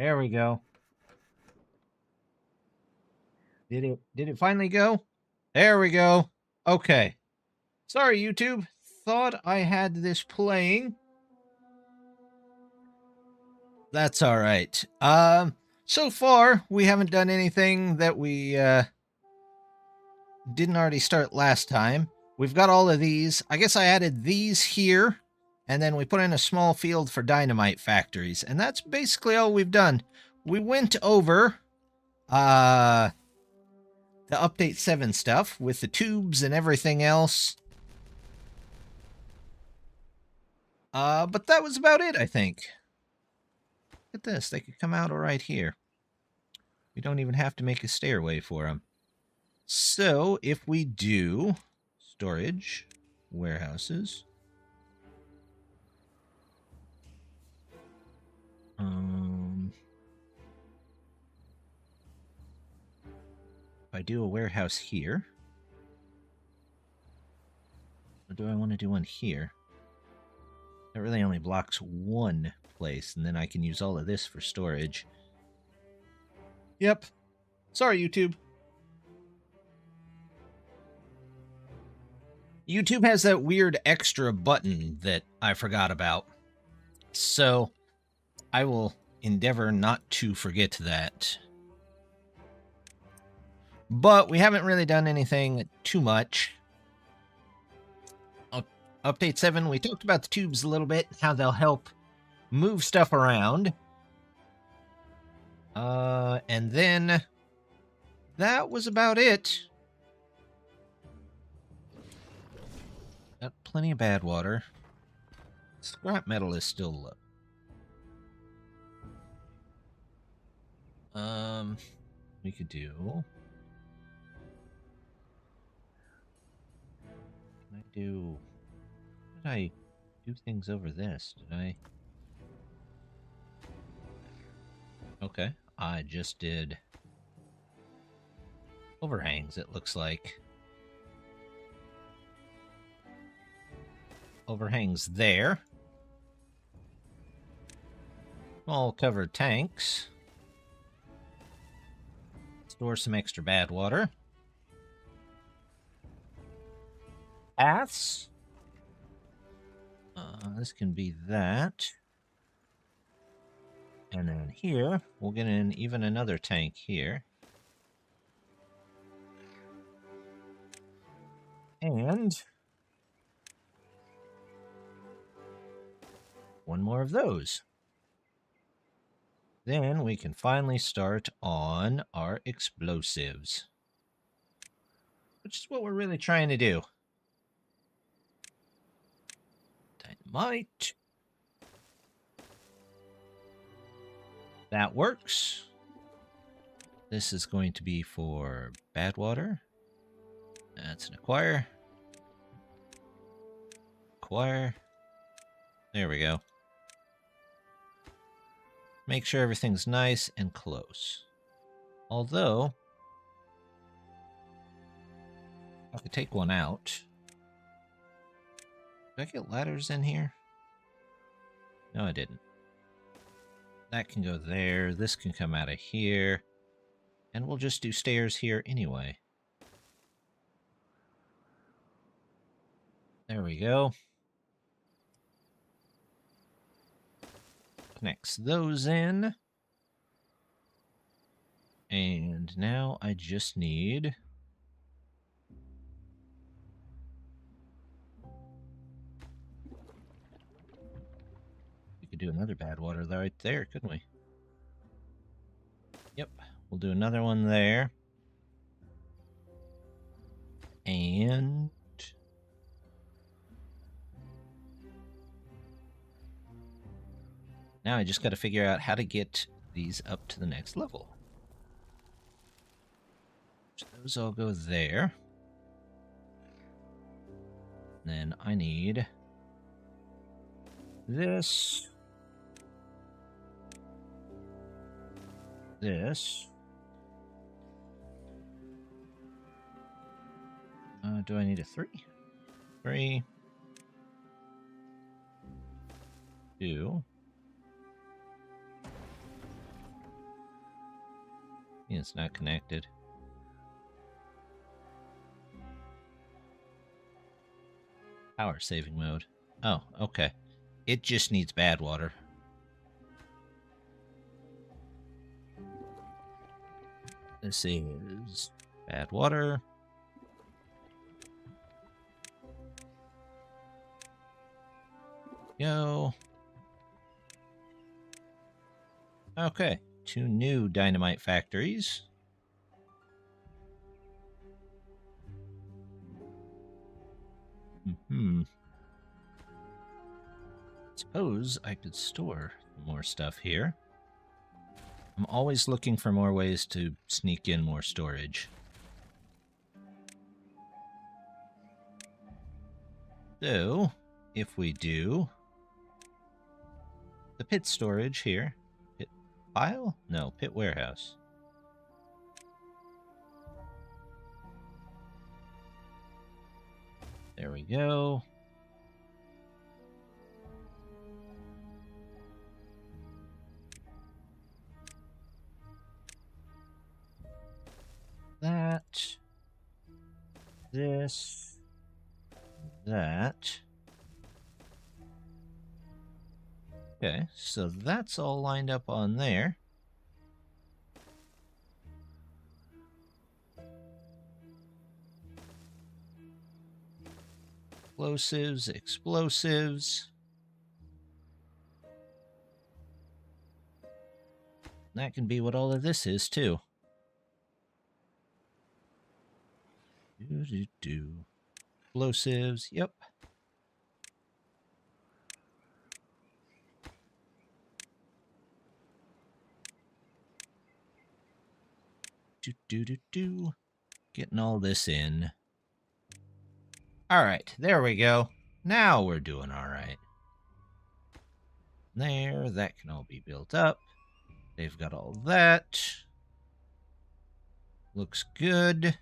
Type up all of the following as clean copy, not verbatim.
There we go. Did it finally go? There we go. Okay. Sorry, YouTube. Thought I had this playing. That's all right. So far we haven't done anything that we didn't already start last time. We've got all of these. I guess I added these here, and then we put in a small field for dynamite factories, and that's basically all we've done. We went over the update 7 stuff with the tubes and everything else. But that was about it, I think. Look at this. They could come out right here. We don't even have to make a stairway for them. So, if we do storage, warehouses, if I do a warehouse here, or do I want to do one here? That really only blocks one place, and then I can use all of this for storage. Yep. Sorry, YouTube. YouTube has that weird extra button that I forgot about. So, I will endeavor not to forget that. But we haven't really done anything too much. Update 7, we talked about the tubes a little bit, how they'll help move stuff around. And then that was about it. Got plenty of bad water. Scrap metal is still low. We could do... Can I do... How did I do things over this? Did I... Okay, I just did... overhangs, it looks like. Overhangs there. Small covered tanks. Store some extra bad water. Paths. This can be that. And then here, we'll get in even another tank here. And one more of those. Then we can finally start on our explosives, which is what we're really trying to do. Dynamite. That works. This is going to be for bad water. That's an acquire. Acquire. There we go. Make sure everything's nice and close. Although, I could take one out. Did I get ladders in here? No, I didn't. That can go there. This can come out of here. And we'll just do stairs here anyway. There we go. Connects those in. And now I just need... We could do another bad water right there, couldn't we? Yep, we'll do another one there. And... now I just got to figure out how to get these up to the next level. So those all go there. Then I need this. This. Do I need a 3? 3. 2. It's not connected. Power saving mode. Oh, okay. It just needs bad water. This is bad water. Go. Okay, 2 new dynamite factories. Suppose I could store more stuff here. I'm always looking for more ways to sneak in more storage. So, if we do the pit storage here, pit pile? No, pit warehouse. There we go. That. This. That. Okay, so that's all lined up on there. Explosives, explosives. That can be what all of this is, too. Explosives, yep. Getting all this in. All right, there we go. Now we're doing all right. There, that can all be built up. They've got all that. Looks good.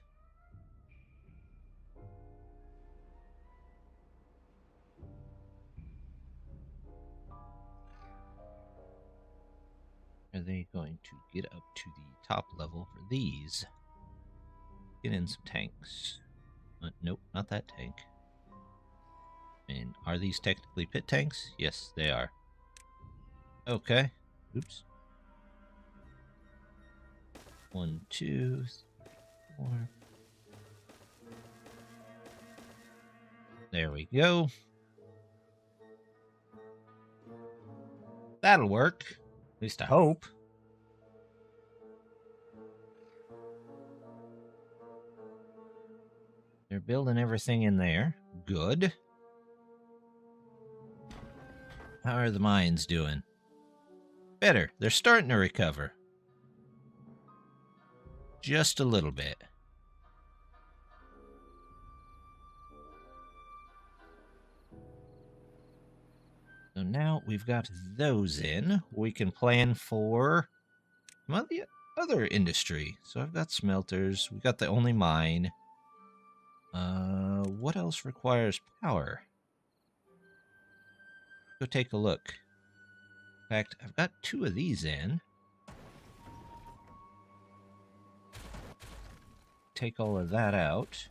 Are they going to get up to the top level for these? Get in some tanks. Nope, not that tank. And are these technically pit tanks? Yes, they are. Okay. Oops. 1, 2, 3, 4. There we go. That'll work. At least I hope. They're building everything in there. Good. How are the mines doing? Better. They're starting to recover. Just a little bit. So now we've got those in. We can plan for some of the other industry. So I've got smelters. We've got the only mine. What else requires power? Go take a look. In fact, I've got 2 of these in. Take all of that out.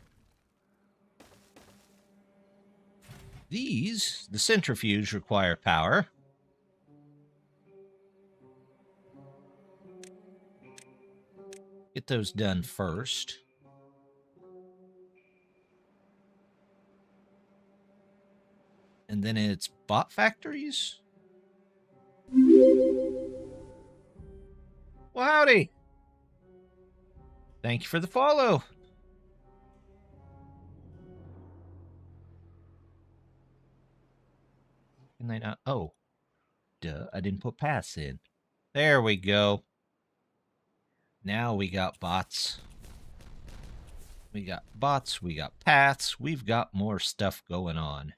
These, the centrifuge, require power. Get those done first. And then it's bot factories? Well, howdy. Thank you for the follow. Can they not? Oh, duh. I didn't put paths in. There we go. Now we got bots. We got bots. We got paths. We've got more stuff going on.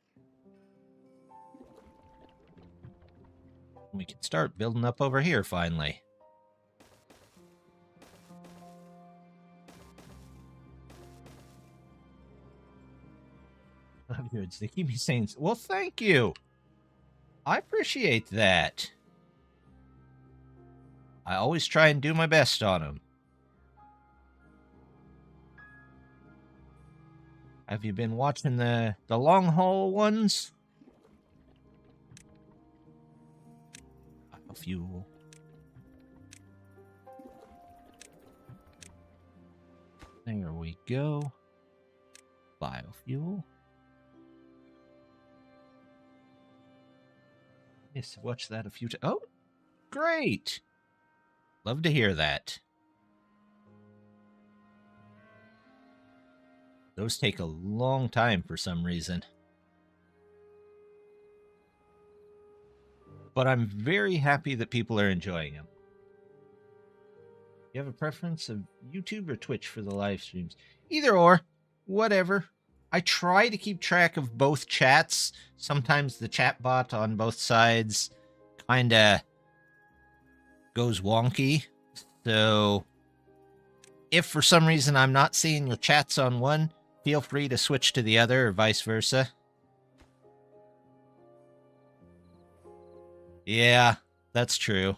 We can start building up over here finally. Good. They keep me saying, well, thank you. I appreciate that. I always try and do my best on them. Have you been watching the long haul ones? Fuel. There we go. Biofuel. Yes, watch that a few times. Oh, great. Love to hear that. Those take a long time for some reason. But I'm very happy that people are enjoying them. You have a preference of YouTube or Twitch for the live streams? Either or, whatever. I try to keep track of both chats. Sometimes the chat bot on both sides kind of goes wonky. So if for some reason I'm not seeing your chats on one, feel free to switch to the other or vice versa. Yeah, that's true.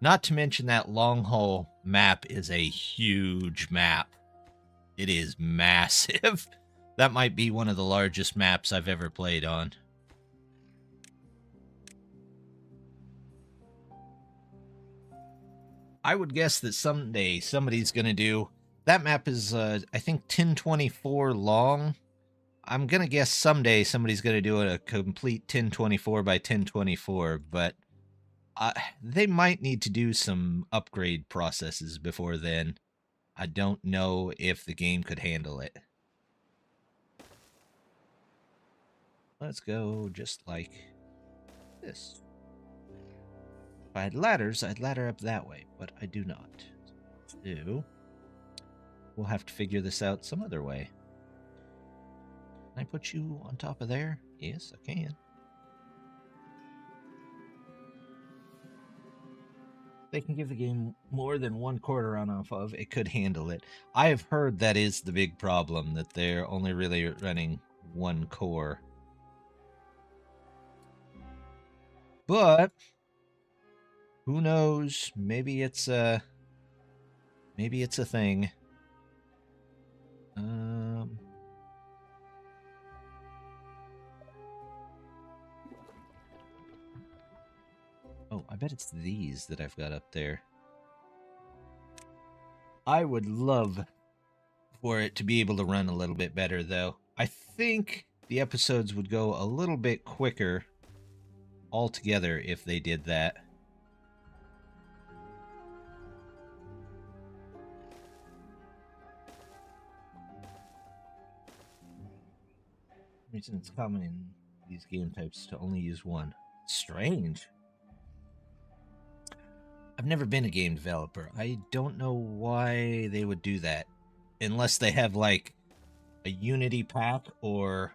Not to mention that long haul map is a huge map. It is massive. That might be one of the largest maps I've ever played on. I would guess that someday somebody's going to do... That map is, I think, 1024 long. I'm going to guess someday somebody's going to do a complete 1024 by 1024, but they might need to do some upgrade processes before then. I don't know if the game could handle it. Let's go just like this. If I had ladders, I'd ladder up that way, but I do not. So, we'll have to figure this out some other way. Can I put you on top of there? Yes, I can. They can give the game more than one quarter run off of, it could handle it. I have heard that is the big problem, that they're only really running one core. But who knows? Maybe it's a thing. Oh, I bet it's these that I've got up there. I would love for it to be able to run a little bit better, though. I think the episodes would go a little bit quicker altogether if they did that. Reason it's common in these game types to only use one. Strange. I've never been a game developer. I don't know why they would do that. Unless they have, like, a Unity pack or...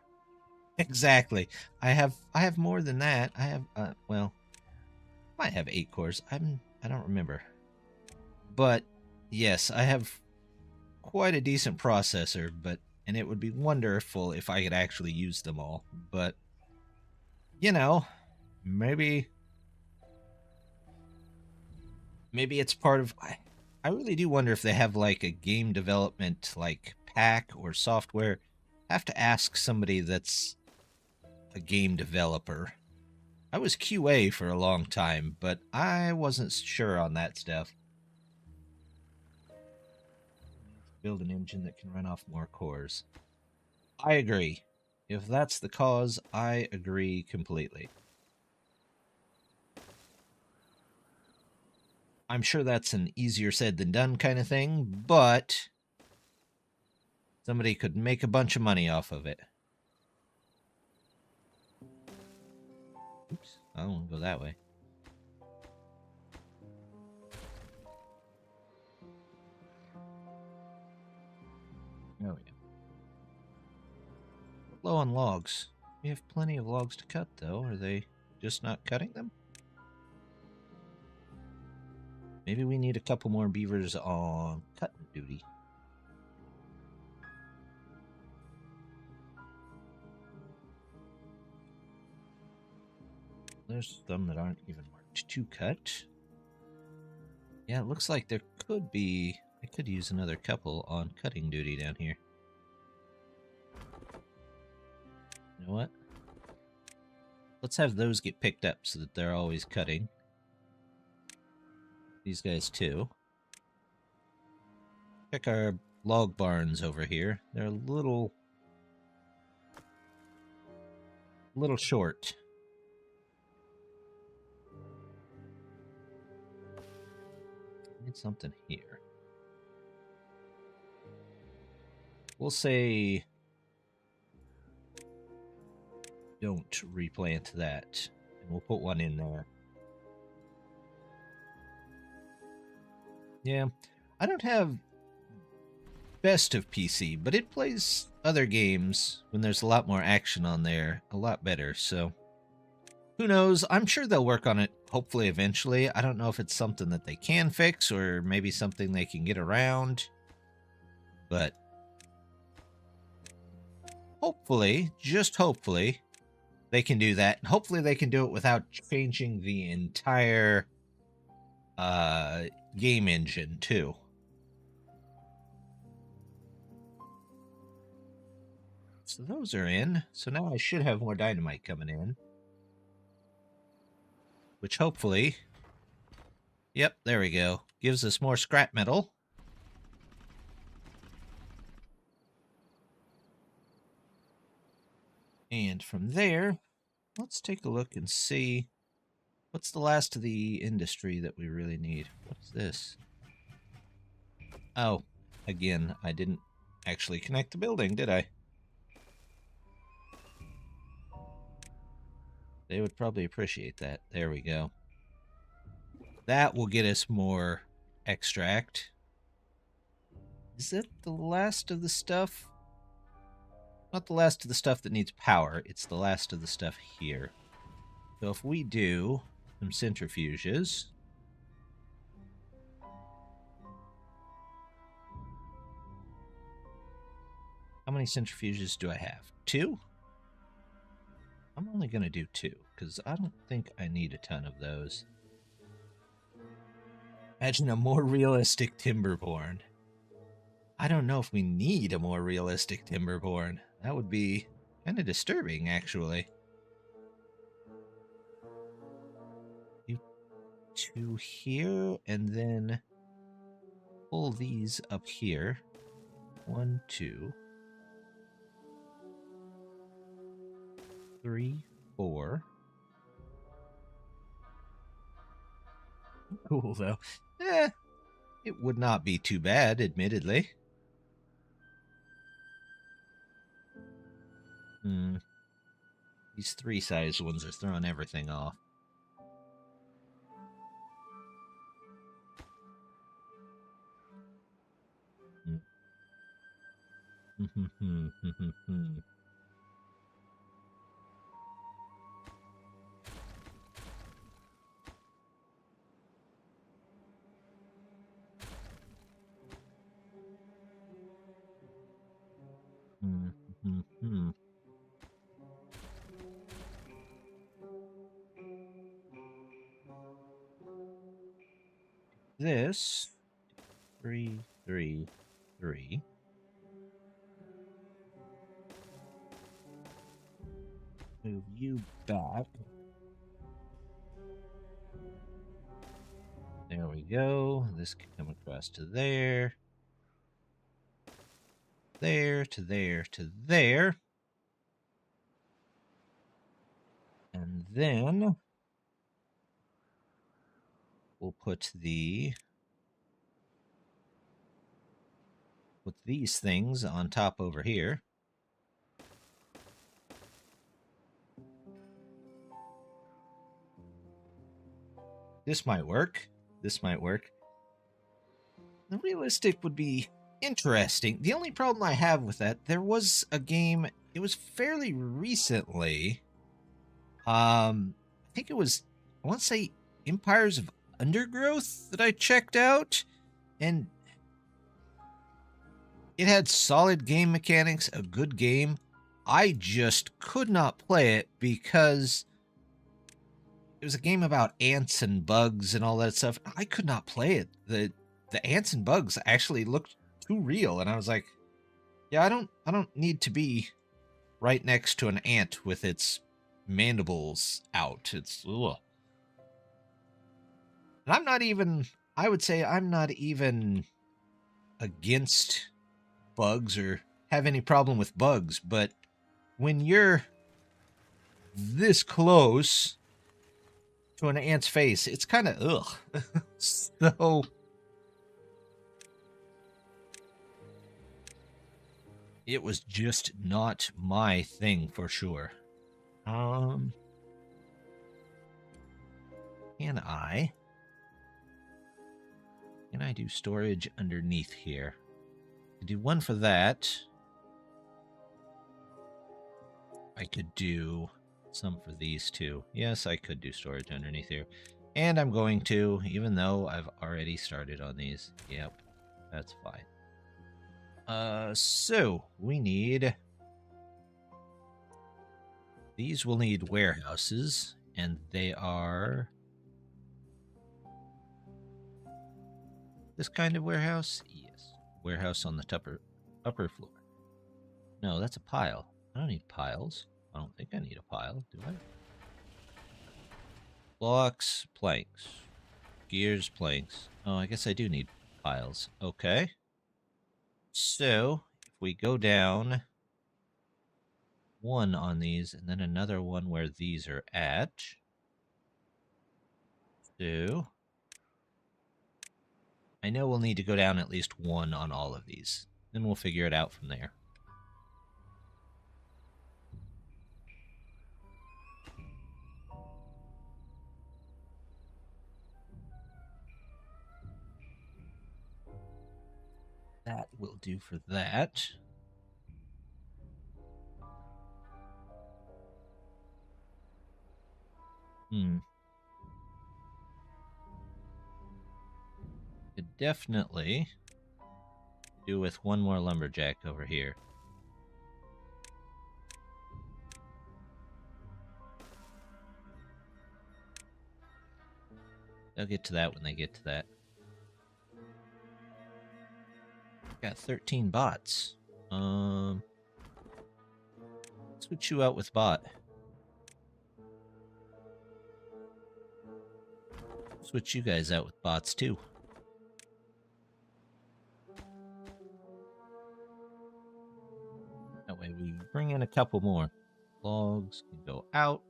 Exactly. I have more than that. I have, well... I might have 8 cores. I don't remember. But, yes, I have quite a decent processor, and it would be wonderful if I could actually use them all. But, you know, maybe it's part of... I really do wonder if they have, like, a game development, like, pack or software. I have to ask somebody that's a game developer. I was QA for a long time, but I wasn't sure on that stuff. Build an engine that can run off more cores. I agree. If that's the cause, I agree completely. I'm sure that's an easier said than done kind of thing, but somebody could make a bunch of money off of it. Oops, I don't want to go that way. There we go. Low on logs. We have plenty of logs to cut, though. Are they just not cutting them? Maybe we need a couple more beavers on cutting duty. There's some that aren't even marked to cut. Yeah, it looks like there could be... I could use another couple on cutting duty down here. You know what? Let's have those get picked up so that they're always cutting. These guys too. Check our log barns over here. They're a little short. Need something here. We'll say don't replant that. And we'll put one in there. Yeah, I don't have best of PC, but it plays other games when there's a lot more action on there a lot better, so who knows? I'm sure they'll work on it, hopefully eventually. I don't know if it's something that they can fix or maybe something they can get around, but hopefully, just hopefully, they can do that. And hopefully they can do it without changing the entire game engine too. So those are in. So now I should have more dynamite coming in. Which hopefully... Yep, there we go. Gives us more scrap metal. And from there, let's take a look and see... What's the last of the industry that we really need? What's this? Oh, again, I didn't actually connect the building, did I? They would probably appreciate that. There we go. That will get us more extract. Is that the last of the stuff? Not the last of the stuff that needs power. It's the last of the stuff here. So if we do some centrifuges... How many centrifuges do I have? 2? I'm only going to do 2, because I don't think I need a ton of those. Imagine a more realistic Timberborn. I don't know if we need a more realistic Timberborn. That would be kind of disturbing, actually. Do 2 here, and then pull these up here. 1, 2... 3, 4. Cool, though. It would not be too bad, admittedly. These 3-size ones are throwing everything off. This 3, 3, 3. Move you back. There we go. This can come across to there. There, to there, to there. And then we'll put these things on top over here. This might work. This might work. The realistic would be interesting. The only problem I have with that, there was a game, it was fairly recently. I think it was, I want to say Empires of Undergrowth that I checked out, and it had solid game mechanics, a good game. I just could not play it because it was a game about ants and bugs and all that stuff. I could not play it. The ants and bugs actually looked too real, and I was like, yeah, I don't need to be right next to an ant with its mandibles out. It's ugh. And I'm not even, I would say I'm not even against bugs or have any problem with bugs, but when you're this close to an ant's face, it's kind of ugh. So it was just not my thing for sure. Can I do storage underneath here? I do one for that. I could do some for these two. Yes, I could do storage underneath here. And I'm going to, even though I've already started on these. Yep, that's fine. So we need... These will need warehouses, and they are... This kind of warehouse? Yes. Warehouse on the upper floor. No, that's a pile. I don't need piles. I don't think I need a pile, do I? Blocks, planks. Gears, planks. Oh, I guess I do need piles. Okay. So, if we go down one on these, and then another one where these are at. So, I know we'll need to go down at least one on all of these. Then we'll figure it out from there. That will do for that. Could definitely do with one more lumberjack over here. They'll get to that when they get to that. Got 13 bots. Switch you out with bot. Switch you guys out with bots too. That way we bring in a couple more. Logs can go out.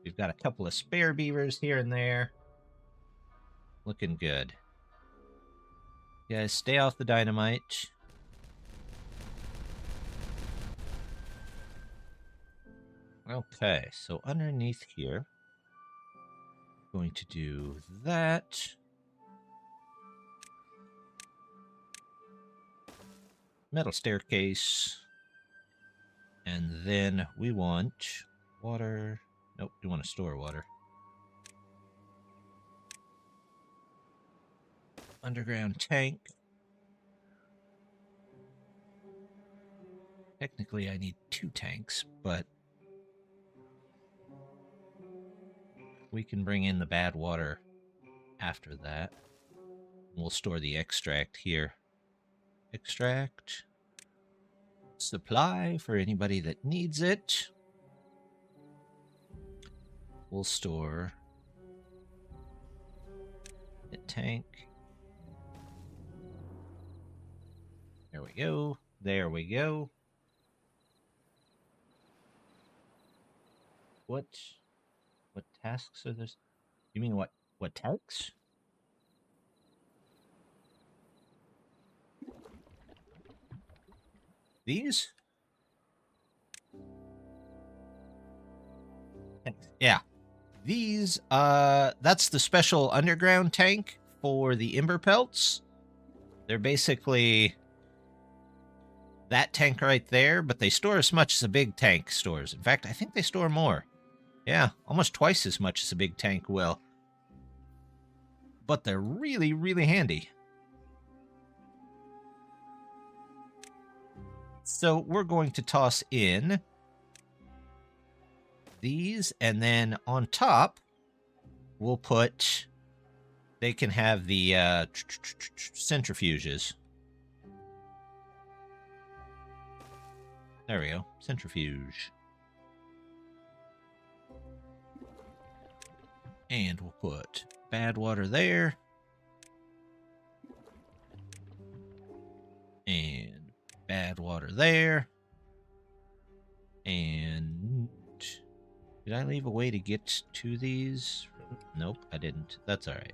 We've got a couple of spare beavers here and there. Looking good. You guys, stay off the dynamite. Okay, so underneath here, going to do that. Metal staircase. And then we want water. Nope, we want to store water. Underground tank. Technically, I need 2 tanks, but we can bring in the bad water after that. We'll store the extract here. Extract. Supply for anybody that needs it. We'll store the tank. There we go. There we go. What tasks are this? You mean what tanks? These? Yeah. These, that's the special underground tank for the Emberpelts. They're basically that tank right there, but they store as much as a big tank stores. In fact, I think they store more. Yeah, almost twice as much as a big tank will. But they're really, really handy. So we're going to toss in these, and then on top, we'll put... They can have the centrifuges. There we go. Centrifuge. And we'll put bad water there. And bad water there. And did I leave a way to get to these? Nope, I didn't. That's all right.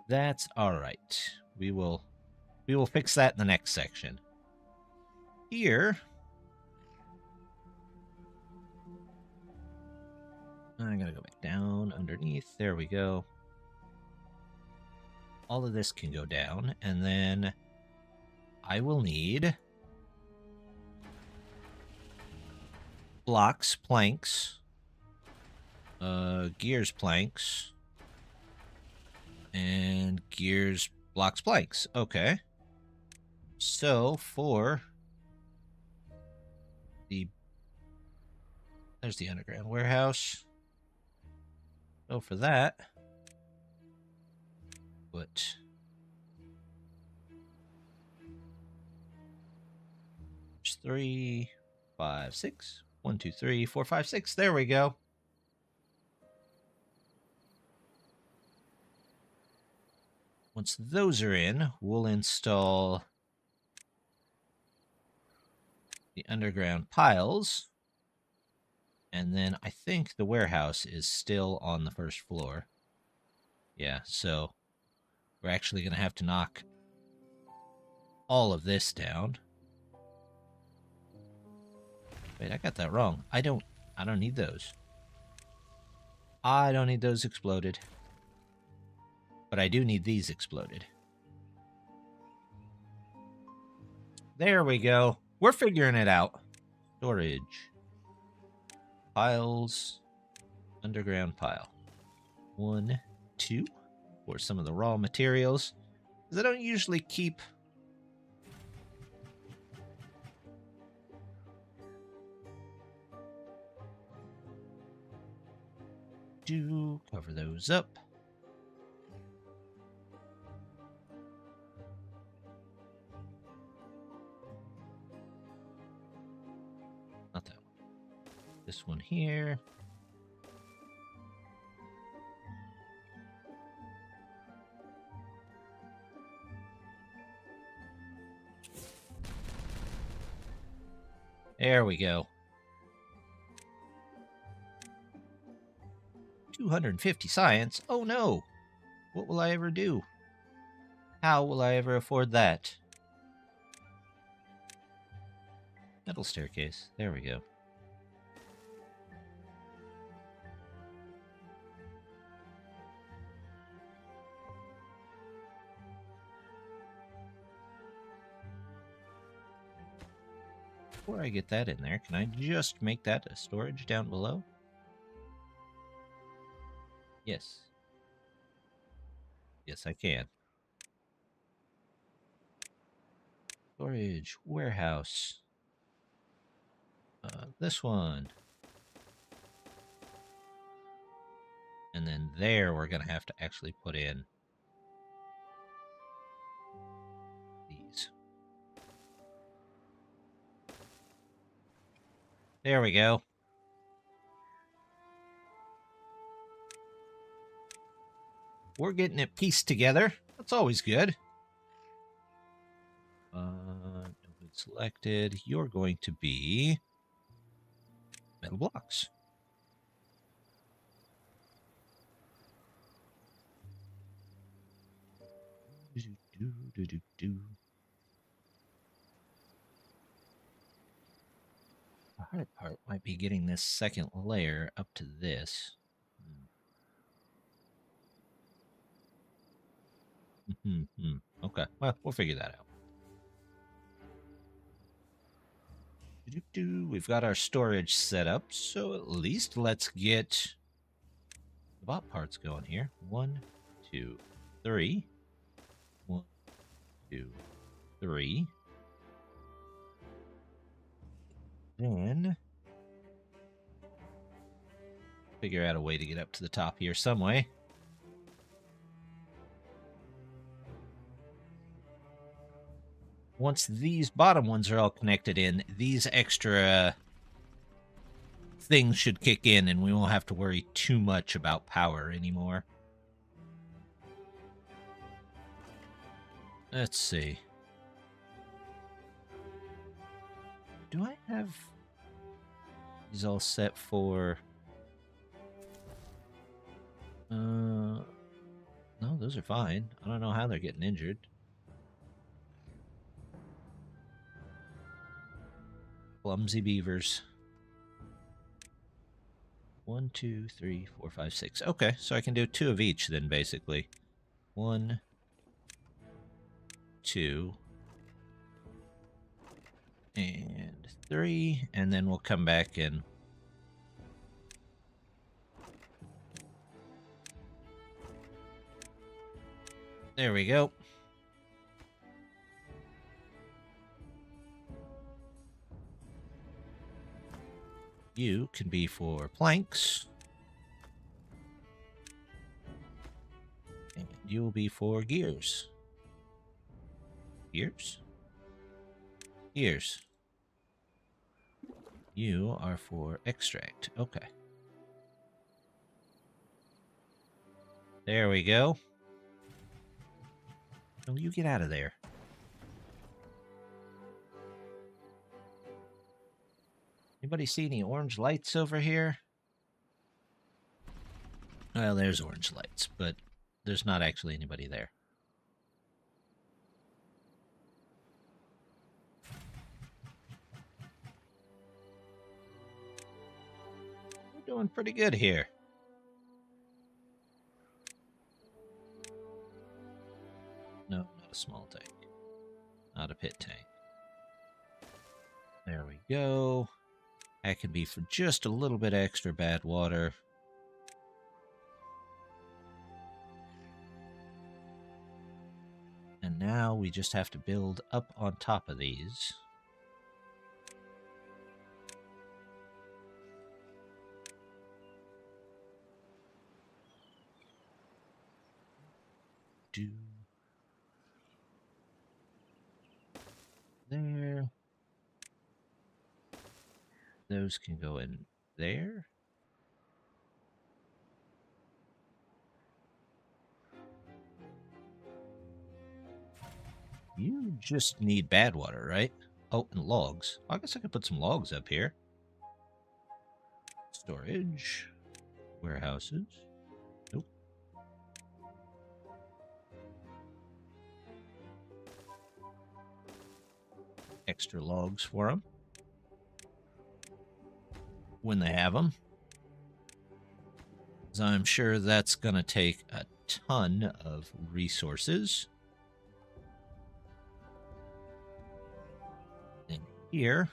That's all right. We will fix that in the next section. Here, I gotta go back down underneath. There we go. All of this can go down, and then I will need blocks, planks, gears, planks, and gears, blocks, planks. Okay. So for there's the underground warehouse. So for that, put 3, 5, 6. 1, 2, 3, 4, 5, 6. There we go. Once those are in, we'll install the underground piles. And then I think the warehouse is still on the first floor. Yeah, so we're actually going to have to knock all of this down. Wait, I got that wrong. I don't need those. I don't need those exploded. But I do need these exploded. There we go. We're figuring it out. Storage. Piles. Underground pile. 1, 2. For some of the raw materials. Because I don't usually keep... Do cover those up. Not that one. This one here. There we go. 250 science? Oh no! What will I ever do? How will I ever afford that? Metal staircase. There we go. Before I get that in there, can I just make that a storage down below? Yes. Yes, I can. Storage, warehouse. This one. And then there we're going to have to actually put in these. There we go. We're getting it pieced together. That's always good. Selected. You're going to be metal blocks. The hard part might be getting this second layer up to this. Okay, well, we'll figure that out. We've got our storage set up, so at least let's get the bot parts going here. 1, 2, 3. 1, 2, 3. Then figure out a way to get up to the top here some way. once these bottom ones are all connected in, these extra things should kick in, and we won't have to worry too much about power anymore. Let's see. Do I have these all set for... No, those are fine. I don't know how they're getting injured. Clumsy beavers. 1, 2, 3, 4, 5, 6. Okay, so I can do 2 of each then, basically. 1, 2, and 3, and then we'll come back and... There we go. You can be for planks. And you will be for gears. Gears? Gears. You are for extract. Okay. There we go. Oh, you get out of there. Anybody see any orange lights over here? Well, there's orange lights, but there's not actually anybody there. We're doing pretty good here. No, not a small tank. Not a pit tank. There we go. That can be for just a little bit extra bad water. And now we just have to build up on top of these. There. Those can go in there. You just need bad water, right? Oh, and logs. I guess I could put some logs up here. Storage. Warehouses. Nope. Extra logs for them. When they have them. So I'm sure that's going to take a ton of resources. And here,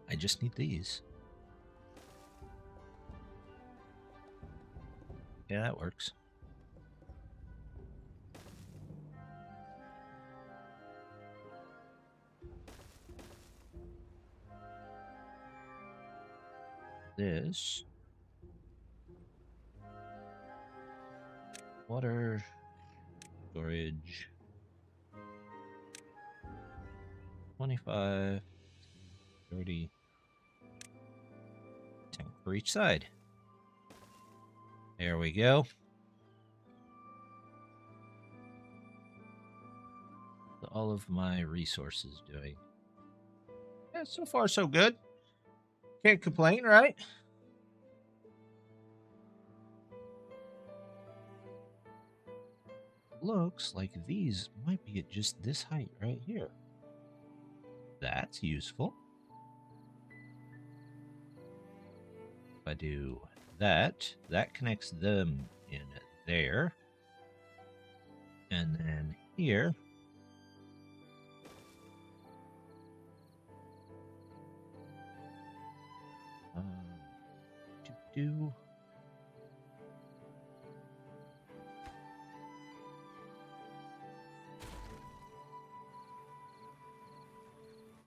I just need these. Yeah, that works. This water storage 25 30 tank for each side. There we go. All of my resources doing. Yeah, so far so good. Can't complain, right? Looks like these might be at just this height right here. That's useful. If I do that, that connects them in there. And then here. Do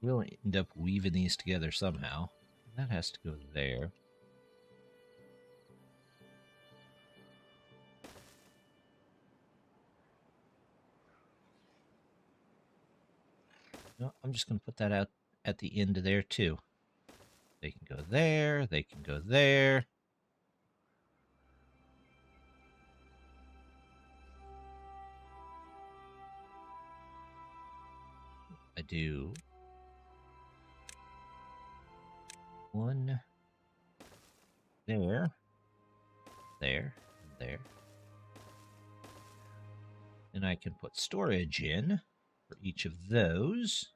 we'll end up weaving these together somehow. That has to go there. No, I'm just going to put that out at the end of there, too. They can go there. They can go there. I do one there, there, there. And I can put storage in for each of those.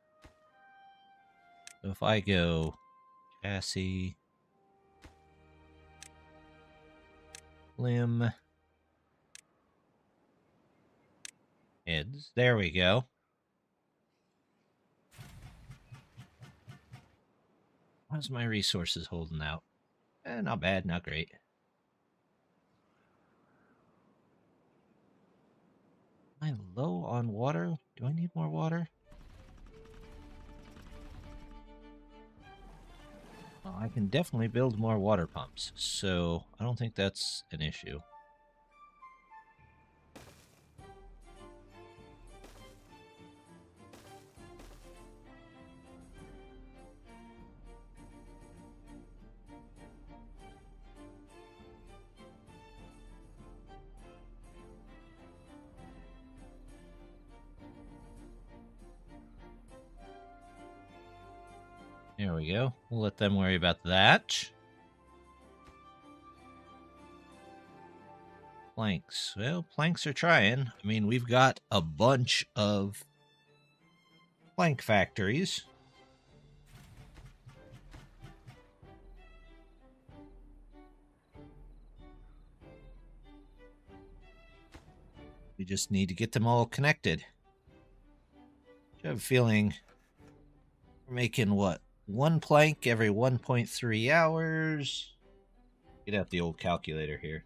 So if I go chassis, limb, heads, there we go. How's my resources holding out? Not bad, not great. Am I low on water? Do I need more water? Well, I can definitely build more water pumps, so I don't think that's an issue. There we go. We'll let them worry about that. Planks. Well, planks are trying. I mean, we've got a bunch of plank factories. We just need to get them all connected. I have a feeling we're making, what, one plank every 1.3 hours? Get out the old calculator here.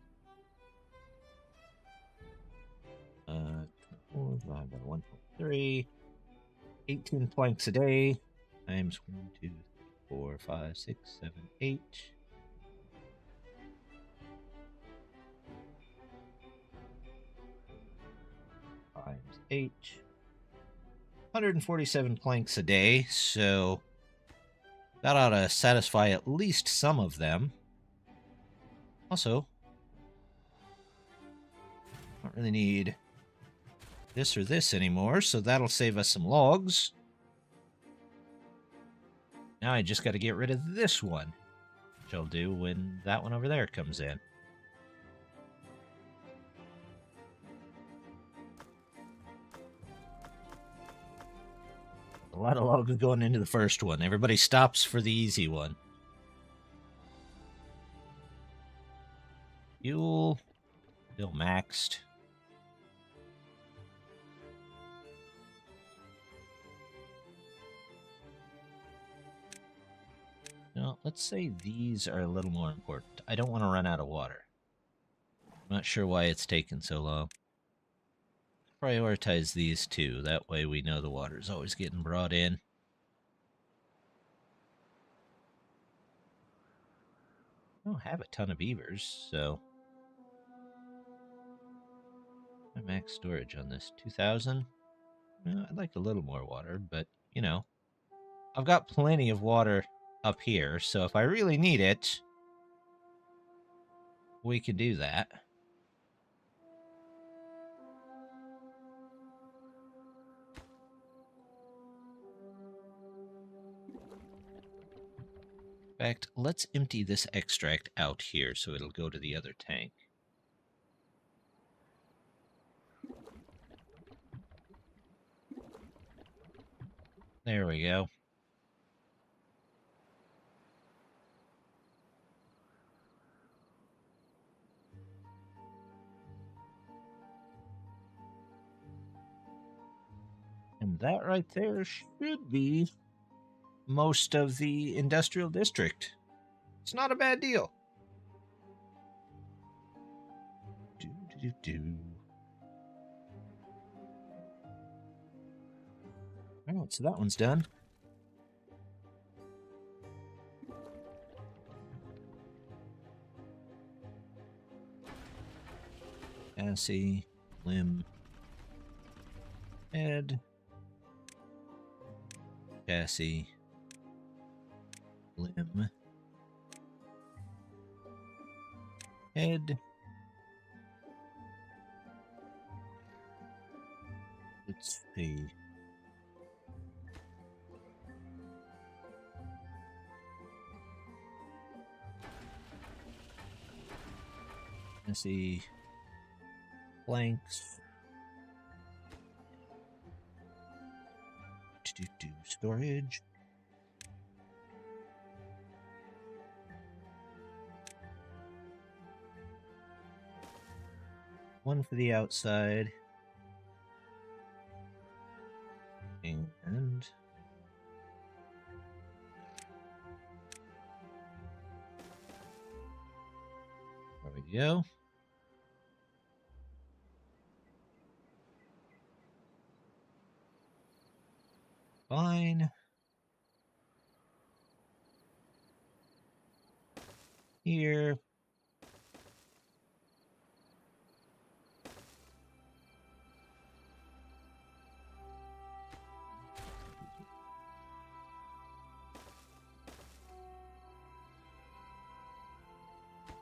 1.3. 18 planks a day times 1, 2, 3, 4, 5, 6, 7, 8. Times 8. 147 planks a day, so that ought to satisfy at least some of them. Also, don't really need this or this anymore, so that'll save us some logs. Now I just got to get rid of this one, which I'll do when that one over there comes in. A lot of logs going into the first one. Everybody stops for the easy one. Fuel, still maxed. Now, let's say these are a little more important. I don't want to run out of water. I'm not sure why it's taken so long. Prioritize these two. That way we know the water's always getting brought in. I don't have a ton of beavers, so... My max storage on this, 2,000? Well, I'd like a little more water, but, you know. I've got plenty of water up here, so if I really need it, we could do that. In fact, let's empty this extract out here so it'll go to the other tank. There we go. And that right there should be most of the industrial district. It's not a bad deal. Alright, so that one's done. Chassis, limb, head. chassis, limb, head. Let's see. Chassis, planks. Storage. One for the outside. And there we go. Fine. Here.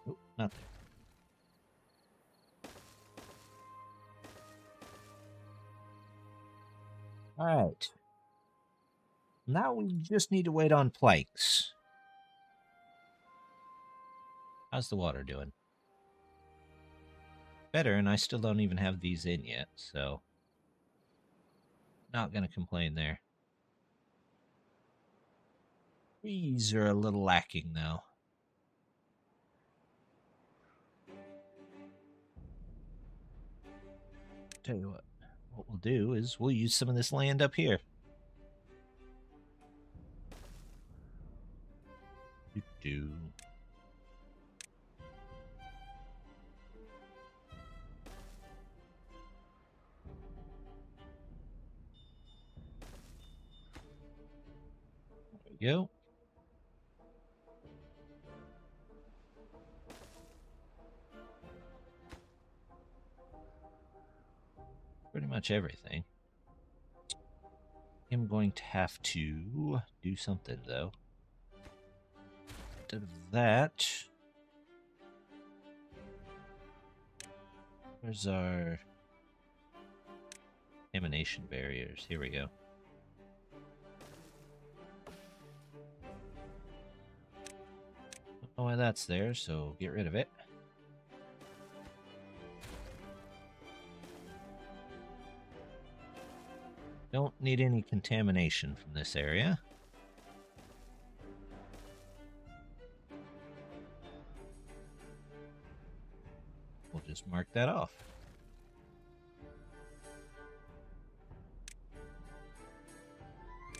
Oh, not there. All right. Now we just need to wait on planks. How's the water doing? Better, and I still don't even have these in yet, so not going to complain there. These are a little lacking, though. Tell you what we'll do is we'll use some of this land up here. Do. There we go. Pretty much everything. I'm going to have to do something, though. Instead of that, where's our emanation barriers? Here we go. Don't know why that's there, so get rid of it. Don't need any contamination from this area. We'll just mark that off.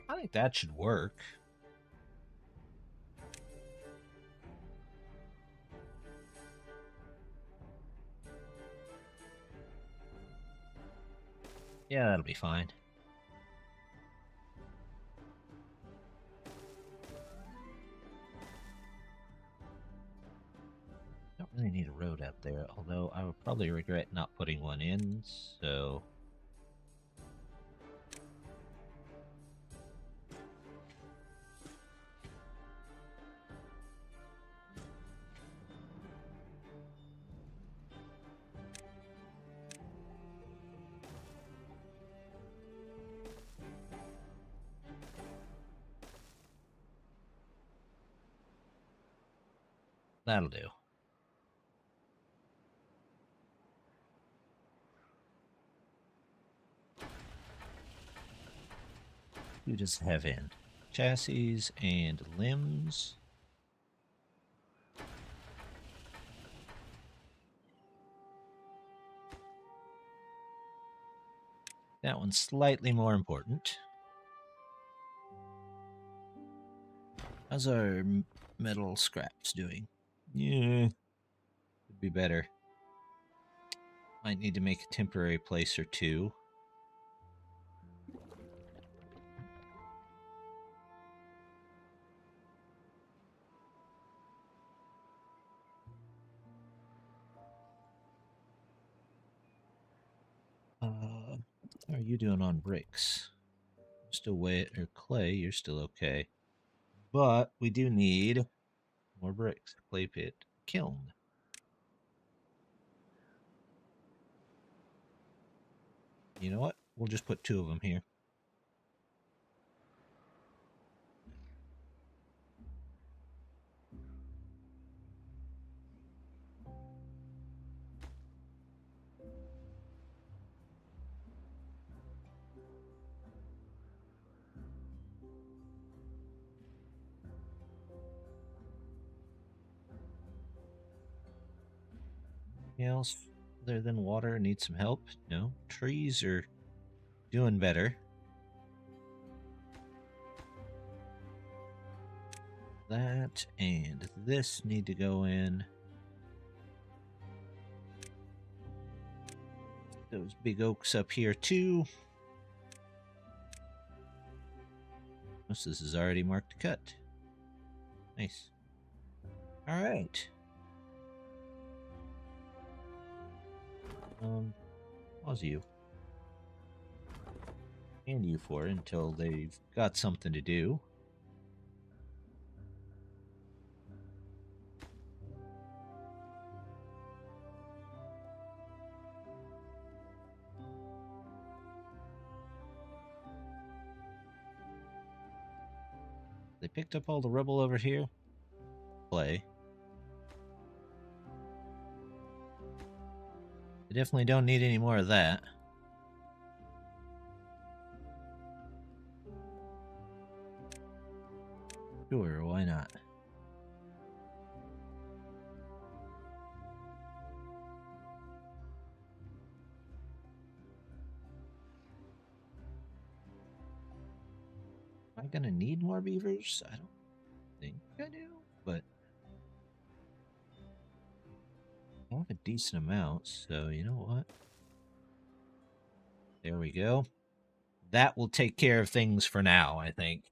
I think that should work. Yeah, that'll be fine. Don't really need a road out there, although I would probably regret not putting one in, so... That'll do. Who does it have in? Chassis and limbs. That one's slightly more important. How's our metal scraps doing? Yeah, could be better. Might need to make a temporary place or two. How are you doing on bricks? Still wet, or clay, you're still okay. But we do need more bricks. Clay pit, kiln. You know what? We'll just put 2 of them here. Anything else other than water need some help? No. Trees are doing better. That and this need to go in. Those big oaks up here too. Most of this is already marked to cut. Nice. All right. Pause you. And you for it until they've got something to do. They picked up all the rubble over here. Play. They definitely don't need any more of that. Sure, why not? Am I gonna need more beavers? I don't think I do, but I have a decent amount, so you know what? There we go. That will take care of things for now, I think.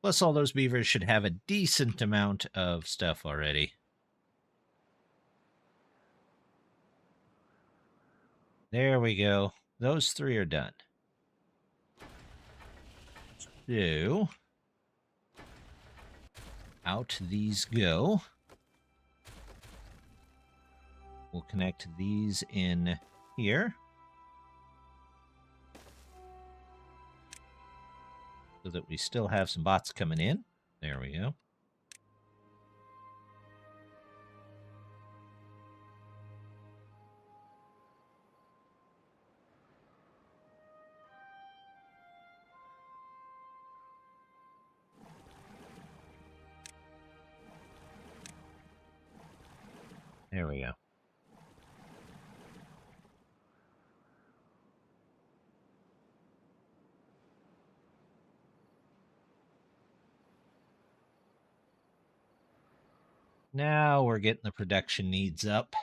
Plus, all those beavers should have a decent amount of stuff already. There we go. Those 3 are done. So, out these go. We'll connect these in here. So that we still have some bots coming in. There we go. There we go. Now we're getting the production needs up.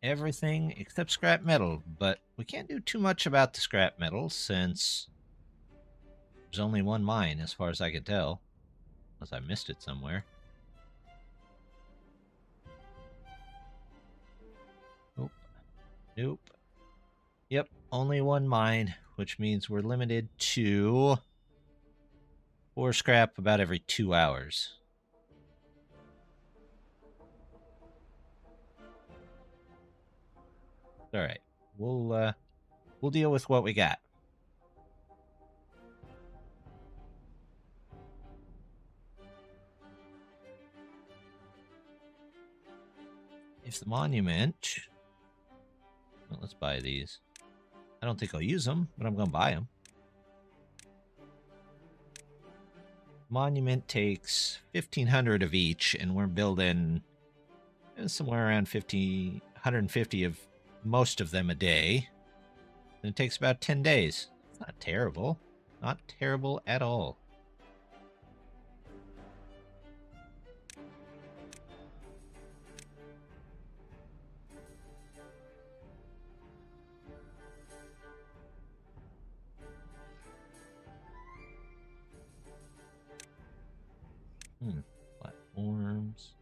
Everything except scrap metal, but we can't do too much about the scrap metal since there's only 1 mine as far as I can tell. Unless I missed it somewhere. Nope. Nope. Yep, only 1 mine, which means we're limited to 4 scrap about every 2 hours. All right, we'll deal with what we got. If the monument, well, let's buy these. I don't think I'll use them, but I'm gonna buy them. Monument takes 1,500 of each, and we're building somewhere around 150 of most of them a day. And it takes about 10 days. It's not terrible. Not terrible at all. Platforms.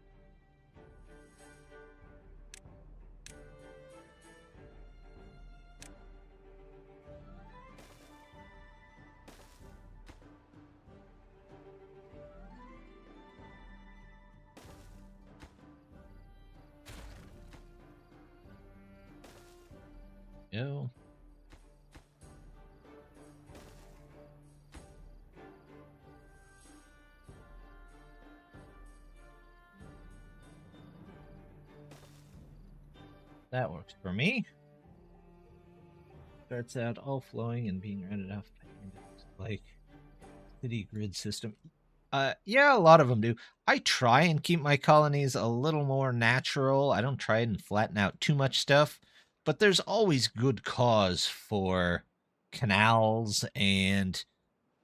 go. That works for me. Starts out all flowing and being rounded off like city grid system. Yeah, a lot of them do. I try and keep my colonies a little more natural. I don't try and flatten out too much stuff, but there's always good cause for canals and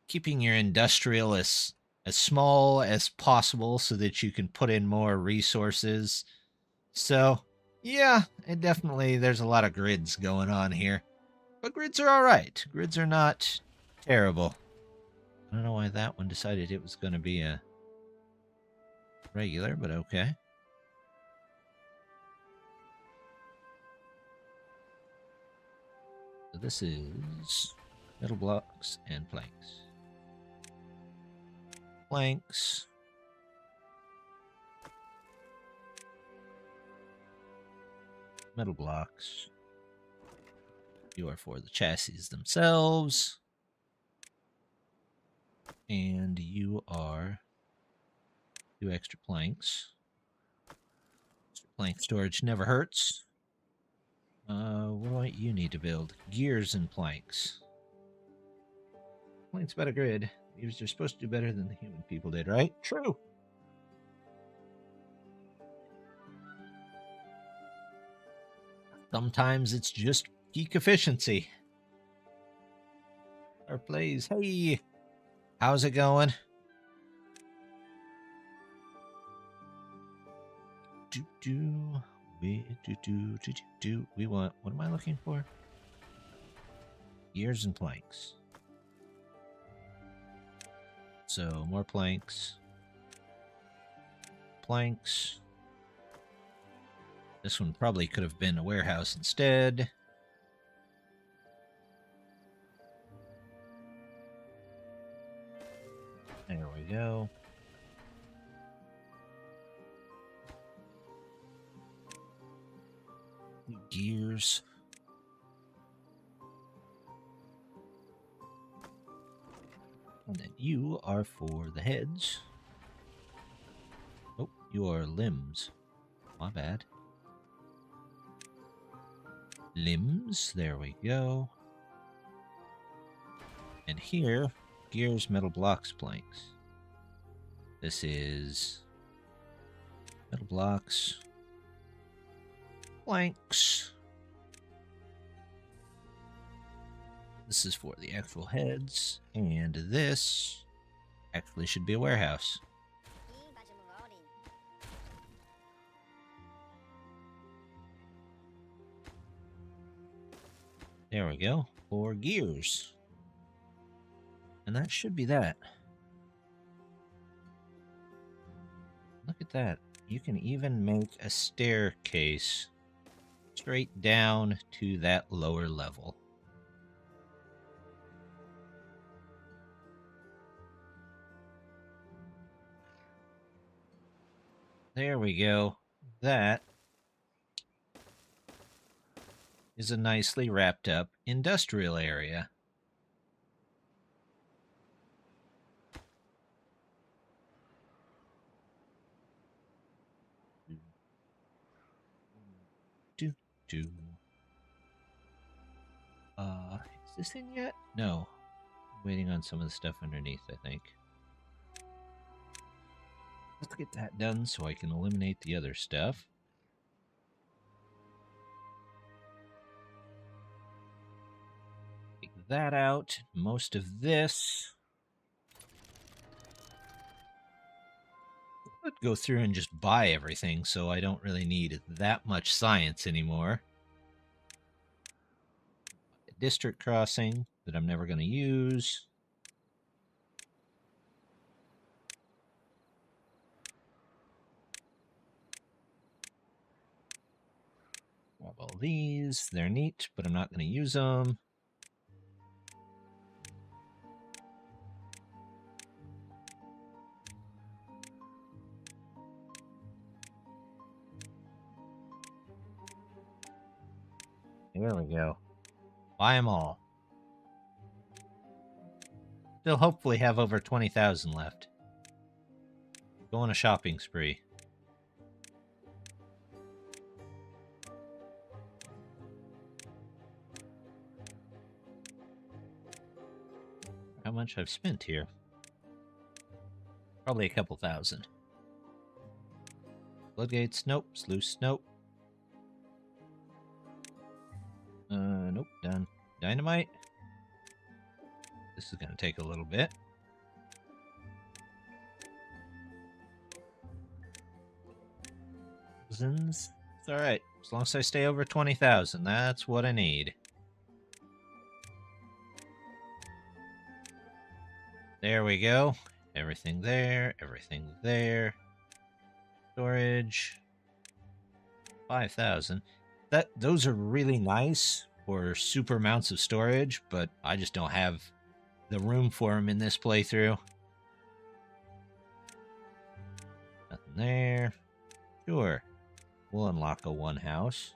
keeping your industrial as small as possible so that you can put in more resources. So, yeah, it definitely there's a lot of grids going on here. But grids are all right. Grids are not terrible. I don't know why that one decided it was going to be a regular, but okay. So this is metal blocks and planks. Planks. Metal blocks. You are for the chassis themselves. And you are 2 extra planks. Extra plank storage never hurts. What might you need to build? Gears and planks. Planks about a grid. Gears are supposed to do better than the human people did, right? True. Sometimes it's just peak efficiency. Our plays. Hey, how's it going? We want. What am I looking for? Gears and planks. So more planks. Planks. This one probably could have been a warehouse instead. There we go. Gears. And then you are for the heads. Oh, you are limbs. My bad. Limbs. There we go. And here, gears, metal blocks, planks. This is metal blocks, planks. This is for the actual heads, and this actually should be a warehouse. There we go, 4 gears. And that should be that. Look at that. You can even make a staircase straight down to that lower level. There we go. That is a nicely wrapped up industrial area. Is this in yet? No. I'm waiting on some of the stuff underneath, I think. Let's get that done so I can eliminate the other stuff. Take that out. Most of this. I'd go through and just buy everything, so I don't really need that much science anymore. A district crossing that I'm never going to use. Grab all these. They're neat, but I'm not going to use them. There we go. Buy them all. Still hopefully have over 20,000 left. Go on a shopping spree. How much I've spent here? Probably a couple thousand. Floodgates, nope. Sluice, nope. Nope, done. Dynamite. This is gonna take a little bit. It's alright. As long as I stay over 20,000, that's what I need. There we go. Everything there, everything there. Storage. 5,000. Those are really nice for super amounts of storage, but I just don't have the room for them in this playthrough. Nothing there. Sure. We'll unlock a one house.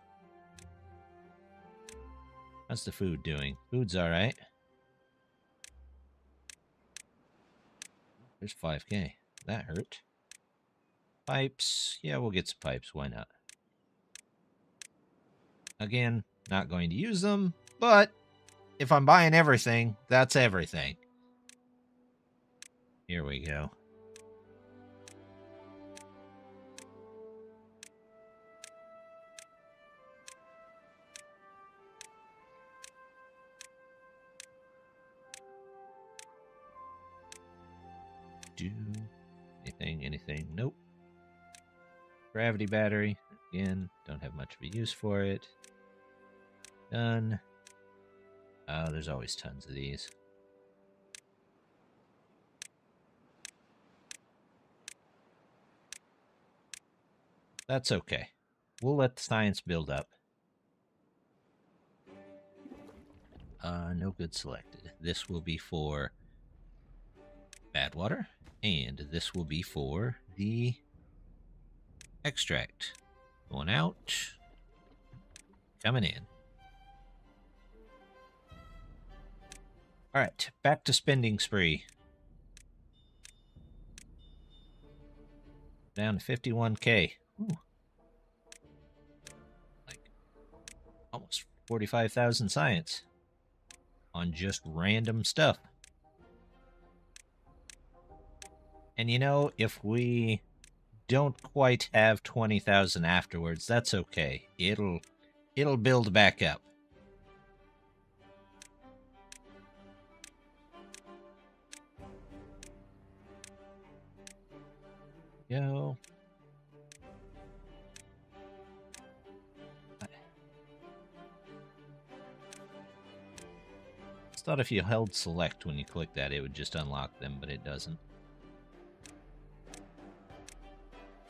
How's the food doing? Food's alright. There's 5K. That hurt. Pipes. Yeah, we'll get some pipes. Why not? Again, not going to use them, but if I'm buying everything, that's everything. Here we go. Do anything? Nope. Gravity battery. Again, don't have much of a use for it. Done. Oh, there's always tons of these. That's okay. We'll let the science build up. No good selected. This will be for bad water, and this will be for the extract. Going out. Coming in. Alright, back to spending spree. Down to 51K. Ooh. Like, almost 45,000 science on just random stuff. And you know, if we don't quite have 20,000 afterwards, that's okay. It'll build back up. Go. I thought if you held select when you click that, it would just unlock them, but it doesn't.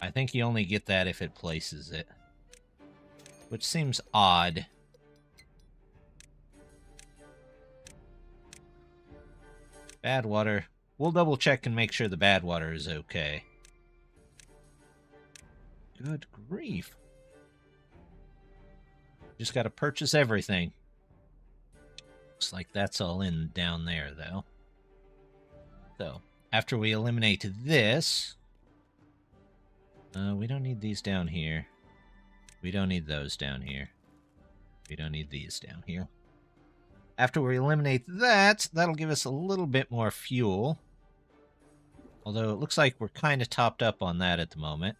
I think you only get that if it places it, which seems odd. Bad water. We'll double check and make sure the bad water is okay. Good grief. Just got to purchase everything. Looks like that's all in down there, though. So, after we eliminate this... we don't need these down here. We don't need those down here. We don't need these down here. After we eliminate that, that'll give us a little bit more fuel. Although it looks like we're kind of topped up on that at the moment.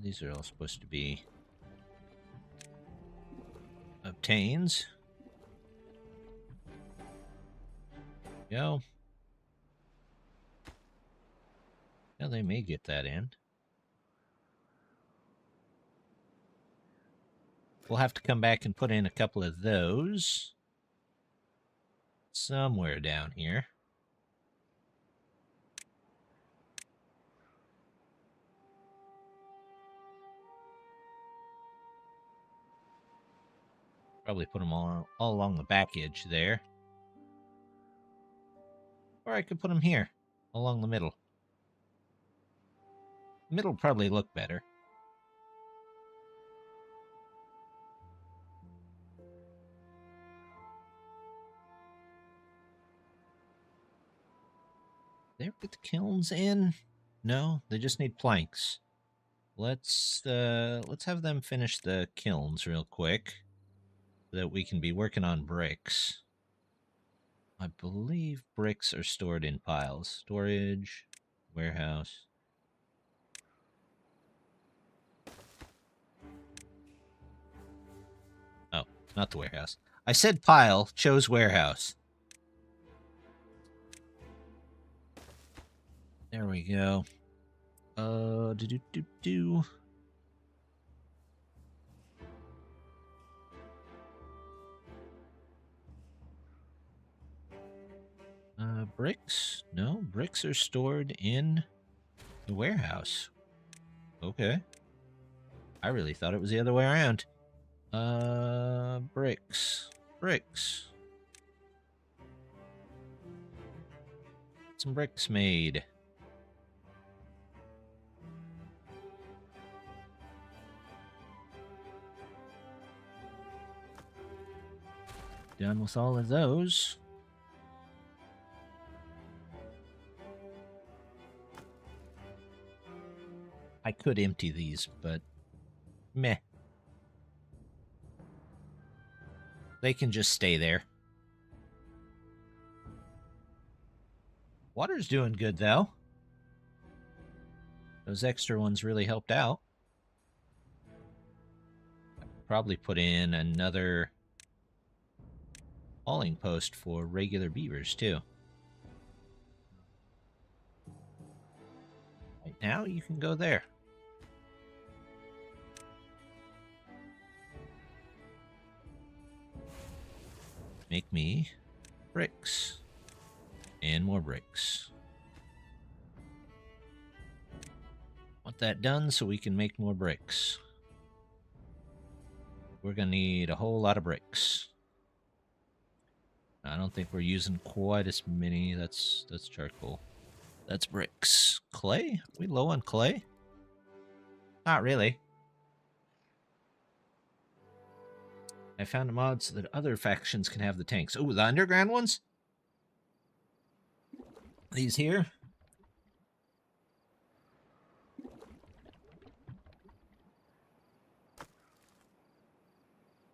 These are all supposed to be obtains. Go. Now they may get that in. We'll have to come back and put in a couple of those. Somewhere down here. Probably put them all along the back edge there. Or I could put them here, along the middle. Middle probably look better. They ever get the kilns in? No, they just need planks. Let's have them finish the kilns real quick so that we can be working on bricks. I believe bricks are stored in piles. Storage, warehouse. Oh, not the warehouse. I said pile, chose warehouse. There we go. Do. Bricks? No, bricks are stored in the warehouse. Okay. I really thought it was the other way around. Bricks. Bricks. Some bricks made. Done with all of those. I could empty these, but meh. They can just stay there. Water's doing good, though. Those extra ones really helped out. I could probably put in another hauling post for regular beavers, too. Right now, you can go there. Make me bricks. And more bricks. Want that done so we can make more bricks. We're going to need a whole lot of bricks. I don't think we're using quite as many. That's charcoal. That's bricks. Clay? Are we low on clay? Not really. I found a mod so that other factions can have the tanks. Oh, the underground ones? These here?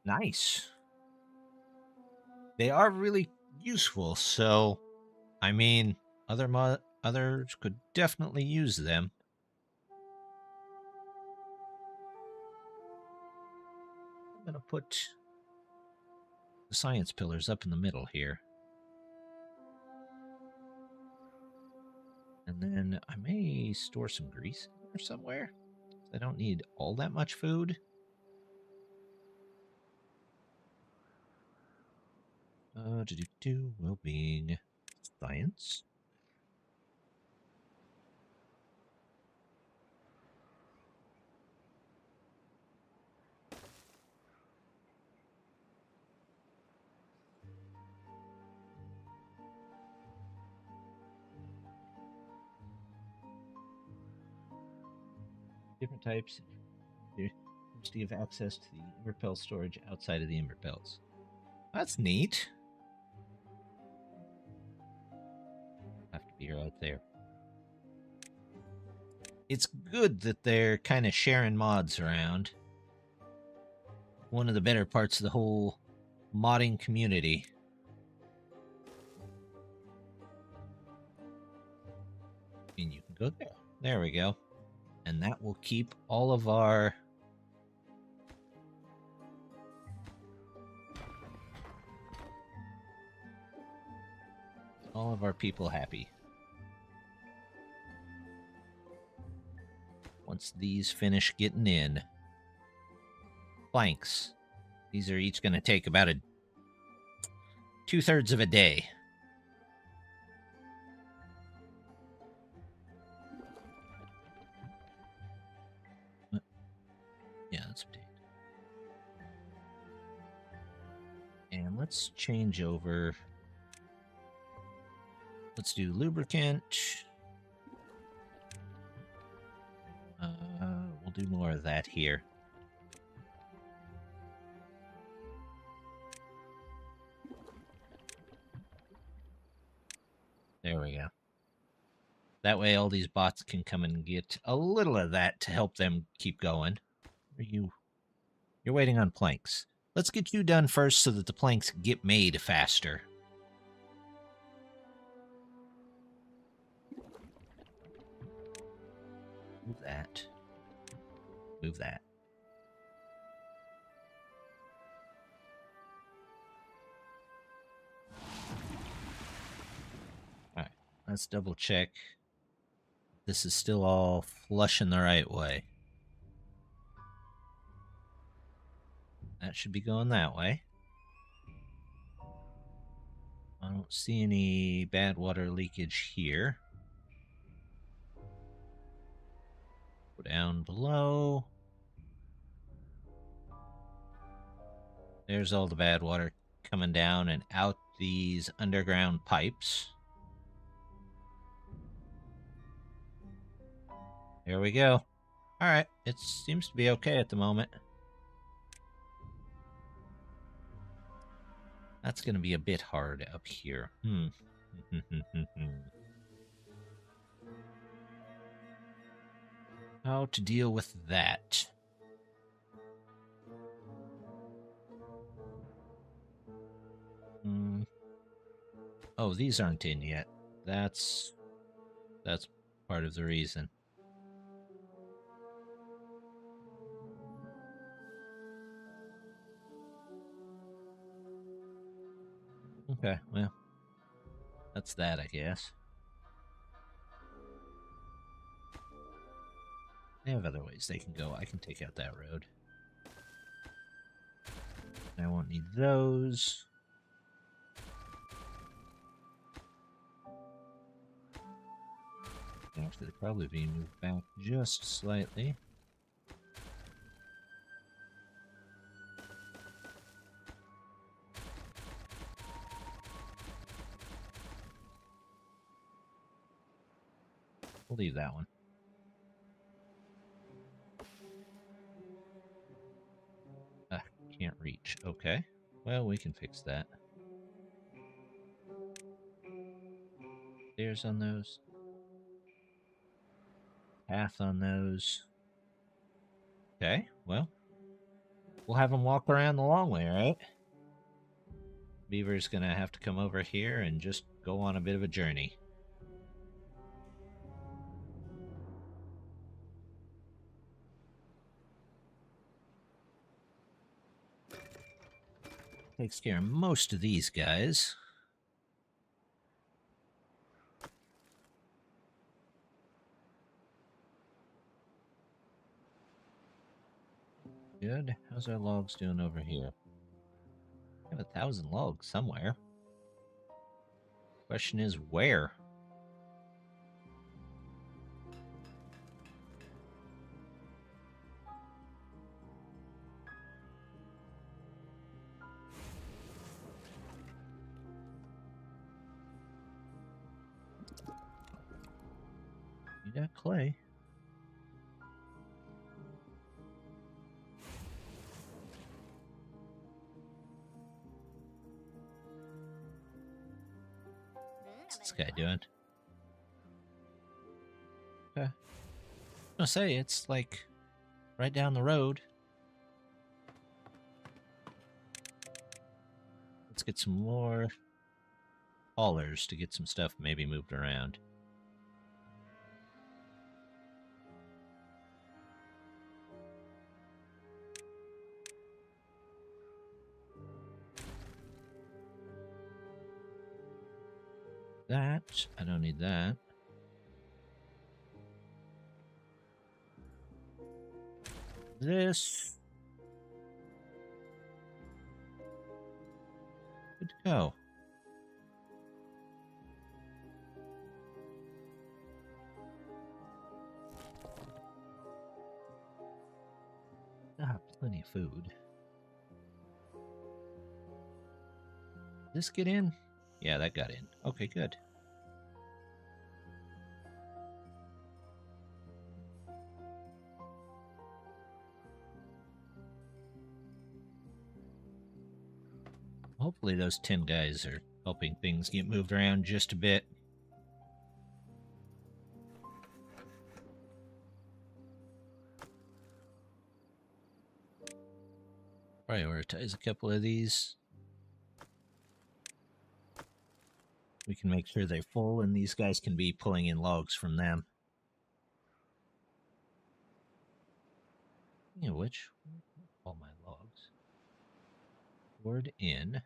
Nice. They are really useful, so I mean, others could definitely use them. I'm gonna put the science pillars up in the middle here. And then I may store some grease in there somewhere. I don't need all that much food. Well-being, science. Different types. Do you have access to the Emberpelt storage outside of the Emberpelts? That's neat. Have to be right there. It's good that they're kind of sharing mods around. One of the better parts of the whole modding community. And you can go there. There we go. And that will keep all of our people happy. Once these finish getting in. Planks. These are each going to take about 2/3 of a day. Yeah, that's potato. And let's change over. Let's do lubricant. We'll do more of that here. There we go. That way all these bots can come and get a little of that to help them keep going. You're waiting on planks. Let's get you done first so that the planks get made faster. Move that. Move that. Alright, let's double check. This is still all flushing the right way. That should be going that way. I don't see any bad water leakage here. Go down below. There's all the bad water coming down and out these underground pipes. There we go. Alright, it seems to be okay at the moment. That's going to be a bit hard up here. How to deal with that? Oh, these aren't in yet. That's part of the reason. Okay, well, that's that, I guess. They have other ways they can go. I can take out that road. I won't need those. Actually, they'll probably be moved back just slightly. We'll leave that one. Can't reach. Okay. Well, we can fix that. Stairs on those. Path on those. Okay, well. We'll have them walk around the long way, right? Beaver's gonna have to come over here and just go on a bit of a journey. Takes care of most of these guys. Good. How's our logs doing over here? We have 1,000 logs somewhere. Question is, where? You got clay. What's this guy doing? Okay. I was gonna say, it's like right down the road. Let's get some more haulers to get some stuff maybe moved around. That, I don't need that. This. Good to go. Ah, plenty of food. Did this get in? Yeah, that got in. Okay, good. Hopefully those 10 guys are helping things get moved around just a bit. prioritize a couple of these. We can make sure they're full, and these guys can be pulling in logs from them. You know which? All my logs. Stored in.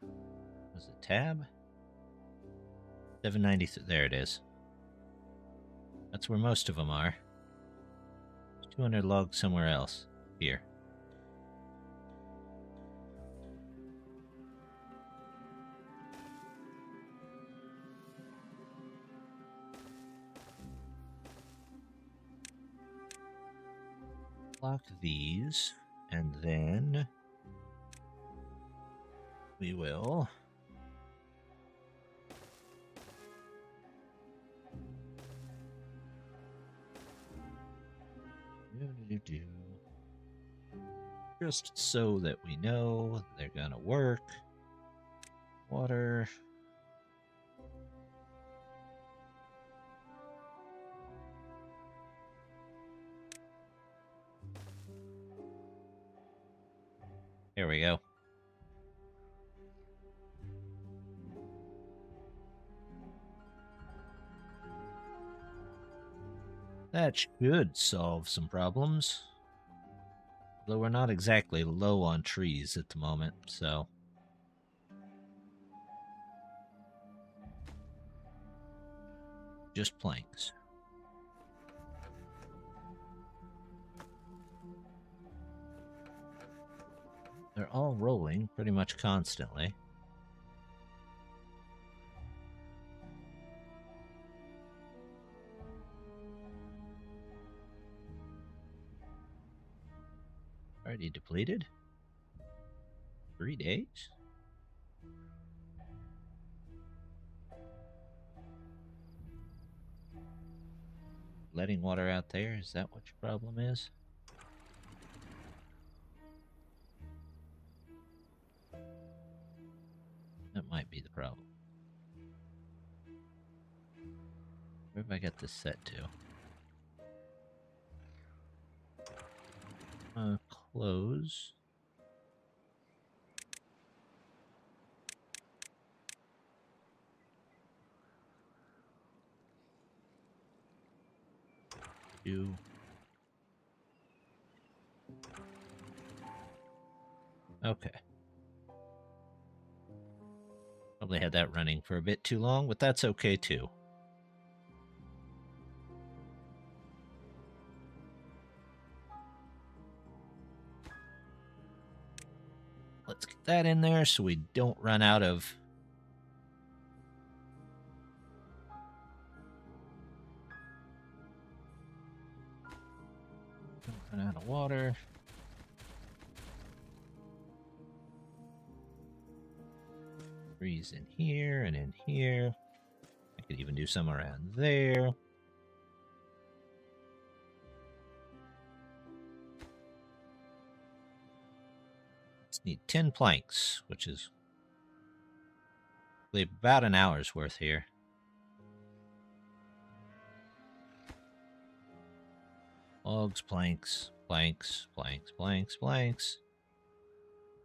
Was it tab? 793. There it is. That's where most of them are. 200 logs somewhere else. Here. Lock these, and then we will just so that we know they're gonna work. Water. Here we go. That should solve some problems. Though we're not exactly low on trees at the moment, so... just planks. They're all rolling pretty much constantly. Already depleted? 3 days? Letting water out there, is that what your problem is? That might be the problem. Where have I got this set to? Close. Okay. Probably had that running for a bit too long, but that's okay too. Let's get that in there so we don't run out of... don't run out of water. Trees in here and in here. I could even do some around there. Just need 10 planks, which is about an hour's worth here. Logs, planks, planks, planks, planks, planks.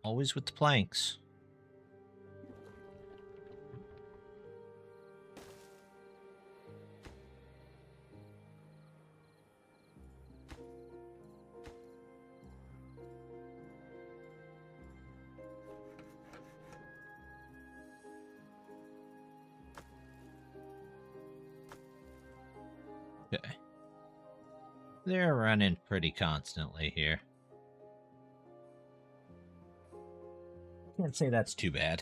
Always with the planks. Okay. They're running pretty constantly here. Can't say that's too bad.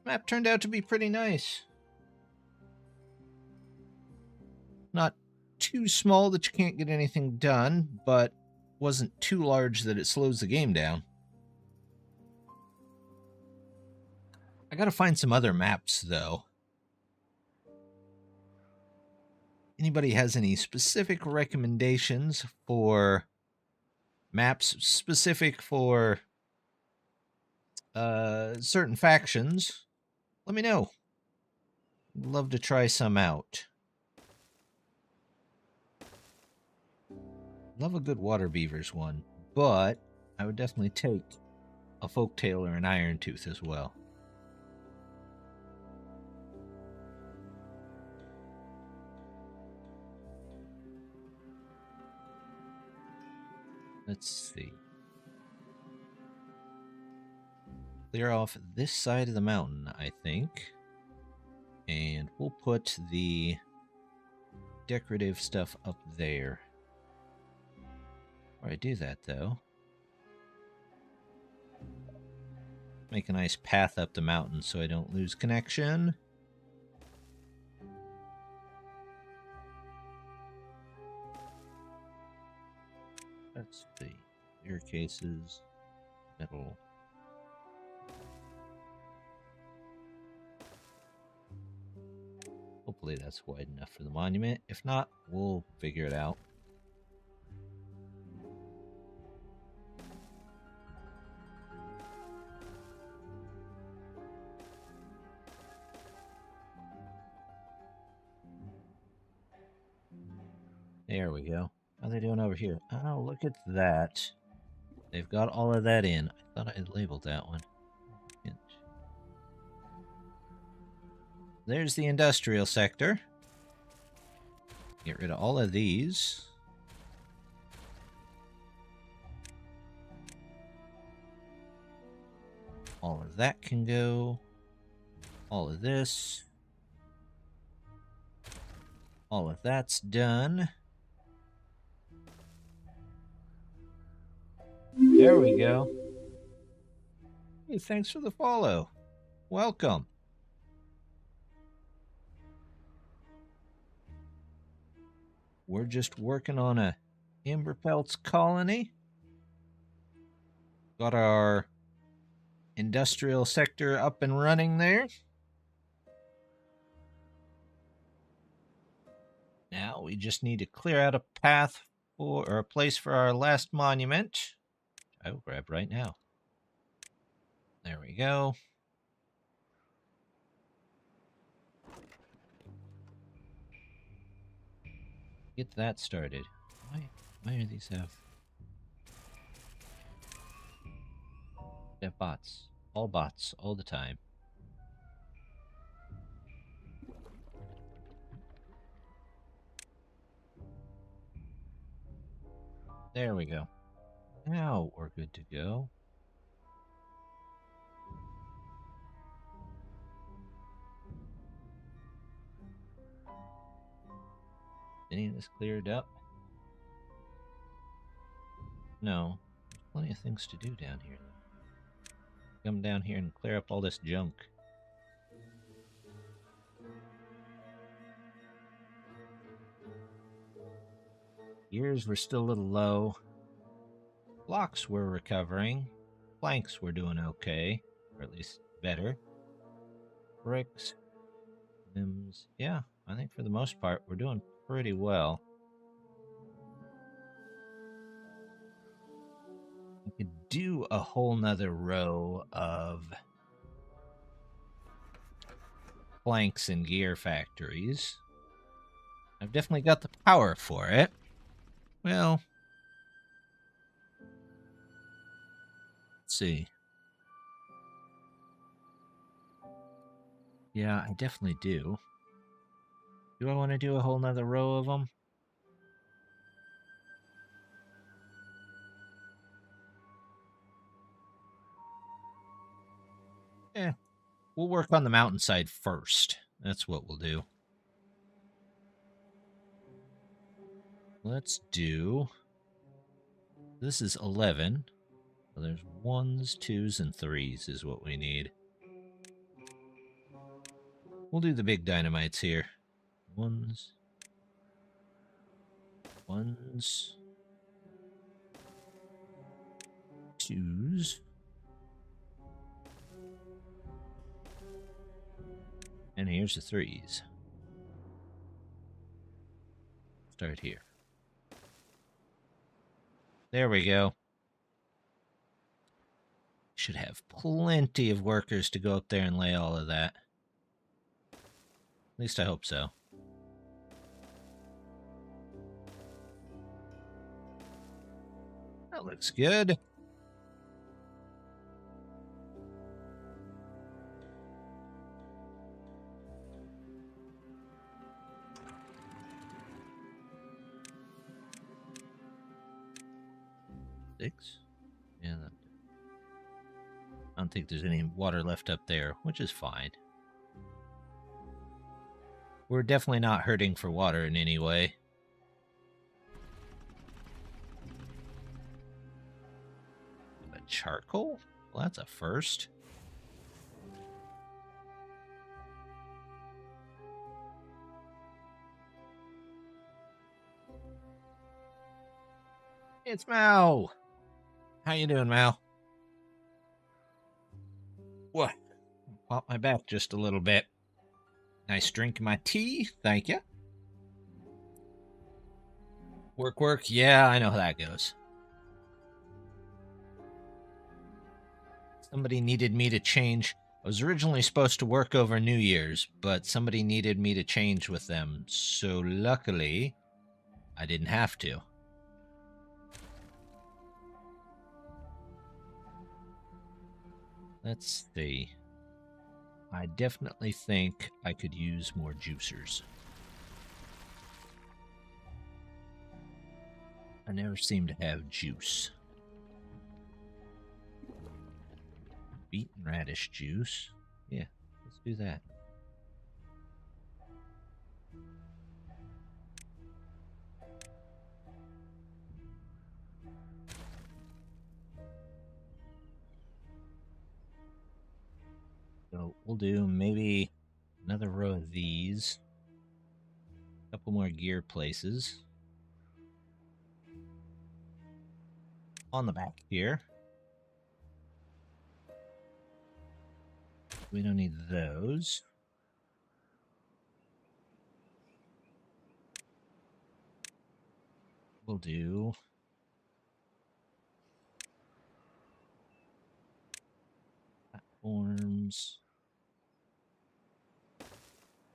Map turned out to be pretty nice. Not too small that you can't get anything done, but wasn't too large that it slows the game down. I gotta find some other maps, though. Anybody has any specific recommendations for maps specific for certain factions? Let me know. Love to try some out. Love a good water beavers one, but I would definitely take a folktail or an iron tooth as well. Let's see. Clear off this side of the mountain, I think. And we'll put the decorative stuff up there. Before I do that, though, make a nice path up the mountain so I don't lose connection. Let's see. Staircases, metal. Hopefully that's wide enough for the monument. If not, we'll figure it out. There we go. How are they doing over here? Oh, look at that. They've got all of that in. I thought I had labeled that one. There's the industrial sector. Get rid of all of these. All of that can go. All of this. All of that's done. There we go. Hey, thanks for the follow. Welcome. We're just working on a Emberpelts colony. Got our industrial sector up and running there. Now we just need to clear out a path for, or a place for our last monument. I will grab right now. There we go. Get that started. Why do these have bots? All bots, all the time. There we go. Now we're good to go. Any of this cleared up? No. There's plenty of things to do down here. Come down here and clear up all this junk. Gears were still a little low. Blocks were recovering. Planks were doing okay. Or at least better. Bricks. Limbs. Yeah, I think for the most part we're doing pretty well. I could do a whole nother row of planks and gear factories. I've definitely got the power for it. Well, let's see. Yeah, I definitely do. Do I want to do a whole nother row of them? We'll work on the mountainside first. That's what we'll do. Let's do... This is 11. So there's 1s, 2s, and 3s is what we need. We'll do the big dynamites here. 1s. 1s. 2s. And here's the 3s. Start here. There we go. Should have plenty of workers to go up there and lay all of that. At least I hope so. That looks good. Six. Yeah, I don't think there's any water left up there, which is fine. We're definitely not hurting for water in any way. But charcoal? Well, that's a first. It's Mao. How you doing, Mao? What? Pop my back just a little bit. Nice drink of my tea. Thank you. Work, work. Yeah, I know how that goes. Somebody needed me to change. I was originally supposed to work over New Year's, but somebody needed me to change with them. So luckily, I didn't have to. Let's see. I definitely think I could use more juicers. I never seem to have juice. Beet and radish juice. Yeah, let's do that. So we'll do maybe another row of these. A couple more gear places. On the back here. We don't need those. We'll do platforms.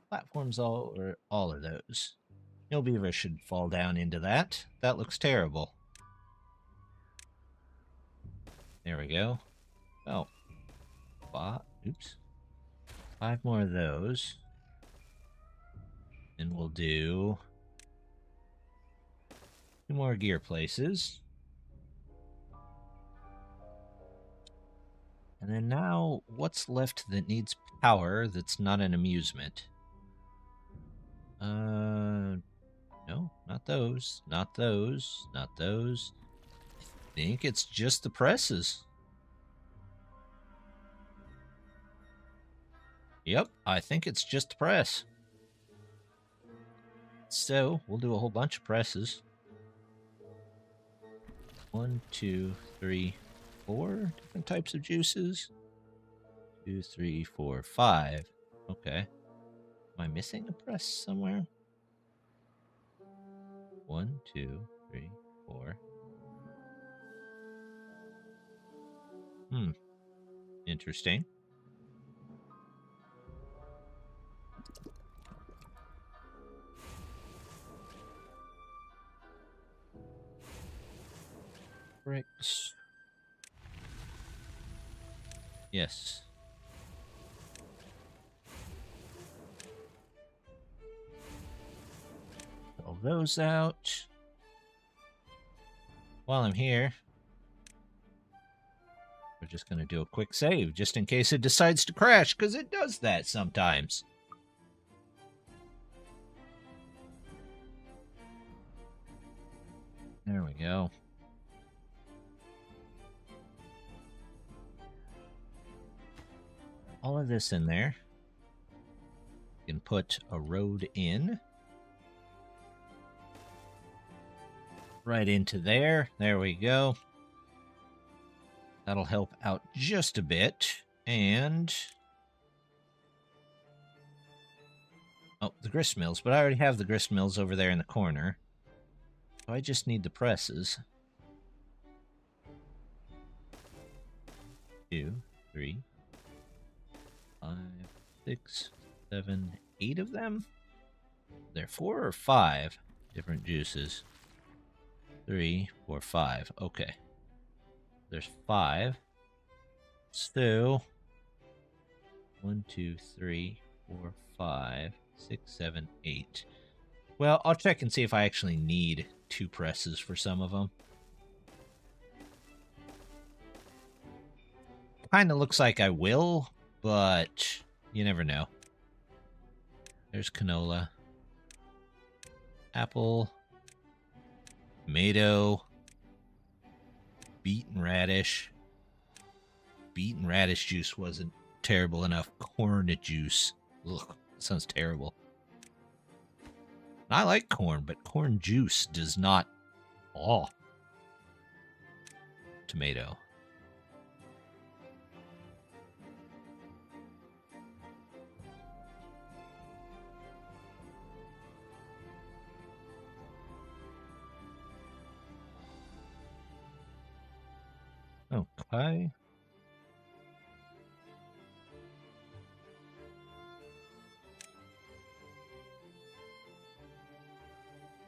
Platforms, all of those. No beaver should fall down into that. That looks terrible. There we go. Oh. Oops. 5 more of those. And we'll do 2 more gear places. And then now, what's left that needs power that's not an amusement? No, not those. Not those. Not those. I think it's just the presses. Yep, I think it's just the press. So, we'll do a whole bunch of presses. 1, 2, 3, 4 different types of juices. 2, 3, 4, 5. Okay. Am I missing a press somewhere? 1, 2, 3, 4. Interesting. Bricks. Yes. Pull those out. While I'm here, we're just going to do a quick save, just in case it decides to crash, because it does that sometimes. There we go. All of this in there. You can put a road in. Right into there. There we go. That'll help out just a bit. And... oh, the grist mills. But I already have the grist mills over there in the corner. So I just need the presses. 2, 3, 5, 6, 7, 8 of them? There are 4 or 5 different juices. 3, 4, 5. Okay. There's 5. So 1, 2, 3, 4, 5, 6, 7, 8. Well, I'll check and see if I actually need 2 presses for some of them. Kind of looks like I will, but you never know. There's canola. Apple. Tomato. Beet and radish. Beet and radish juice wasn't terrible enough. Corn juice. Ugh, that sounds terrible. I like corn, but corn juice does not. Oh. Tomato. Okay.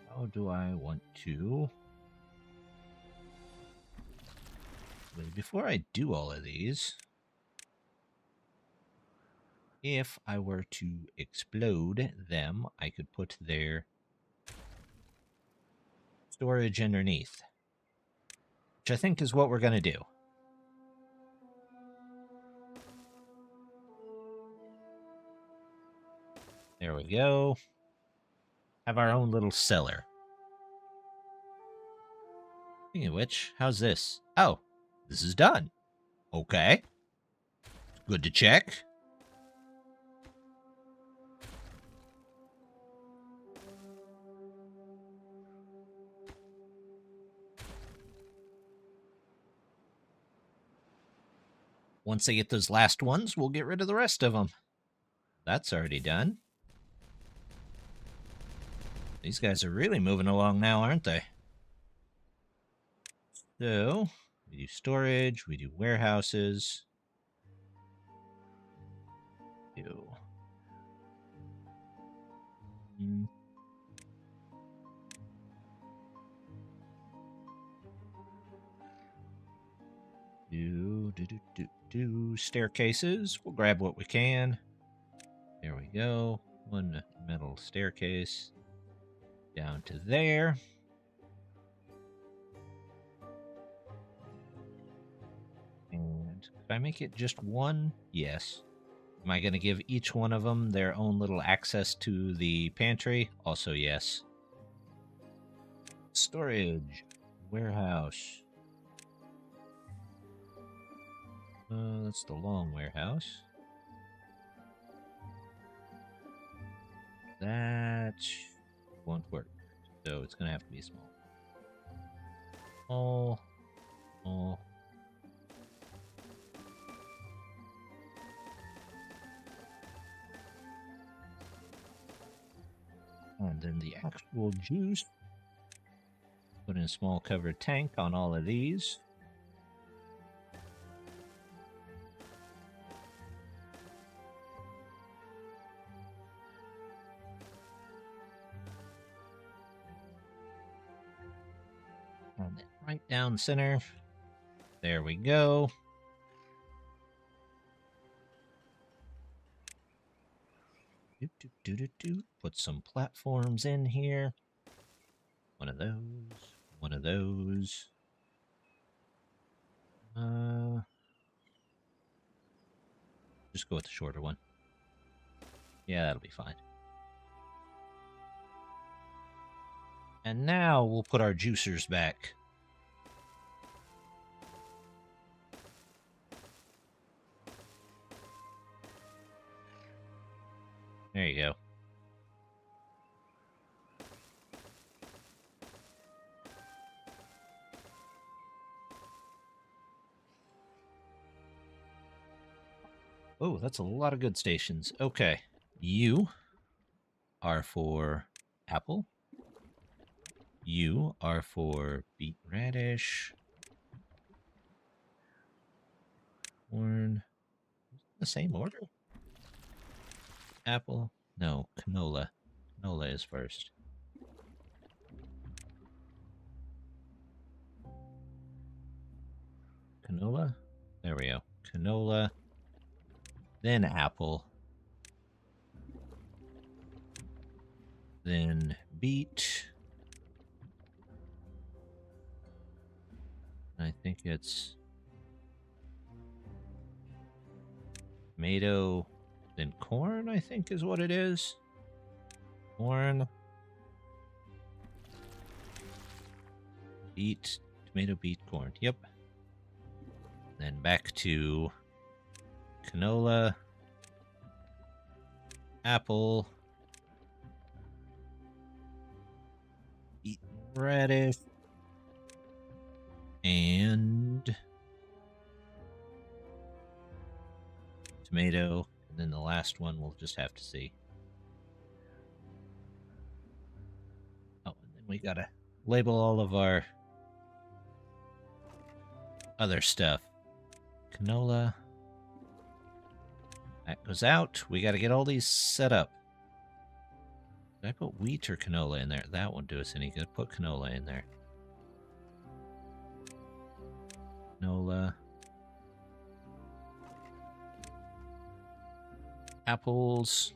How do I want to? Wait, before I do all of these, if I were to explode them, I could put their storage underneath, which I think is what we're going to do. There we go. Have our own little cellar. Speaking of which, how's this? Oh, this is done. Okay. Good to check. Once I get those last ones, we'll get rid of the rest of them. That's already done. These guys are really moving along now, aren't they? So, we do storage, we do warehouses. Do staircases. We'll grab what we can. There we go. One metal staircase down to there. And could I make it just one? Yes. Am I going to give each one of them their own little access to the pantry? Also, yes. Storage. Warehouse. That's the long warehouse. That won't work. So it's going to have to be small. Small. And then the actual juice. Put in a small covered tank on all of these. And then right down the center. There we go. Put some platforms in here. One of those. One of those. Just go with the shorter one. Yeah, that'll be fine. And now we'll put our juicers back. There you go. Oh, that's a lot of good stations. Okay. You are for apple. You are for beet radish. Corn. The same order. Apple, No, canola. Canola is first. Canola? There we go. Canola. Then apple. Then beet. I think it's tomato, then corn, I think is what it is. Corn. Beet, tomato, beet, corn. Yep. Then back to canola, apple, beet, radish, and tomato. And then the last one we'll just have to see. Oh, and then we gotta label all of our other stuff. Canola. That goes out. We gotta get all these set up. Did I put wheat or canola in there? That won't do us any good. Put canola in there. Canola. Apples.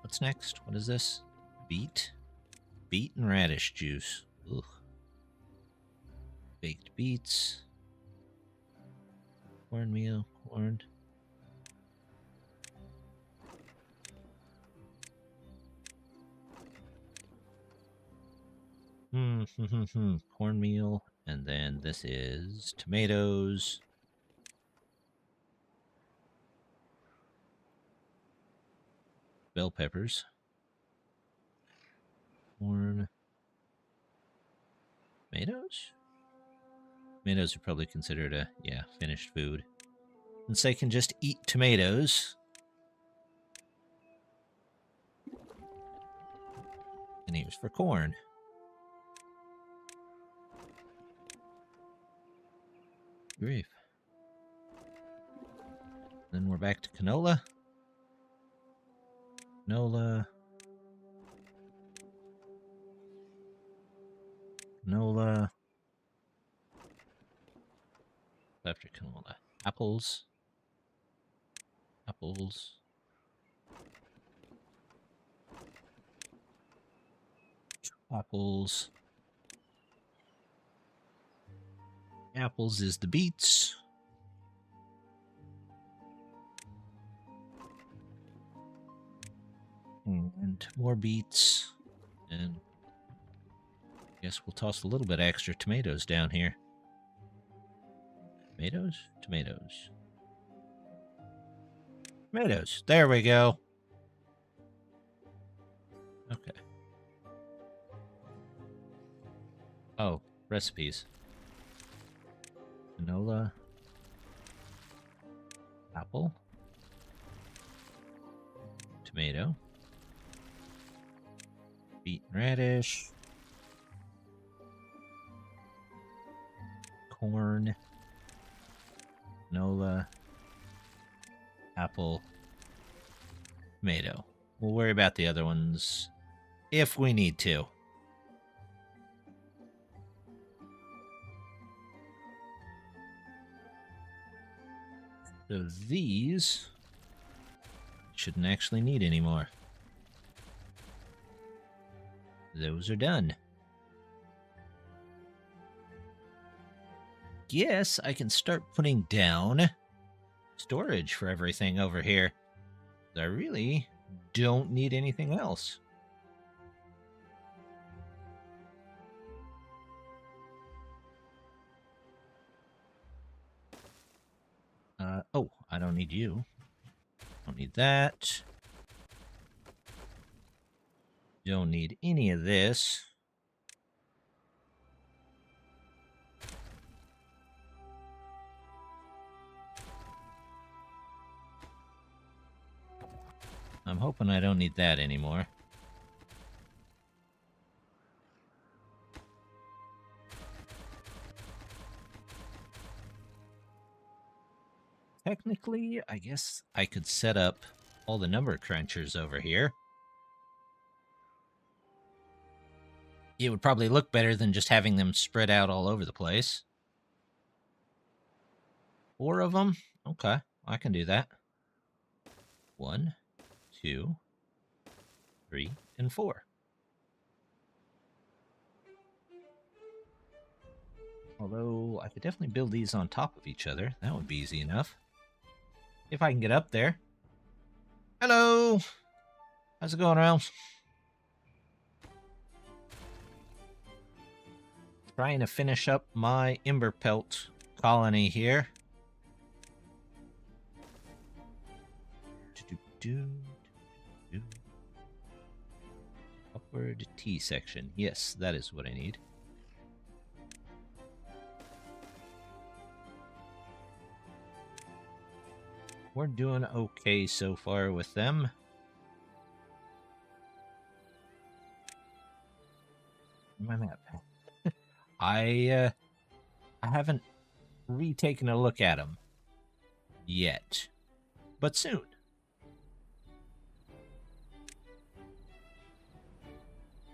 What's next? What is this? Beet? Beet and radish juice. Ugh. Baked beets. Cornmeal. Corn. Cornmeal. And then this is tomatoes. Bell peppers. Corn. Tomatoes? Tomatoes are probably considered a, finished food. Since they can just eat tomatoes. And here's for corn. Grief. Then we're back to canola. Canola. Canola. After canola. Apples. Apples. Apples. Apples is the beets. And more beets. And I guess we'll toss a little bit extra tomatoes down here. Tomatoes? Tomatoes. Tomatoes. There we go. Okay. Oh, recipes. Canola. Apple. Tomato. Beet and radish. Corn. Canola. Apple. Tomato. We'll worry about the other ones if we need to. So these shouldn't actually need any more. Those are done. Guess I can start putting down storage for everything over here. I really don't need anything else. Oh, I don't need you. Don't need that. Don't need any of this. I'm hoping I don't need that anymore. technically, I guess I could set up all the number crunchers over here. It would probably look better than just having them spread out all over the place. 4 of them? Okay, I can do that. 1, 2, 3, and 4. Although, I could definitely build these on top of each other. That would be easy enough. If I can get up there. Hello! How's it going, Ralph? Trying to finish up my Emberpelt colony here. Upward T section. Yes, that is what I need. We're doing okay so far with them. My map. I haven't retaken a look at them yet, but soon.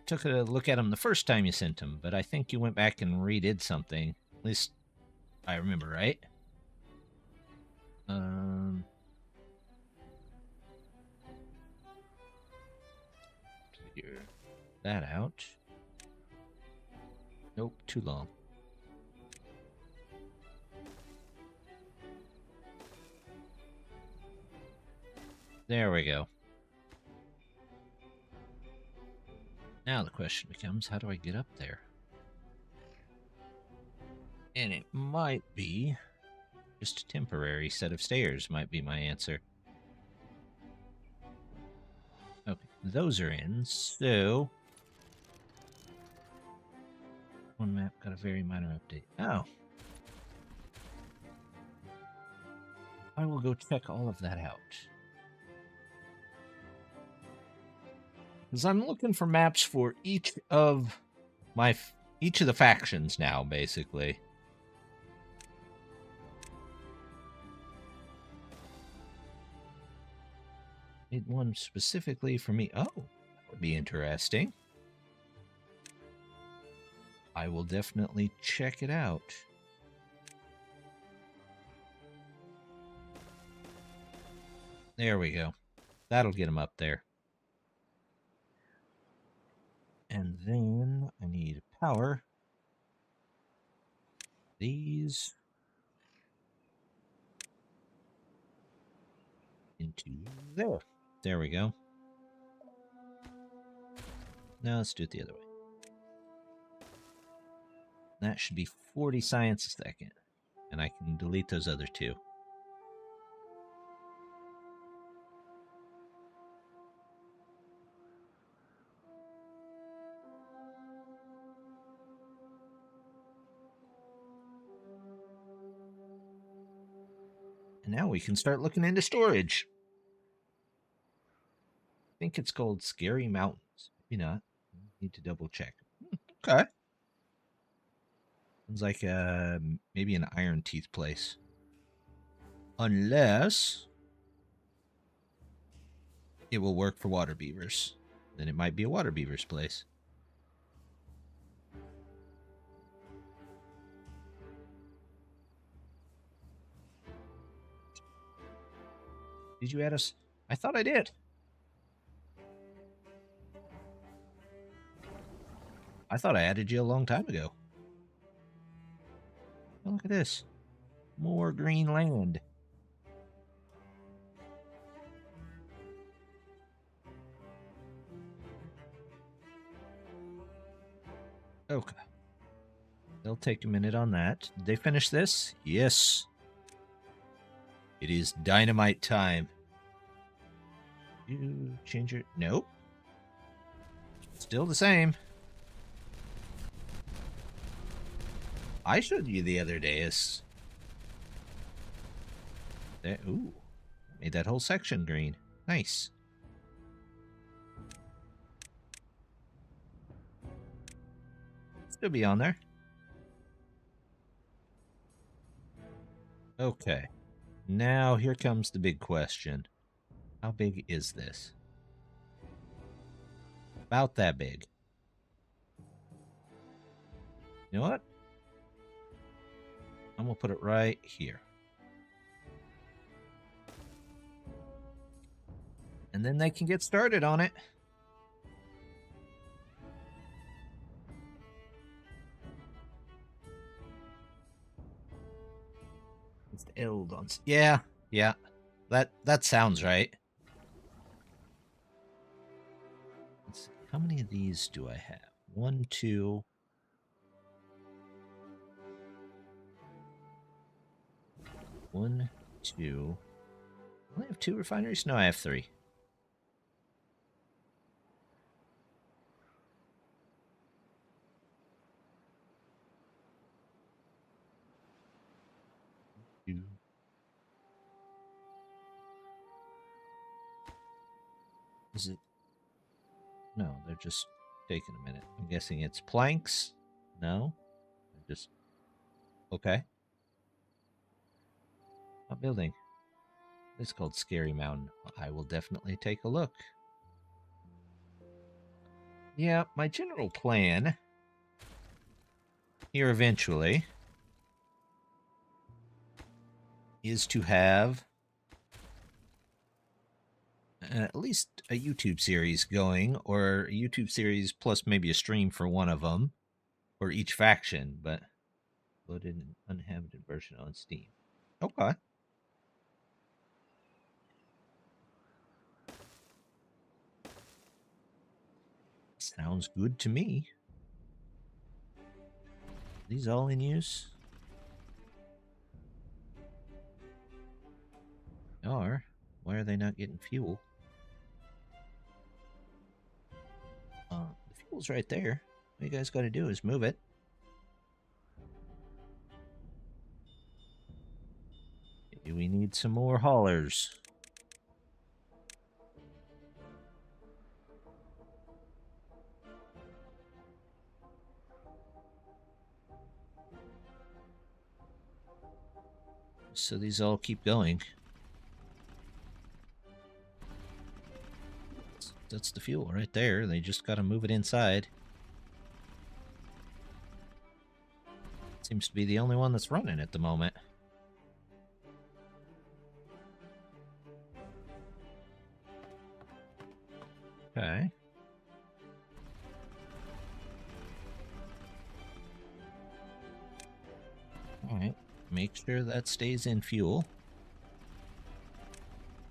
Took a look at them the first time you sent them, but I think you went back and redid something. At least I remember, right? Figure that out. Nope, too long. There we go. Now the question becomes, how do I get up there? And it might be just a temporary set of stairs might be my answer. Okay, those are in, so... One map got a very minor update. Oh. I will go check all of that out. Because I'm looking for maps for each of the factions now, basically. Need one specifically for me. Oh, that would be interesting. I will definitely check it out. There we go. That'll get them up there. And then I need power. These into there. There we go. Now let's do it the other way. That should be 40 science a second. And I can delete those other two. And now we can start looking into storage. I think it's called Scary Mountains. Maybe not. Need to double check. Okay. Sounds like maybe an Iron Teeth place. Unless it will work for water beavers. Then it might be a water beaver's place. Did you add us? I thought I did. I thought I added you a long time ago. Oh, look at this. More green land. Okay. They'll take a minute on that. Did they finish this? Yes. It is dynamite time. You change your... Nope. Still the same. I showed you the other day. There, ooh. Made that whole section green. Nice. Still be on there. Okay. Now here comes the big question. How big is this? About that big. You know what? I'm going to put it right here. And then they can get started on it. It's the Eldons. Yeah. That sounds right. Let's see. How many of these do I have? 1, 2. One, two. I only have 2 refineries? No, I have 3. Two. Is it? No, they're just taking a minute. I'm guessing it's planks. No, just okay. Not building. It's called Scary Mountain. I will definitely take a look. Yeah, my general plan here eventually is to have at least a YouTube series going, or a YouTube series plus maybe a stream for one of them, or each faction, but loaded an uninhabited version on Steam. Okay. Sounds good to me. These all in use? Are. Why are they not getting fuel? The fuel's right there. All you guys got to do is move it. Maybe we need some more haulers. So these all keep going. That's the fuel right there. They just got to move it inside. Seems to be the only one that's running at the moment. Okay. Alright. Make sure that stays in fuel.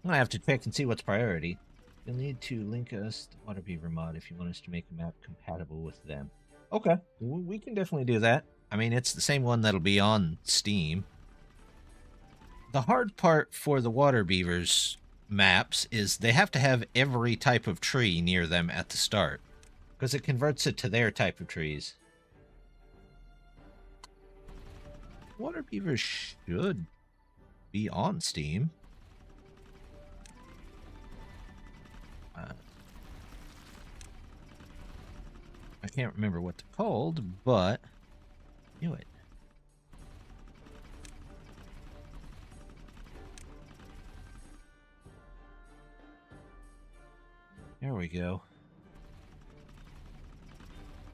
I'm going to have to check and see what's priority. You'll need to link us to Water Beaver mod if you want us to make a map compatible with them. Okay. We can definitely do that. I mean, it's the same one that'll be on Steam. The hard part for the Water Beavers maps is they have to have every type of tree near them at the start, because it converts it to their type of trees. Water Beavers should be on Steam. I can't remember what they're called, but I knew it. There we go.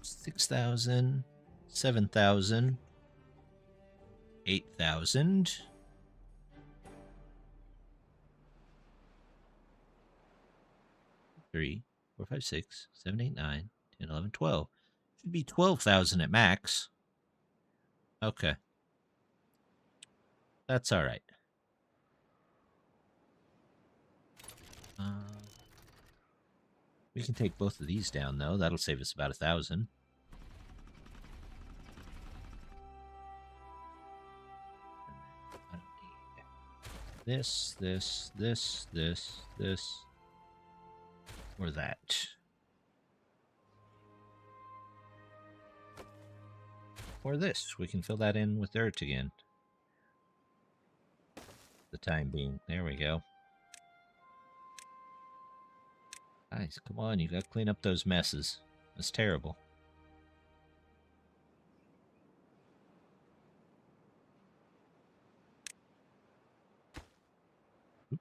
6,000, 7,000, 8,000. 3, 4, 5, 6, 7, 8, 9, 10, 11, 12. Should be 12,000 at max. Okay. That's all right. We can take both of these down, though. That'll save us about 1,000. This, or that. Or this. We can fill that in with dirt again. The time being. There we go. Guys, come on. You gotta clean up those messes. That's terrible.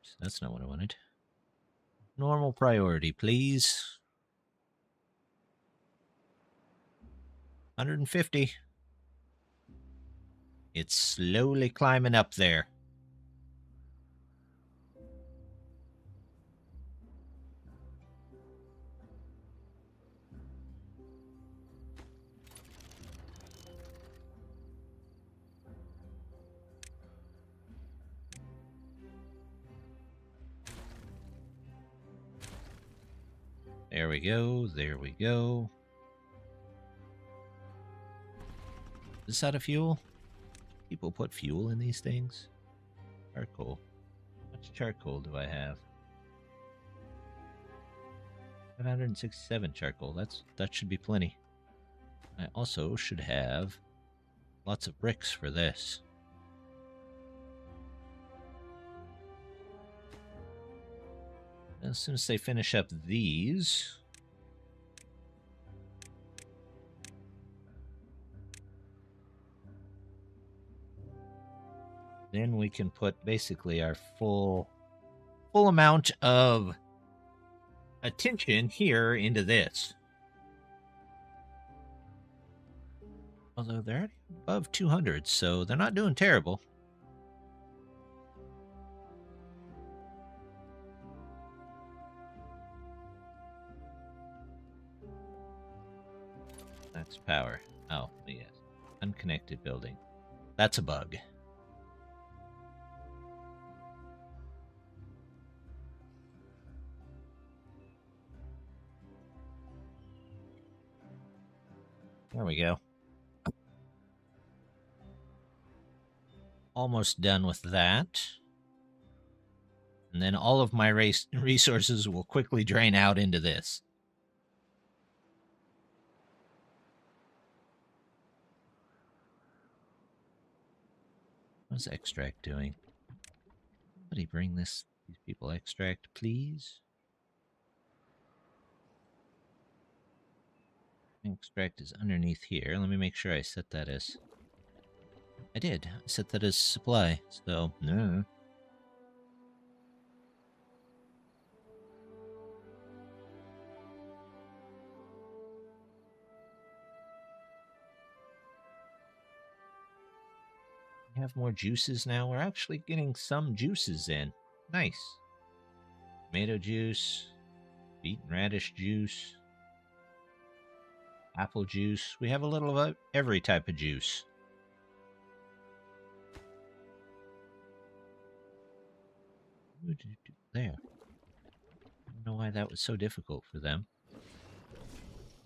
Oops, that's not what I wanted. Normal priority, please. 150. It's slowly climbing up there. There we go. There we go. Is this out of fuel? People put fuel in these things? Charcoal. How much charcoal do I have? 567 charcoal. That should be plenty. I also should have lots of bricks for this. As soon as they finish up these, then we can put basically our full amount of attention here into this. Although they're already above 200, so they're not doing terrible. That's power. Oh, yes. Unconnected building. That's a bug. There we go. Almost done with that. And then all of my resources will quickly drain out into this. What's extract doing? Somebody bring these people extract, please. Extract is underneath here. Let me make sure I set that as... I did. I set that as supply, so no. We have more juices now. We're actually getting some juices in. Nice. Tomato juice, beet and radish juice, apple juice. We have a little of every type of juice. There. I don't know why that was so difficult for them. What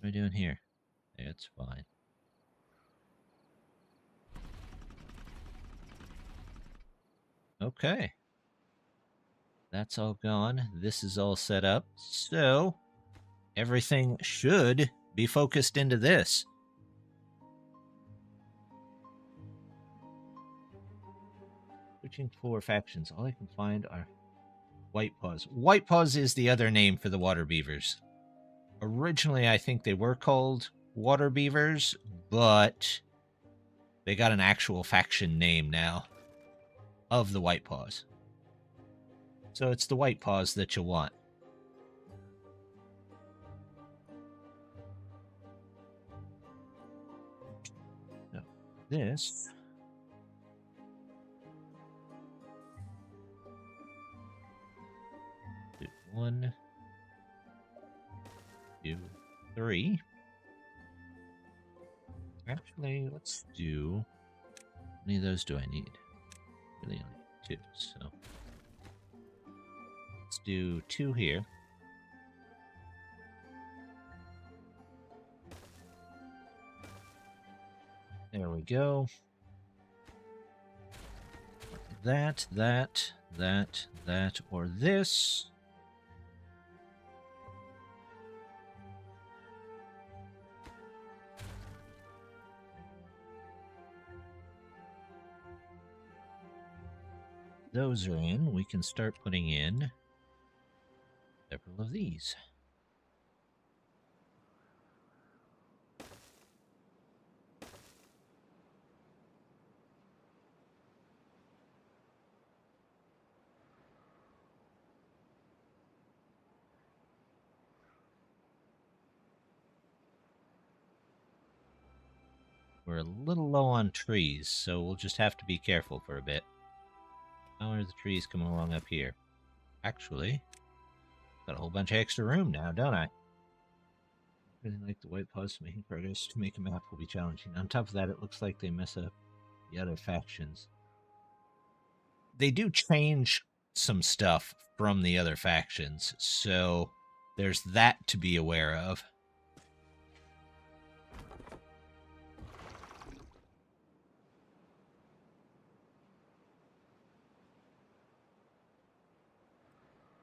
am I doing here? That's fine. Okay. That's all gone. This is all set up. So, everything should be focused into this. Searching for factions. All I can find are White Paws. White Paws is the other name for the water beavers. Originally, I think they were called water beavers, but they got an actual faction name now of the White Paws. So it's the White Paws that you want. So this... One, 2, 3. Actually, let's do... How many of those do I need? Really only 2, so... Let's do 2 here. There we go. That, or this. Those are in. We can start putting in several of these. We're a little low on trees, so we'll just have to be careful for a bit. How are the trees coming along up here? Actually, got a whole bunch of extra room now, don't I? Really like the white paws making progress. To make a map will be challenging. On top of that, it looks like they mess up the other factions. They do change some stuff from the other factions, so there's that to be aware of.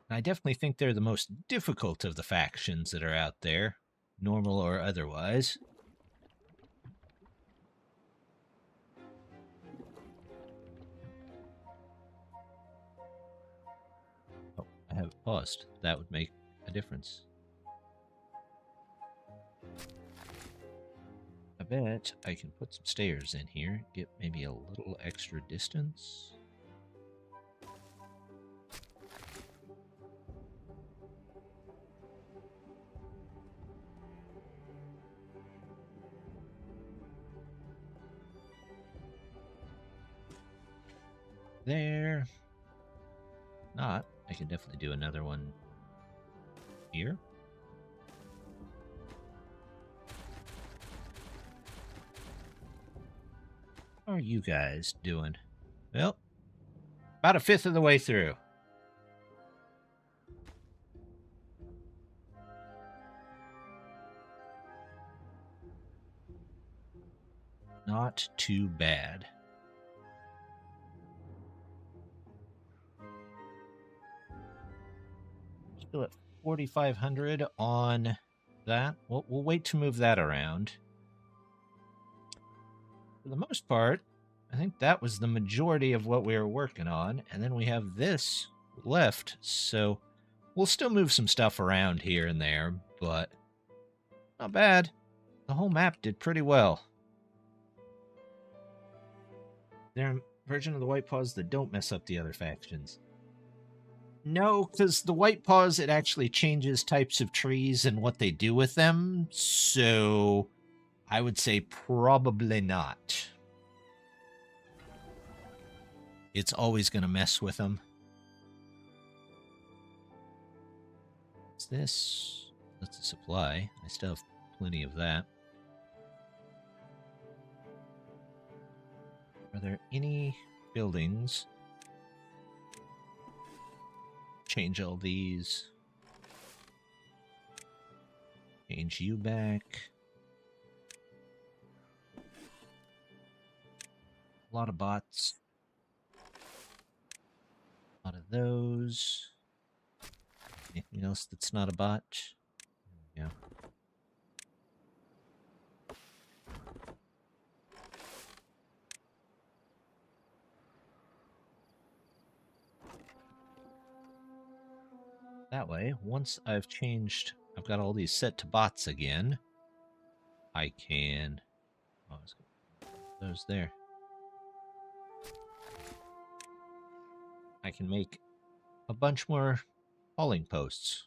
I definitely think they're the most difficult of the factions that are out there, normal or otherwise. Oh, I have paused. That would make a difference. I bet I can put some stairs in here, get maybe a little extra distance. There. Not. I can definitely do another one here. How are you guys doing? Well, about a fifth of the way through. Not too bad. Still at 4,500 on that. We'll wait to move that around. For the most part, I think that was the majority of what we were working on. And then we have this left, so we'll still move some stuff around here and there, but not bad. The whole map did pretty well. They're a version of the White Paws that don't mess up the other factions. No, because the White Paws, it actually changes types of trees and what they do with them, so I would say probably not. It's always going to mess with them. What's this? That's a supply. I still have plenty of that. Are there any buildings? Change all these. Change you back. A lot of bots. A lot of those. Anything else that's not a bot? Yeah. That way, once I've changed, I've got all these set to bots again, I can... Oh, let's go. Those there. I can make a bunch more hauling posts.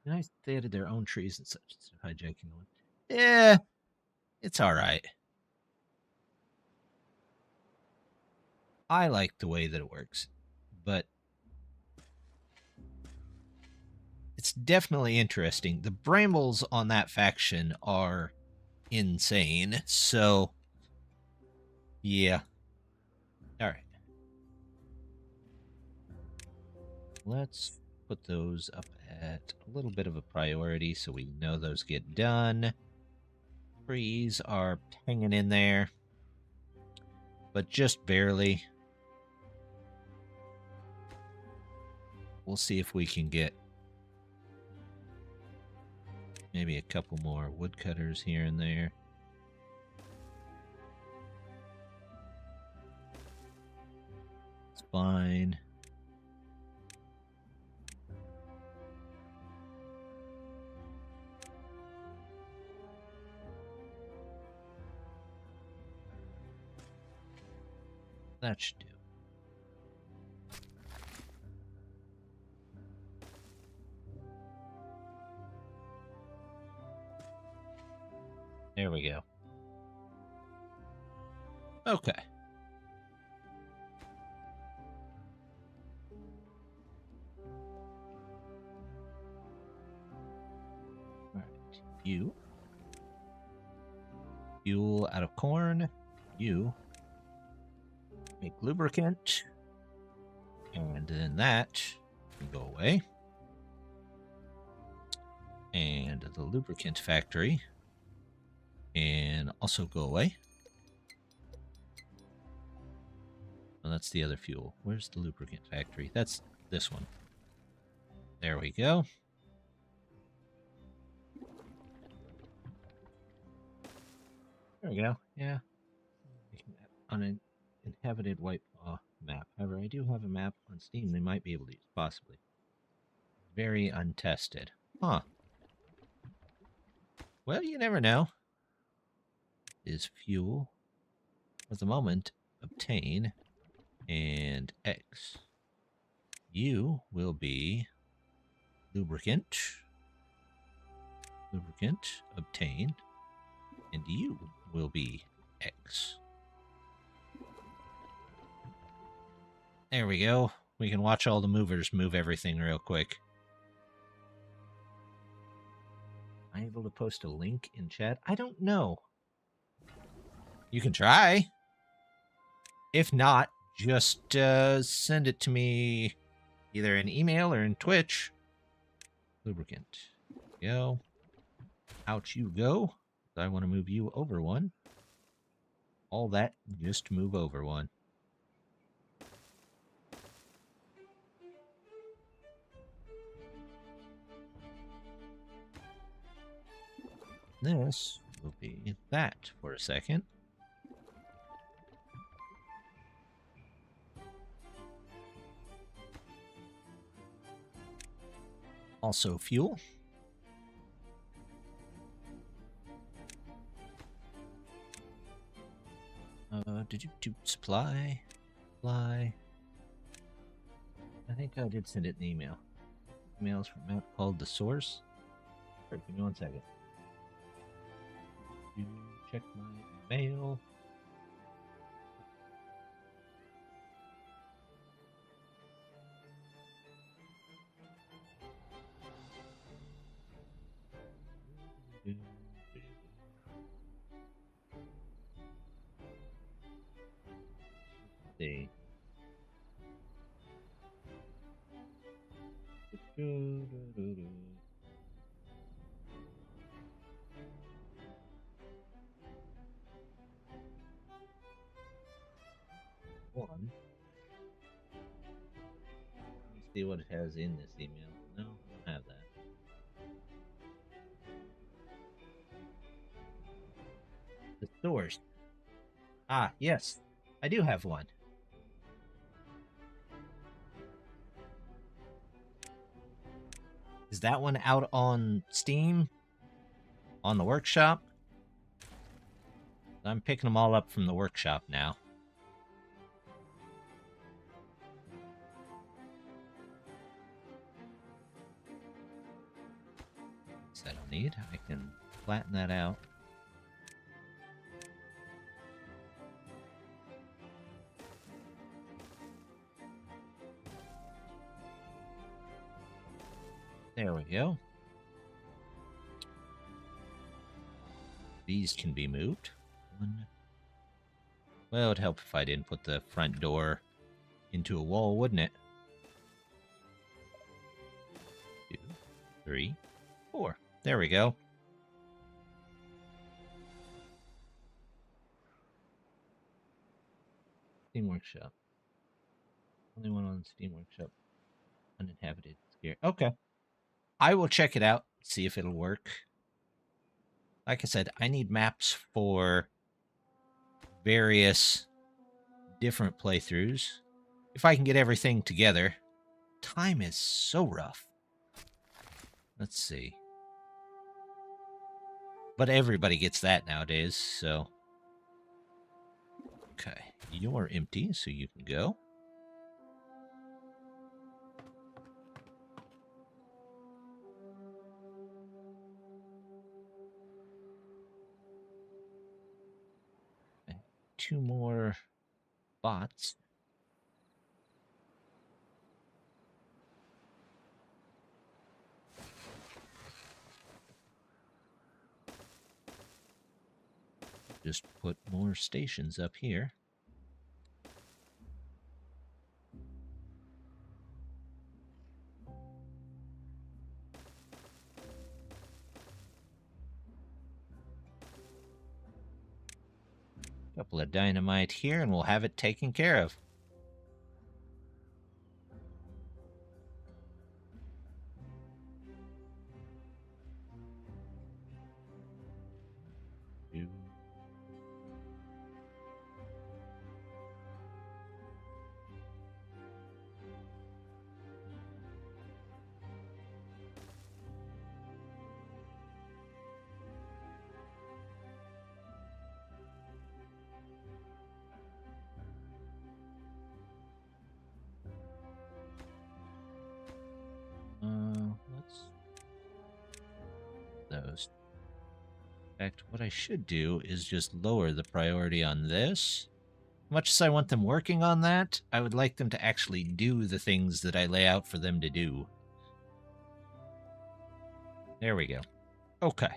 Nice, they added their own trees and such instead of hijacking the one. Yeah, it's all right. I like the way that it works, but it's definitely interesting. The brambles on that faction are insane, so yeah. All right. Let's put those up at a little bit of a priority so we know those get done. Trees are hanging in there, but just barely. We'll see if we can get maybe a couple more woodcutters here and there. It's fine. That should do. There we go. Okay. All right. You. Fuel out of corn. You. Make lubricant. And then that can go away. And the lubricant factory can also go away. Well, that's the other fuel. Where's the lubricant factory? That's this one. There we go. There we go. Yeah. Uninhabited White Paw map. However, I do have a map on Steam they might be able to use, possibly. Very untested. Huh. Well, you never know. Is fuel at the moment obtain and X. You will be lubricant. Lubricant obtain. And you will be X. There we go. We can watch all the movers move everything real quick. Am I able to post a link in chat? I don't know. You can try. If not, just send it to me either in email or in Twitch. Lubricant. Go. Out you go. I want to move you over one. All that, just move over one. This will be that for a second. Also fuel. Did you do supply? Supply. I think I did send it in the email. Emails from a map called The Source. Sure, give me 1 second. You check my mail. See. One. Let me see what it has in this email. No, I don't have that. The source. Ah, yes. I do have one. Is that one out on Steam? On the workshop? I'm picking them all up from the workshop now. This I don't need. I can flatten that out. There we go. These can be moved. Well, it would help if I didn't put the front door into a wall, wouldn't it? 2, 3, 4. There we go. Steam Workshop. Only one on Steam Workshop. Uninhabited. Scare. Okay. I will check it out, see if it'll work. Like I said, I need maps for various different playthroughs. If I can get everything together. Time is so rough. Let's see. But everybody gets that nowadays, so. Okay, You're empty, so you can go. And 2 more bots. Just put more stations up here. Couple of dynamite here, and we'll have it taken care of. Let's those. In fact, what I should do is just lower the priority on this. Much as I want them working on that, I would like them to actually do the things that I lay out for them to do. There we go. Okay.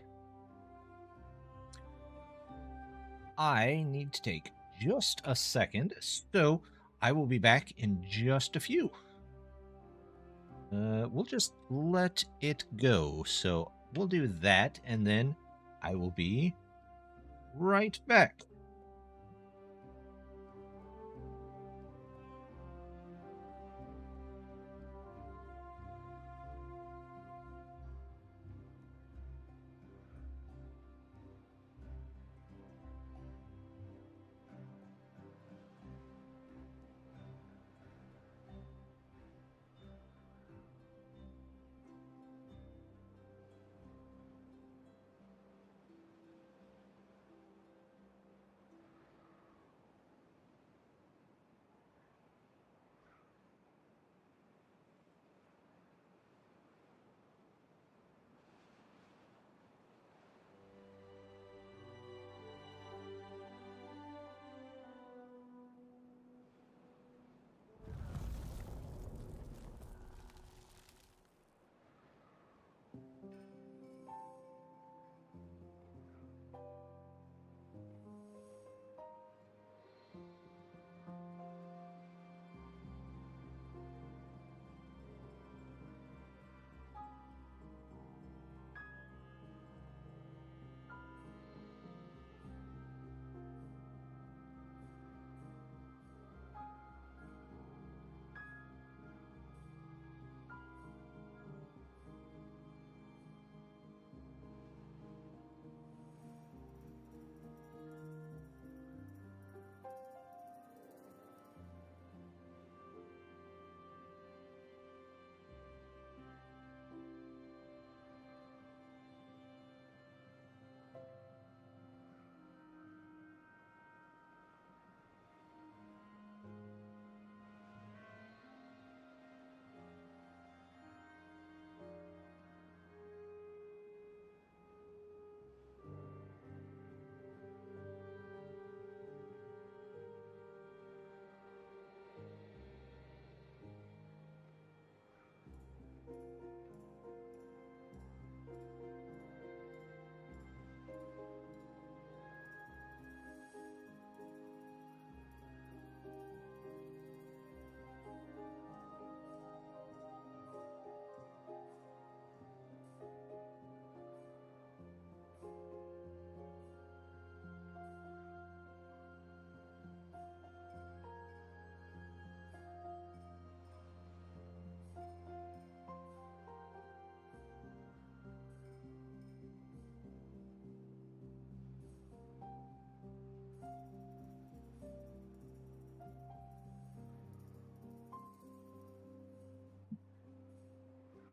I need to take just a second, so I will be back in just a few. We'll just let it go. So we'll do that, and then I will be right back.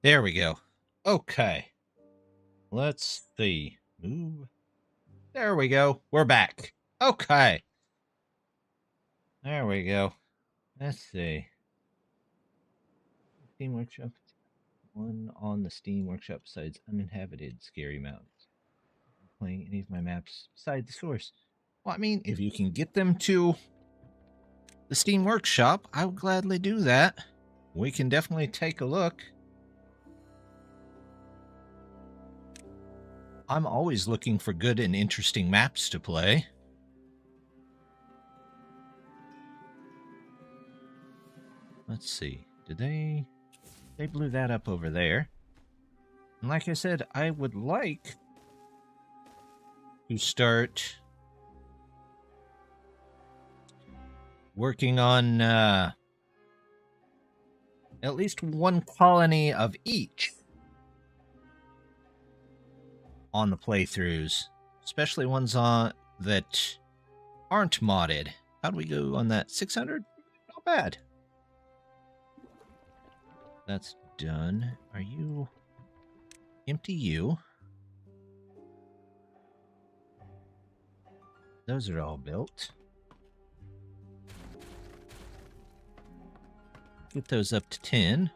There we go. Okay. Let's see. Move. There we go. We're back. Okay. There we go. Let's see. Steam Workshop. One on the Steam Workshop besides Uninhabited Scary Mountains. Playing any of my maps beside the source. Well, I mean, if you can get them to the Steam Workshop, I would gladly do that. We can definitely take a look. I'm always looking for good and interesting maps to play. Let's see. Did they blew that up over there. And like I said, I would like to start working on at least one colony of each on the playthroughs, especially ones on that aren't modded. How'd we go on that? 600? Not bad. That's done. Are you empty? You. Those are all built. Get those up to 10.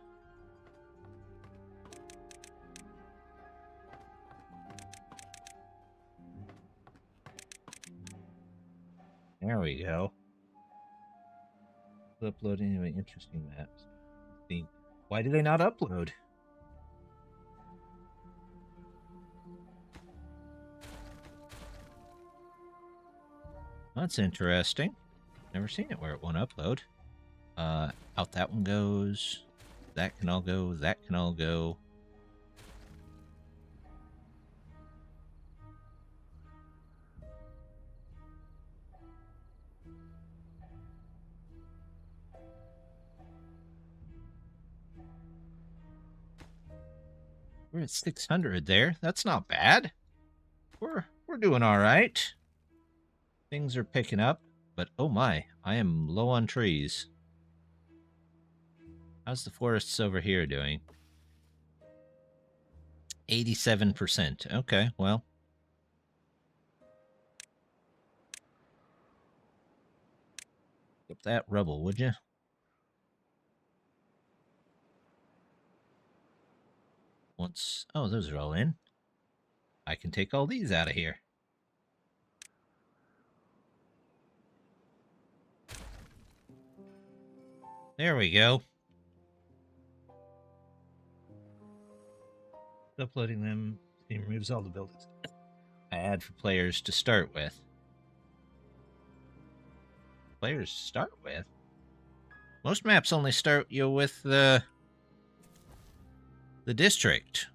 There we go. Upload anyway, interesting maps. Why do they not upload? That's interesting. Never seen it where it won't upload. Out that one goes. That can all go. That can all go. We're at 600 there. That's not bad. We're doing all right. Things are picking up, but oh my, I am low on trees. How's the forests over here doing? 87%. Okay, well. Get that rubble, would you? Once, oh, those are all in. I can take all these out of here. There we go. Uploading them, Steam removes all the buildings I add for players to start with. Players to start with? Most maps only start you with the district.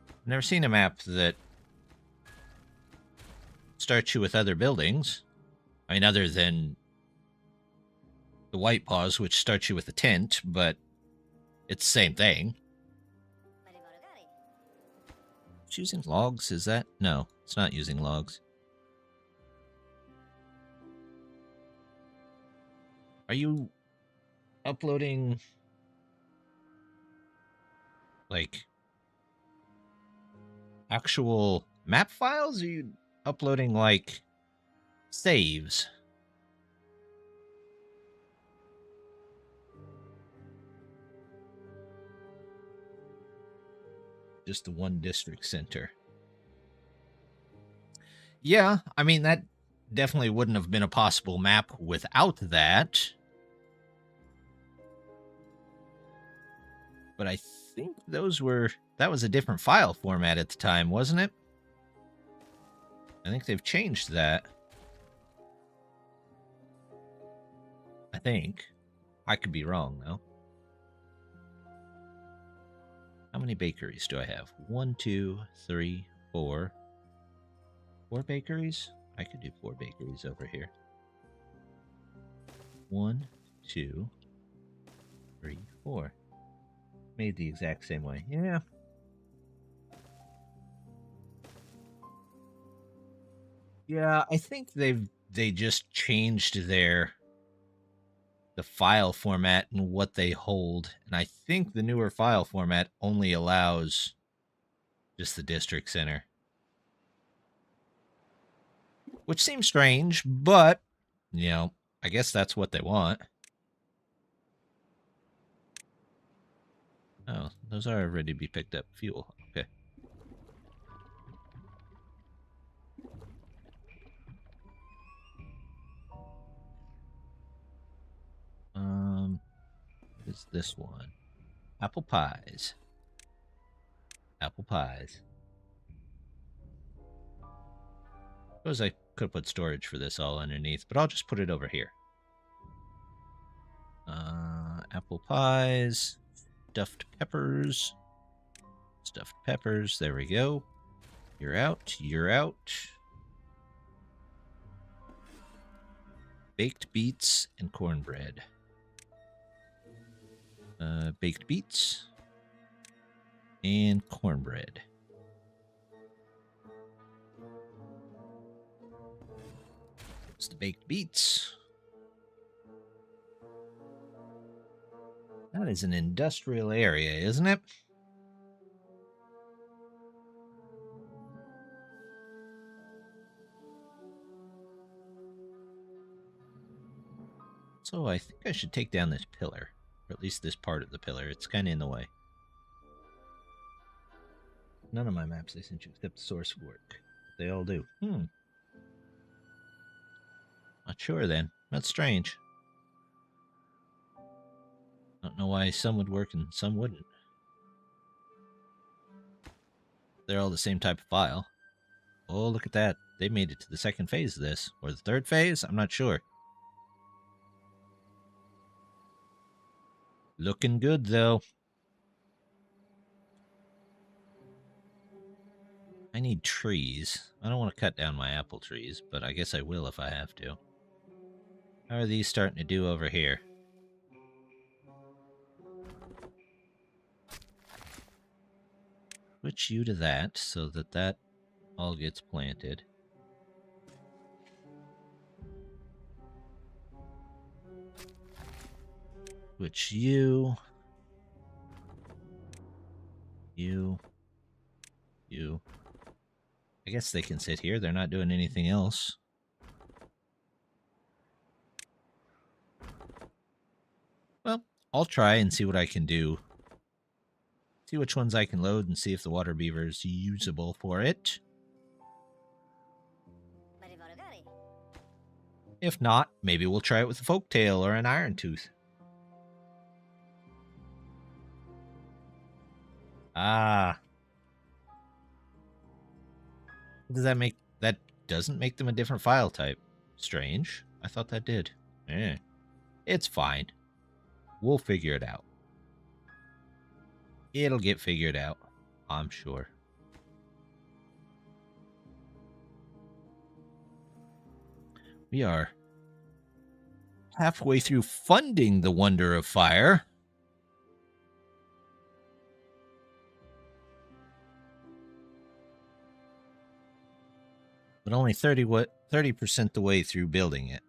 I've never seen a map that starts you with other buildings. I mean, other than the White Paws, which starts you with a tent, but it's the same thing. It's using logs, is that? No, it's not using logs. Are you uploading, like, actual map files? Or are you uploading, like, saves? Just the one district center. Yeah, I mean, that definitely wouldn't have been a possible map without that. But I think that was a different file format at the time, wasn't it? I think they've changed that. I think. I could be wrong, though. How many bakeries do I have? 1, 2, 3, 4. 4 bakeries? I could do 4 bakeries over here. 1, 2, 3, 4. Made the exact same way. Yeah. Yeah, I think they just changed the file format and what they hold. And I think the newer file format only allows just the district center. Which seems strange, but You know, I guess that's what they want. Oh, those are ready to be picked up. Fuel. Okay. What is this one? Apple pies. Apple pies. Suppose I could put storage for this all underneath, but I'll just put it over here. Apple pies, stuffed peppers. Stuffed peppers, there we go. You're out, you're out. Baked beets and cornbread. Baked beets and cornbread. It's the baked beets. That is an industrial area, isn't it? So I think I should take down this pillar. Or at least this part of the pillar. It's kind of in the way. None of my maps I sent you except the source work. They all do. Not sure then. That's strange. Don't know why some would work and some wouldn't. They're all the same type of file. Oh, look at that. They made it to the second phase of this. Or the third phase? I'm not sure. Looking good, though. I need trees. I don't want to cut down my apple trees, but I guess I will if I have to. How are these starting to do over here? Switch you to that so that that all gets planted. Switch you. You. I guess they can sit here. They're not doing anything else. Well, I'll try and see what I can do. See which ones I can load and see if the water beaver is usable for it. If not, maybe we'll try it with a folktail or an iron tooth. Ah. Does that make... That doesn't make them a different file type. Strange. I thought that did. It's fine. We'll figure it out. It'll get figured out, I'm sure. We are halfway through funding the Wonder of Fire. But only 30% the way through building it.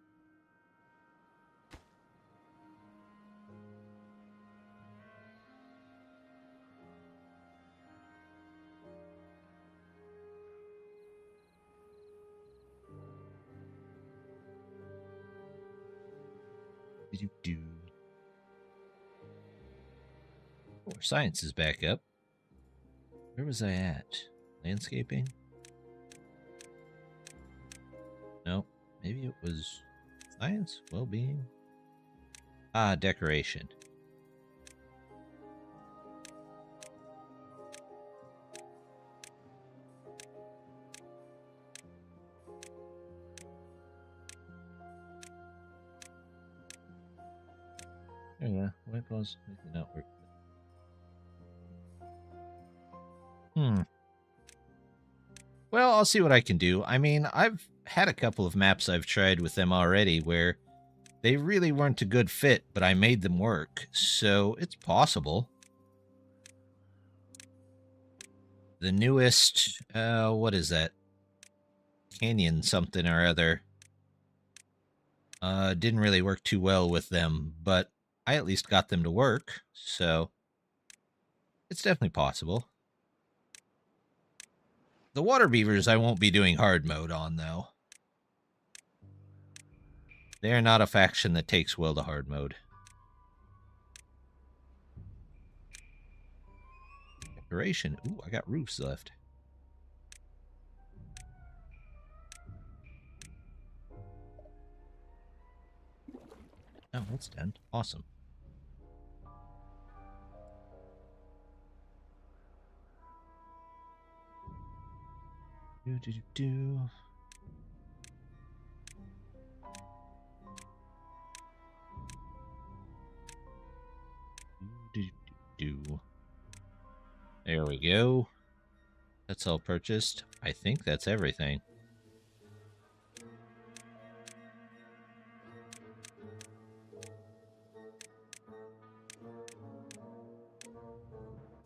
Oh, science is back up. Where was I at? Landscaping? No, maybe it was science, well-being. Ah, decoration. Yeah, why pause? Make it not work. Well, I'll see what I can do. I mean, I've had a couple of maps I've tried with them already where they really weren't a good fit, but I made them work, so it's possible. The newest, what is that? Canyon something or other. Didn't really work too well with them, but I at least got them to work, so it's definitely possible. The water beavers I won't be doing hard mode on, though. They are not a faction that takes well to hard mode. Decoration. Ooh, I got roofs left. Oh, that's done. Awesome. Do. There we go. That's all purchased. I think that's everything.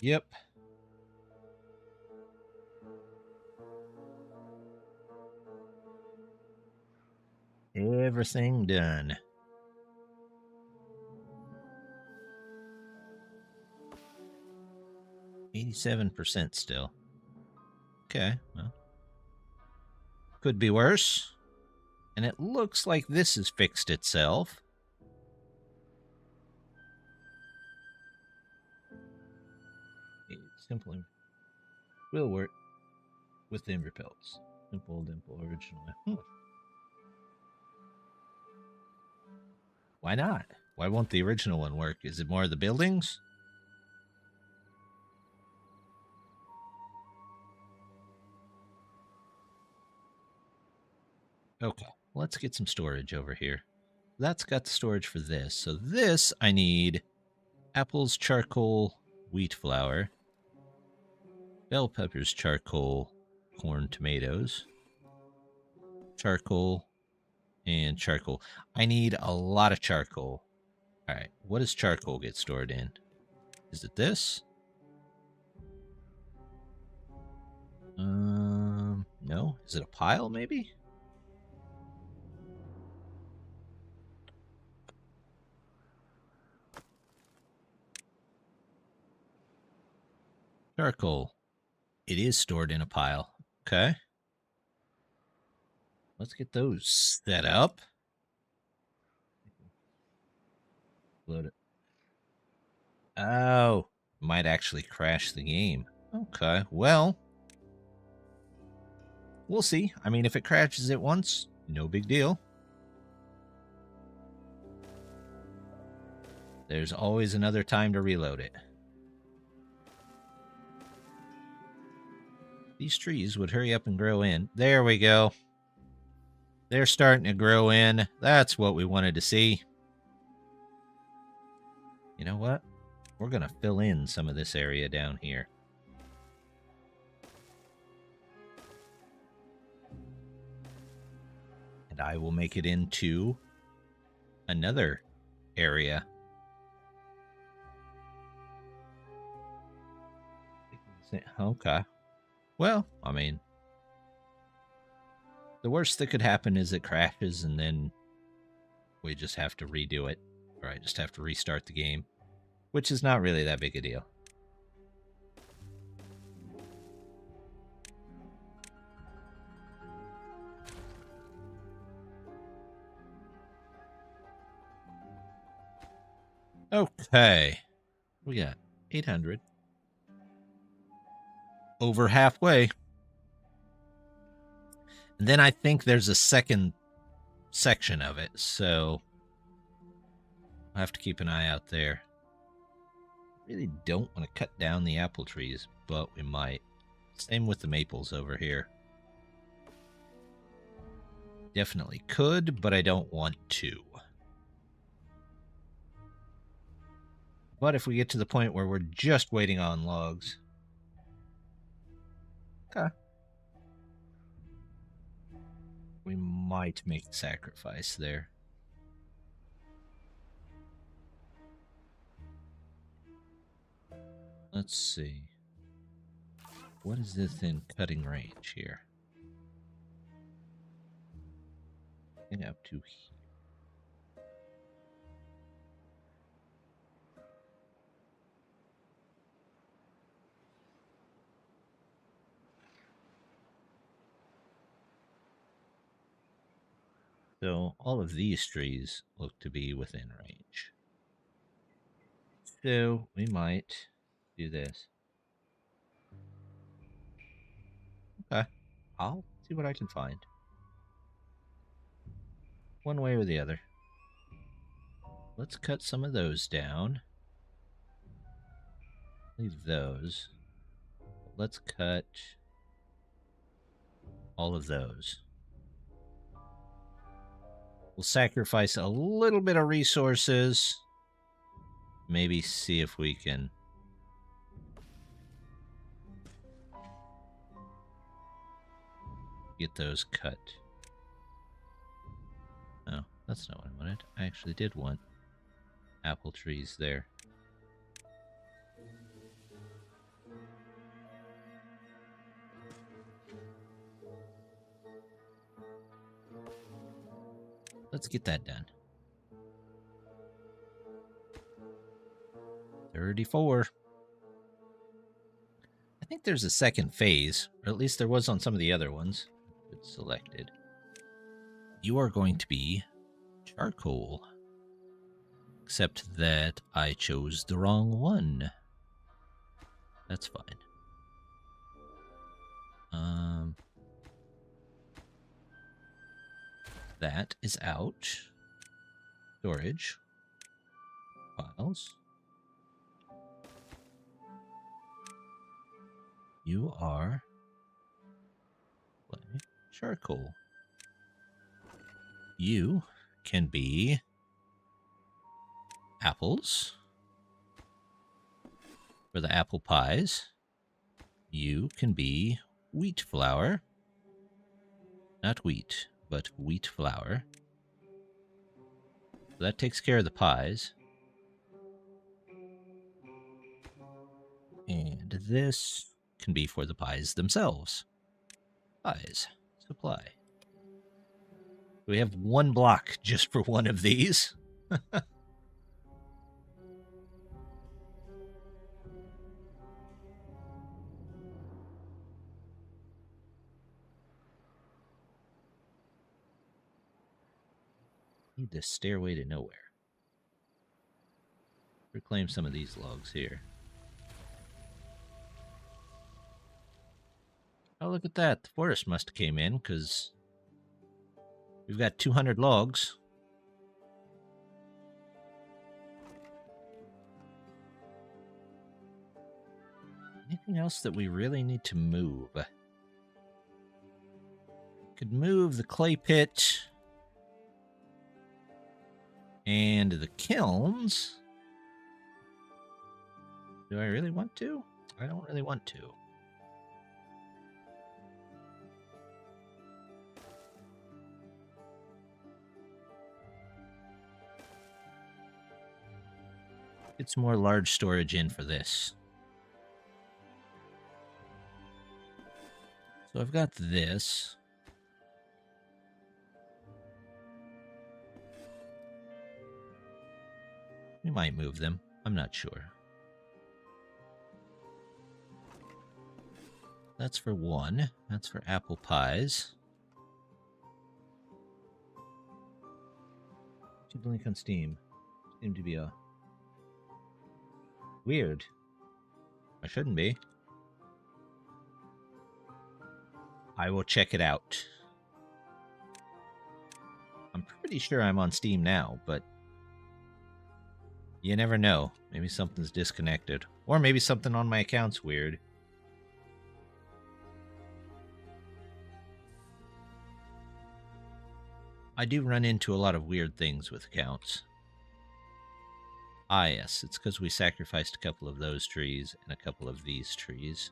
Yep. Everything done. 87% still. Okay, well. Could be worse. And it looks like this has fixed itself. It simply will work with the Emberpelts. Simple, dimple, original. Why not? Why won't the original one work? Is it more of the buildings? Okay, let's get some storage over here. That's got the storage for this. So this, I need apples, charcoal, wheat flour, bell peppers, charcoal, corn, tomatoes, charcoal, and charcoal. I need a lot of charcoal. All right, what does charcoal get stored in? Is it this? No. Is it a pile, maybe? Charcoal. It is stored in a pile. Okay. Let's get those set up. Load it. Oh, might actually crash the game. Okay, well, we'll see. I mean, if it crashes it once, no big deal. There's always another time to reload it. These trees would hurry up and grow in. There we go. They're starting to grow in. That's what we wanted to see. You know what? We're going to fill in some of this area down here. And I will make it into another area. Okay. Well, I mean, the worst that could happen is it crashes and then we just have to redo it. Or I just have to restart the game, which is not really that big a deal. Okay. We got 800. Over halfway. And then I think there's a second section of it, so I'll have to keep an eye out there. Really don't want to cut down the apple trees, but we might. Same with the maples over here. Definitely could, but I don't want to. But if we get to the point where we're just waiting on logs... Okay. We might make a sacrifice there. Let's see. What is this in cutting range here? Get up to here. So all of these trees look to be within range. So we might do this. Okay. I'll see what I can find. One way or the other. Let's cut some of those down. Leave those. Let's cut all of those. We'll sacrifice a little bit of resources. Maybe see if we can get those cut. Oh, that's not what I wanted. I actually did want apple trees there. Let's get that done. 34. I think there's a second phase, or at least there was on some of the other ones. It's selected. You are going to be charcoal. Except that I chose the wrong one. That's fine. That is out. Storage. Files. You are charcoal. You can be apples for the apple pies. You can be wheat flour. Not wheat, but wheat flour. So that takes care of the pies. And this can be for the pies themselves. Pies. Supply. We have one block just for one of these. Need the stairway to nowhere. Reclaim some of these logs here. Oh, look at that. The forest must have came in, because we've got 200 logs. Anything else that we really need to move? Could move the clay pit and the kilns. Do I really want to? I don't really want to. Get some more large storage in for this. So I've got this. We might move them. I'm not sure. That's for one. That's for apple pies. To blink on Steam. Seem to be a... Weird. I shouldn't be. I will check it out. I'm pretty sure I'm on Steam now, but you never know. Maybe something's disconnected. Or maybe something on my account's weird. I do run into a lot of weird things with accounts. Ah, yes, it's because we sacrificed a couple of those trees and a couple of these trees.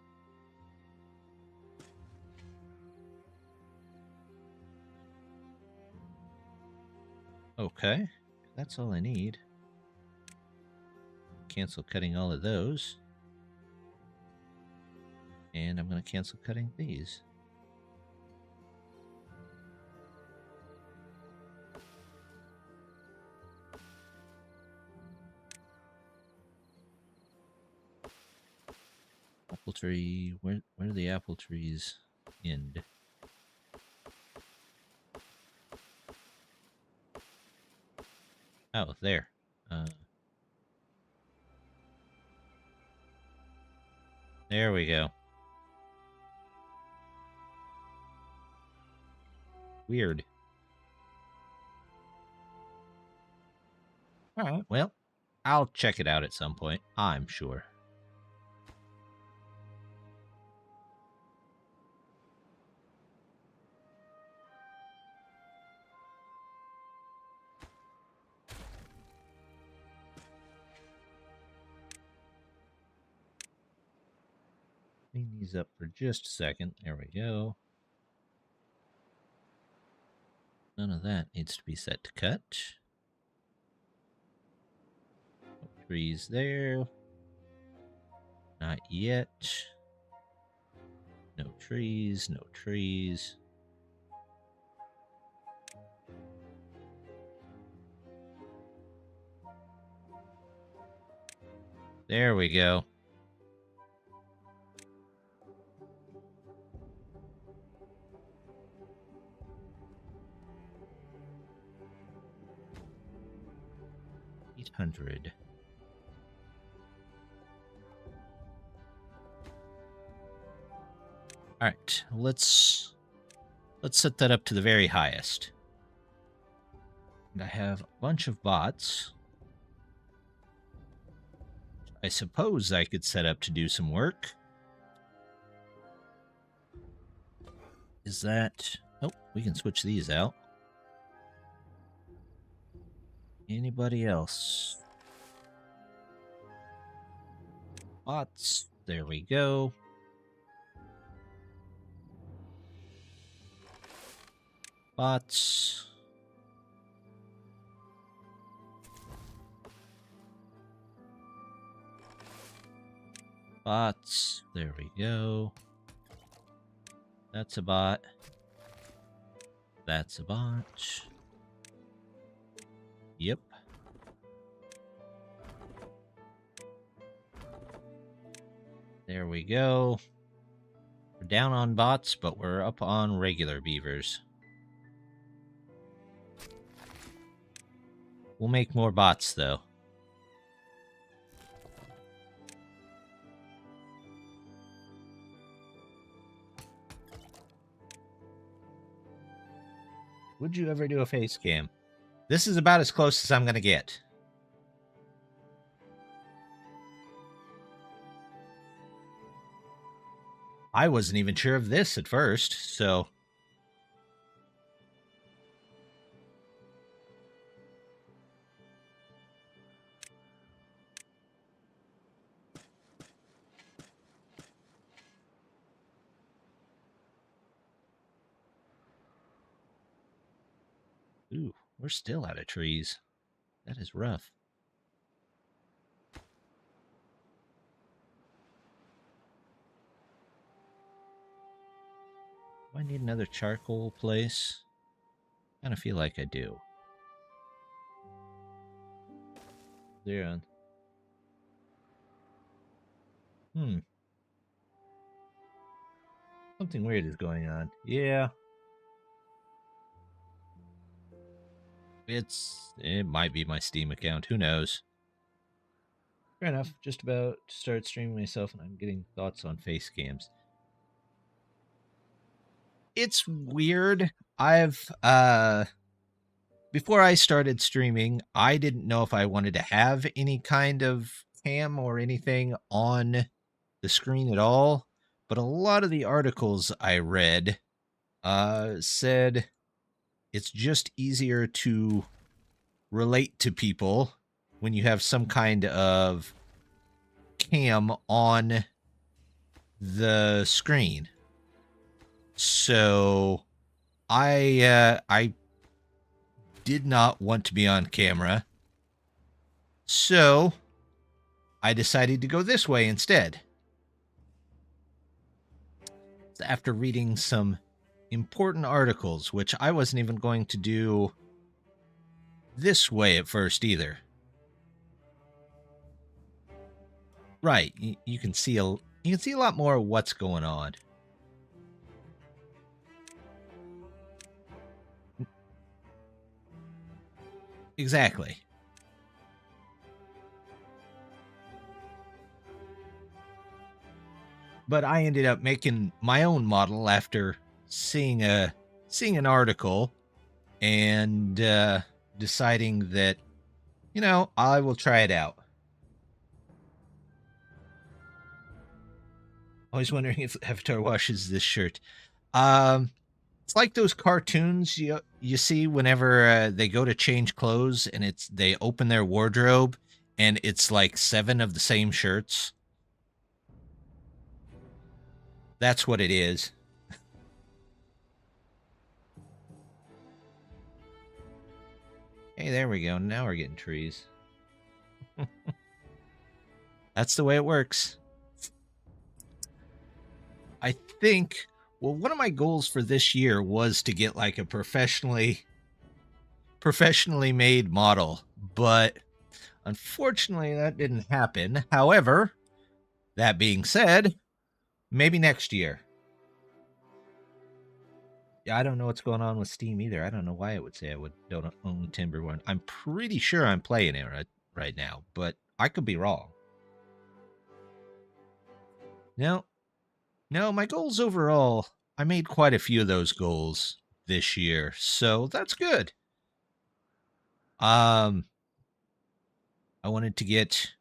Okay, that's all I need. Cancel cutting all of those. And I'm going to cancel cutting these. Apple tree, where do the apple trees end? Oh, there. There we go. Weird. All right. Well, I'll check it out at some point, I'm sure. Clean these up for just a second. There we go. None of that needs to be set to cut. No trees there. Not yet. No trees, no trees. There we go. $800. All right, let's set that up to the very highest. And I have a bunch of bots. I suppose I could set up to do some work. Is that... Oh, we can switch these out. Anybody else? Bots. There we go. Bots. Bots. There we go. That's a bot. That's a bot. Yep. There we go. We're down on bots, but we're up on regular beavers. We'll make more bots, though. Would you ever do a face cam? This is about as close as I'm going to get. I wasn't even sure of this at first, so... Ooh, we're still out of trees. That is rough. Do I need another charcoal place? I kind of feel like I do. There on. Something weird is going on. Yeah. It might be my Steam account. Who knows? Fair enough. Just about to start streaming myself, and I'm getting thoughts on face cams. It's weird. Before I started streaming, I didn't know if I wanted to have any kind of cam or anything on the screen at all. But a lot of the articles I read said it's just easier to relate to people when you have some kind of cam on the screen. So I did not want to be on camera. So I decided to go this way instead. After reading some important articles, which I wasn't even going to do this way at first either. Right, you can see a lot more of what's going on. Exactly. But I ended up making my own model after seeing an article and deciding that, I will try it out. Always wondering if Avatar washes this shirt. It's like those cartoons you see whenever they go to change clothes and they open their wardrobe and it's like 7 of the same shirts. That's what it is. Hey, there we go. Now we're getting trees. That's the way it works. I think, well, one of my goals for this year was to get like a professionally made model, but unfortunately that didn't happen. However, that being said, maybe next year. Yeah, I don't know what's going on with Steam either. I don't know why it would say don't own Timberborn. I'm pretty sure I'm playing it right now, but I could be wrong. No, my goals overall, I made quite a few of those goals this year, so that's good. I wanted to get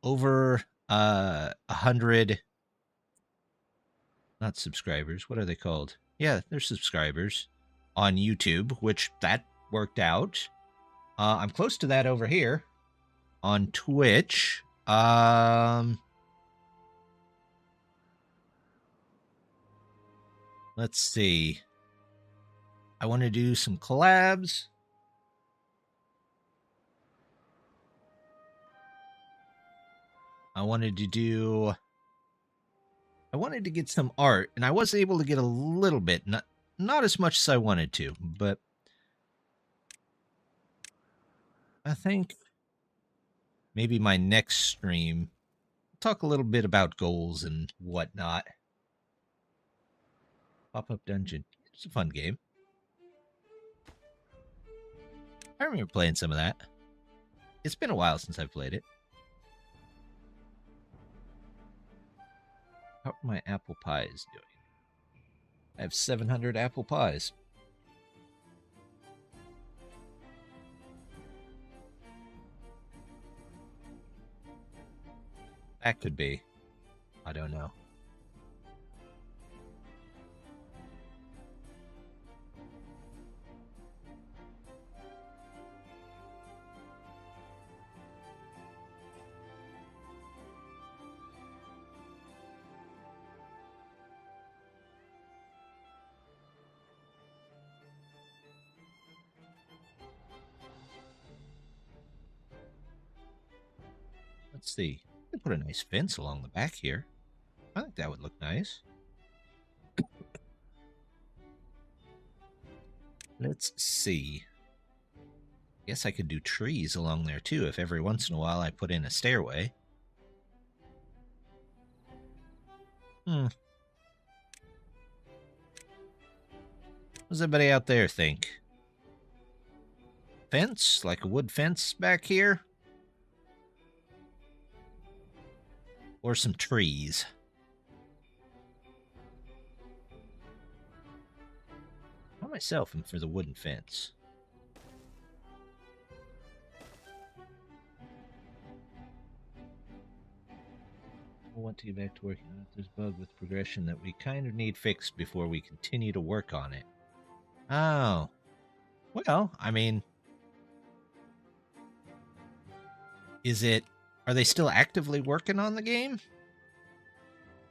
over 100, not subscribers. What are they called? Yeah, they're subscribers on YouTube, which that worked out. I'm close to that over here on Twitch. Let's see. I want to do some collabs. I wanted to get some art, and I was able to get a little bit, not as much as I wanted to, but I think maybe my next stream, talk a little bit about goals and whatnot. Pop-up dungeon. It's a fun game. I remember playing some of that. It's been a while since I've played it. How are my apple pies doing? I have 700 apple pies. That could be. I don't know. Let's see. We put a nice fence along the back here. I think that would look nice. Let's see. Guess I could do trees along there too if every once in a while I put in a stairway. What does everybody out there think? Fence? Like a wood fence back here? Or some trees? I myself am for the wooden fence. I want to get back to working on it. There's a bug with progression that we kind of need fixed before we continue to work on it. Oh. Well, I mean... Are they still actively working on the game?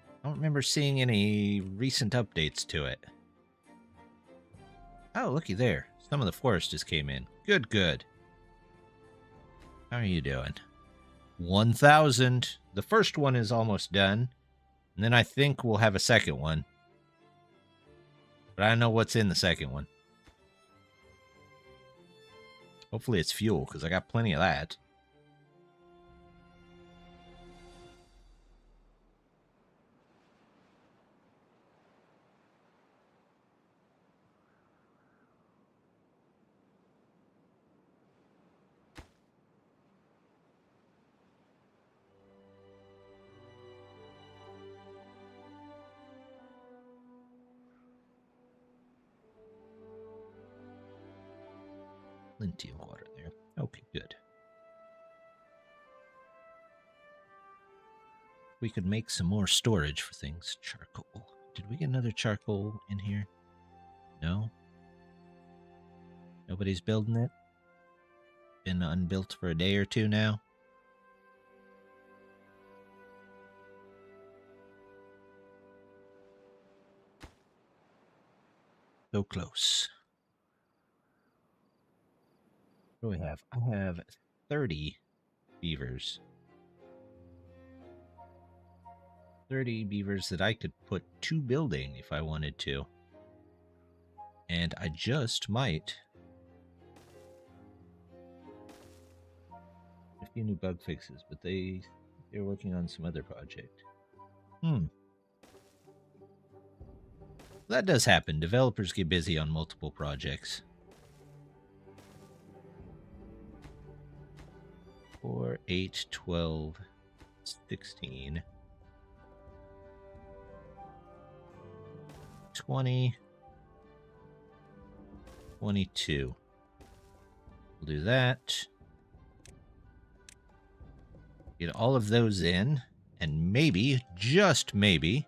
I don't remember seeing any recent updates to it. Oh, looky there. Some of the forest just came in. Good, good. How are you doing? 1,000. The first one is almost done. And then I think we'll have a second one. But I don't know what's in the second one. Hopefully it's fuel, because I got plenty of that. Plenty of water there. Okay, good. We could make some more storage for things. Charcoal. Did we get another charcoal in here? No? Nobody's building it? Been unbuilt for a day or two now? So close. What do I have? I have 30 beavers. 30 beavers that I could put to building if I wanted to. And I just might. A few new bug fixes, but they're working on some other project. That does happen. Developers get busy on multiple projects. 4, 8, 12, 16, 20, 22. We'll do that. Get all of those in, and maybe, just maybe,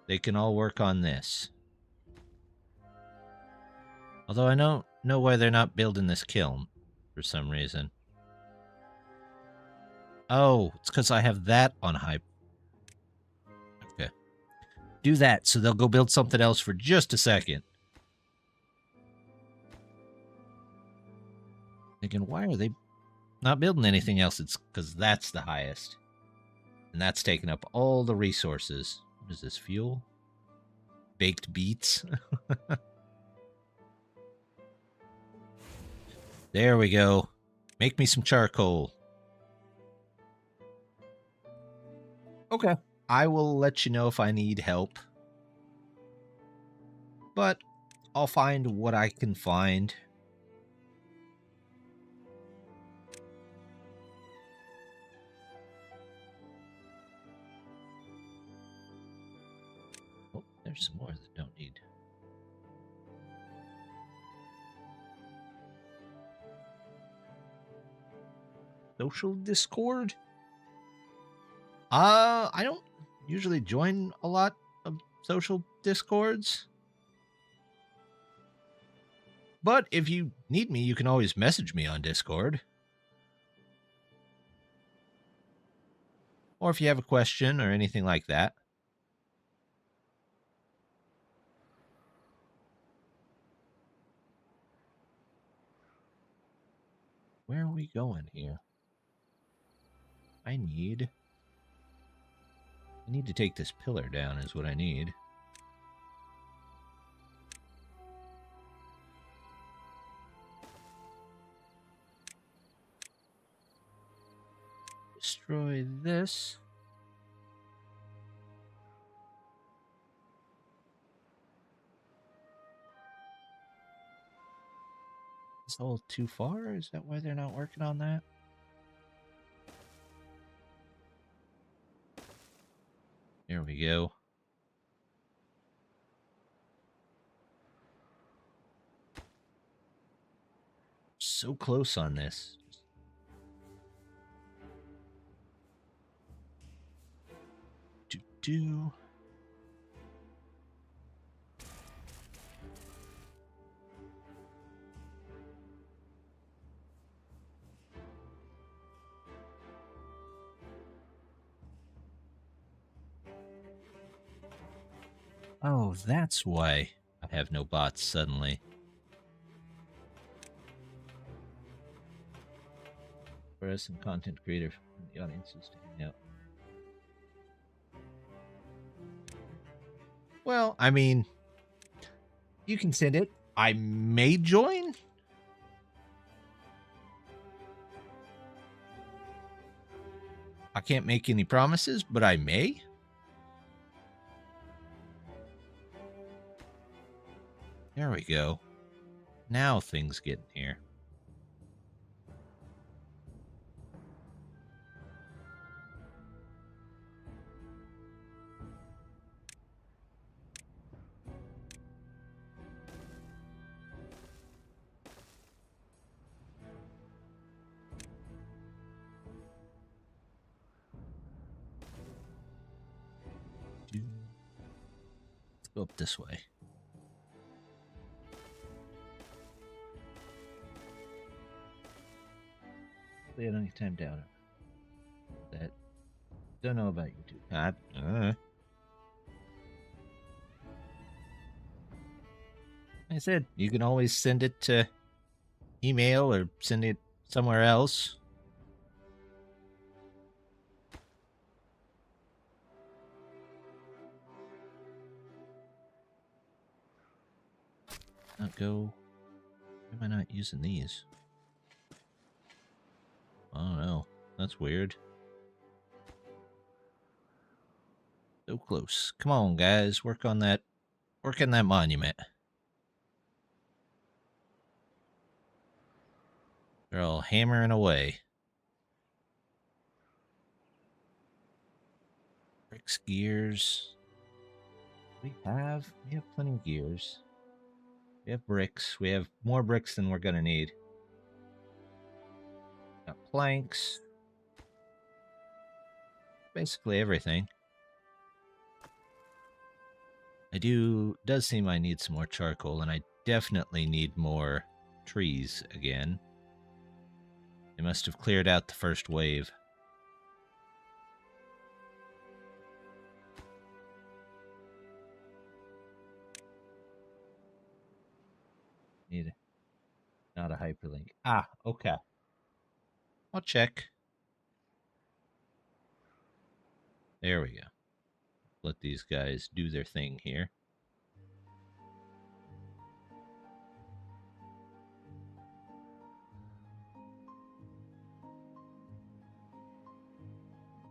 they can all work on this. Although I don't know why they're not building this kiln for some reason. Oh, it's because I have that on high. Okay. Do that, so they'll go build something else for just a second. Thinking, why are they not building anything else? It's because that's the highest. And that's taking up all the resources. What is this, fuel? Baked beets? There we go. Make me some charcoal. Okay. I will let you know if I need help. But I'll find what I can find. Oh, there's some more that don't need. Social Discord? I don't usually join a lot of social Discords. But if you need me, you can always message me on Discord. Or if you have a question or anything like that. Where are we going here? I need to take this pillar down is what I need. Destroy this. Is all too far? Is that why they're not working on that? There we go. So close on this. Do. Oh, that's why I have no bots suddenly. For us, some content creator from the audience is hang out. Well, I mean, you can send it. I may join. I can't make any promises, but I may. There we go. Now things get in here. Go up this way. We had any time down that. Don't know about you two. I said you can always send it to email or send it somewhere else. Not go. Why am I not using these? I don't know. That's weird. So close. Come on, guys. Work on that. Work on that monument. They're all hammering away. Bricks, gears. We have plenty of gears. We have bricks. We have more bricks than we're gonna need. Got planks. Basically everything. Does seem I need some more charcoal, and I definitely need more trees again. They must have cleared out the first wave. Not a hyperlink. Ah, okay. I'll check. There we go. Let these guys do their thing here.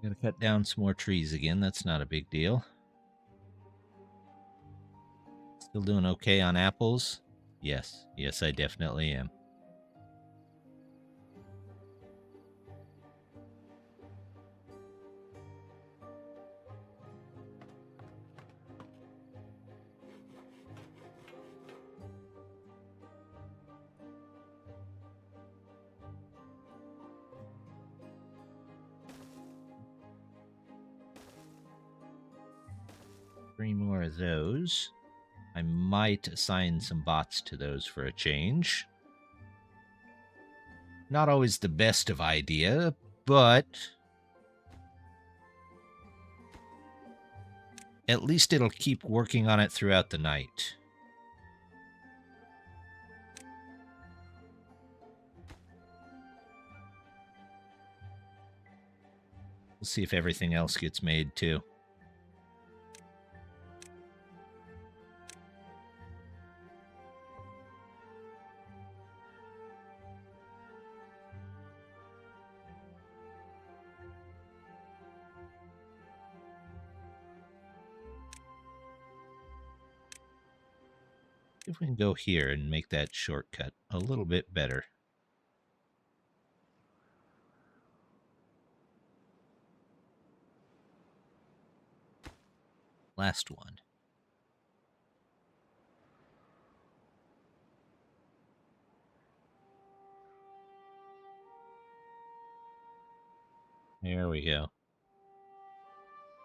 Gotta cut down some more trees again. That's not a big deal. Still doing okay on apples? Yes. Yes, I definitely am. 3 more of those. I might assign some bots to those for a change. Not always the best of idea, but at least it'll keep working on it throughout the night. We'll see if everything else gets made too. If we can go here and make that shortcut a little bit better. Last one. There we go.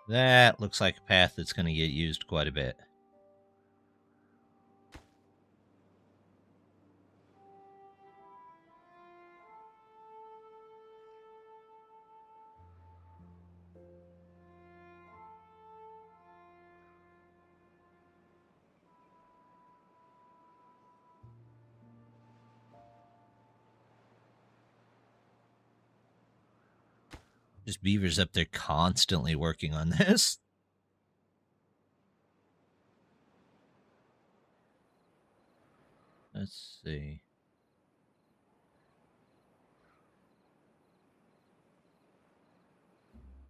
That looks like a path that's going to get used quite a bit. Just beavers up there constantly working on this. Let's see.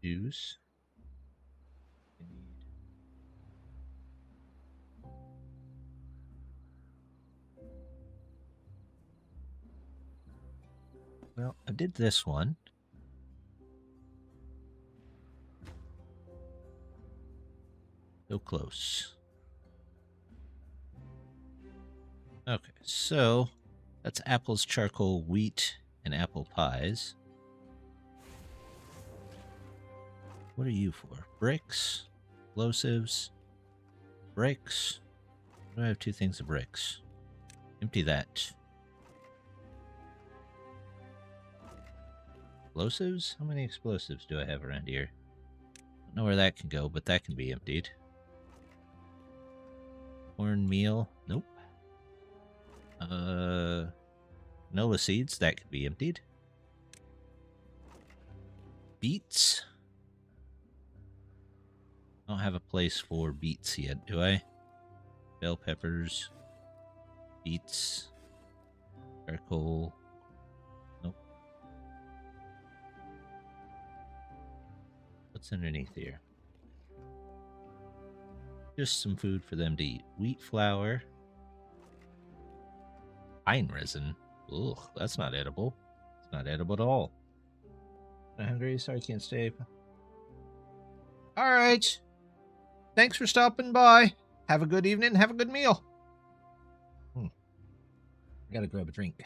Juice. Well, I did this one. So close. Okay, so that's apples, charcoal, wheat, and apple pies. What are you for? Bricks, explosives, bricks. Do I have 2 things of bricks? Empty that. Explosives? How many explosives do I have around here? I don't know where that can go, but that can be emptied. Cornmeal? Nope. Canola seeds? That could be emptied. Beets? I don't have a place for beets yet, do I? Bell peppers. Beets. Charcoal. Nope. What's underneath here? Just some food for them to eat. Wheat flour. Pine resin. Ugh, that's not edible. It's not edible at all. I'm hungry. Sorry I can't stay. All right. Thanks for stopping by. Have a good evening. Have a good meal. I gotta grab a drink.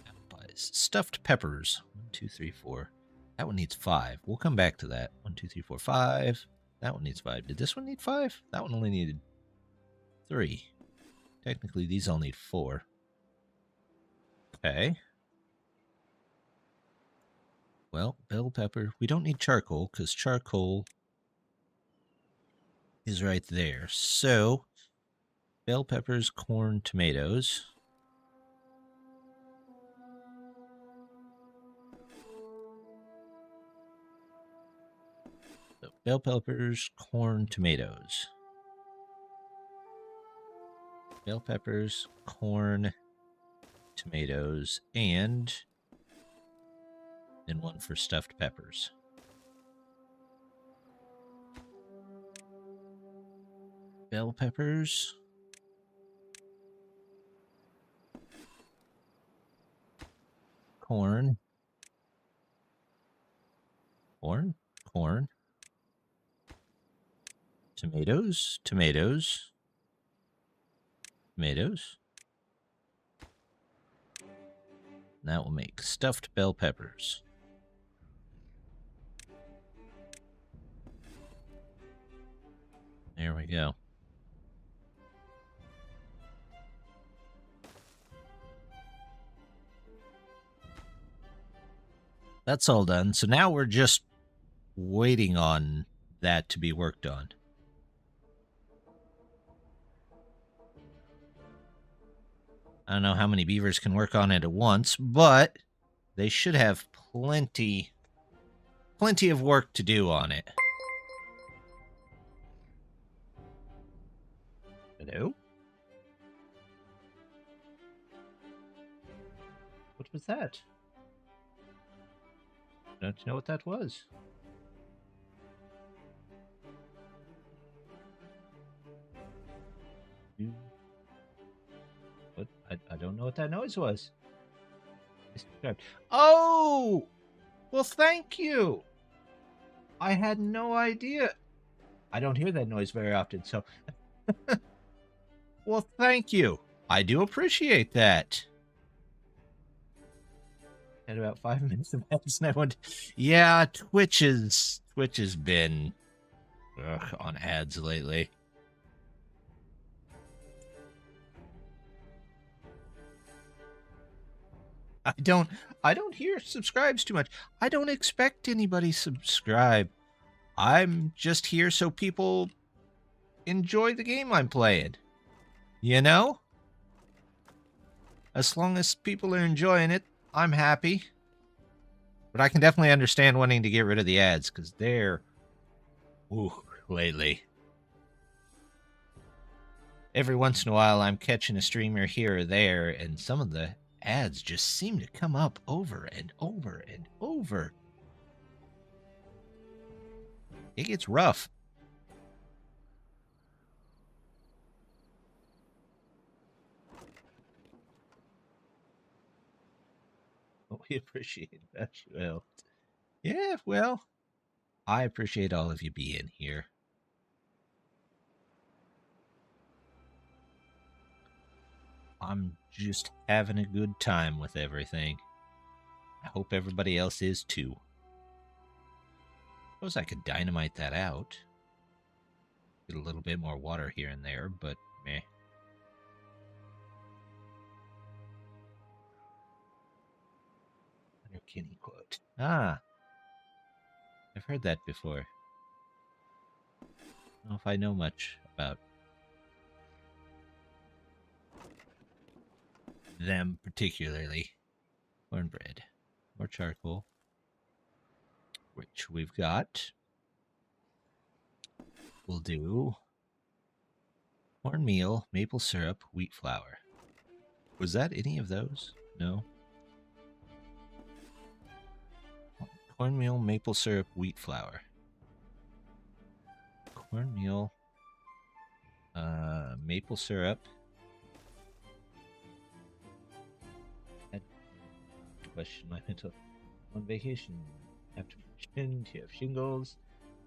Apple pies. Stuffed peppers. 1, 2, 3, 4. That one needs 5. We'll come back to that. 1, 2, 3, 4, 5. That one needs 5. Did this one need 5? That one only needed 3. Technically, these all need 4. Okay. Well, bell pepper. We don't need charcoal, because charcoal is right there. So, bell peppers, corn, tomatoes. So, bell peppers, corn, tomatoes. Bell peppers, corn, tomatoes, and then one for stuffed peppers. Bell peppers. Corn. Corn. Corn. Tomatoes. Tomatoes. Tomatoes. And that will make stuffed bell peppers. There we go. That's all done. So now we're just waiting on that to be worked on. I don't know how many beavers can work on it at once, but they should have plenty of work to do on it. Hello? What was that? Don't you know what that was? What? I don't know what that noise was. Oh! Well, thank you! I had no idea. I don't hear that noise very often, so... Well, thank you. I do appreciate that. Had about 5 minutes of ads, and I went, yeah, Twitch has been on ads lately. I don't hear subscribes too much. I don't expect anybody subscribe. I'm just here so people enjoy the game I'm playing. You know? As long as people are enjoying it, I'm happy. But I can definitely understand wanting to get rid of the ads, because they're... ooh, lately. Every once in a while, I'm catching a streamer here or there, and some of the ads just seem to come up over and over and over. It gets rough. We appreciate that, well. Yeah, well, I appreciate all of you being here. I'm just having a good time with everything. I hope everybody else is too. Suppose I could dynamite that out. Get a little bit more water here and there, but meh. Kenny quote. Ah, I've heard that before. I don't know if I know much about them particularly. Cornbread. More charcoal. Which we've got. We'll do cornmeal, maple syrup, wheat flour. Was that any of those? No. Cornmeal, maple syrup, wheat flour. Cornmeal, maple syrup. Question my mental. On vacation, after you have shingles.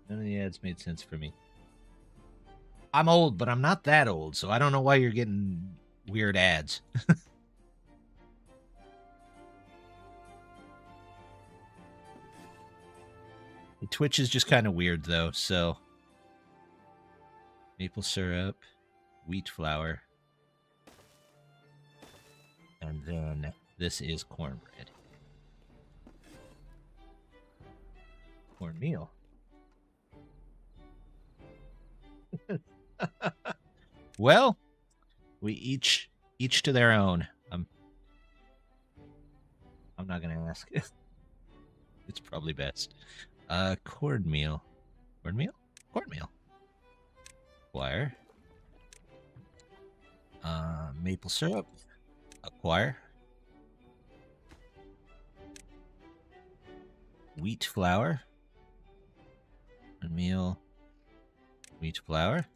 None of the ads made sense for me. I'm old, but I'm not that old, so I don't know why you're getting weird ads. Twitch is just kind of weird, though, so... Maple syrup, wheat flour, and then this is cornbread. Cornmeal. Well, we each to their own. I'm not gonna ask. It's probably best. Cornmeal. Cornmeal? Cornmeal. Acquire. Maple syrup. Acquire. Wheat flour. Cornmeal. Wheat flour.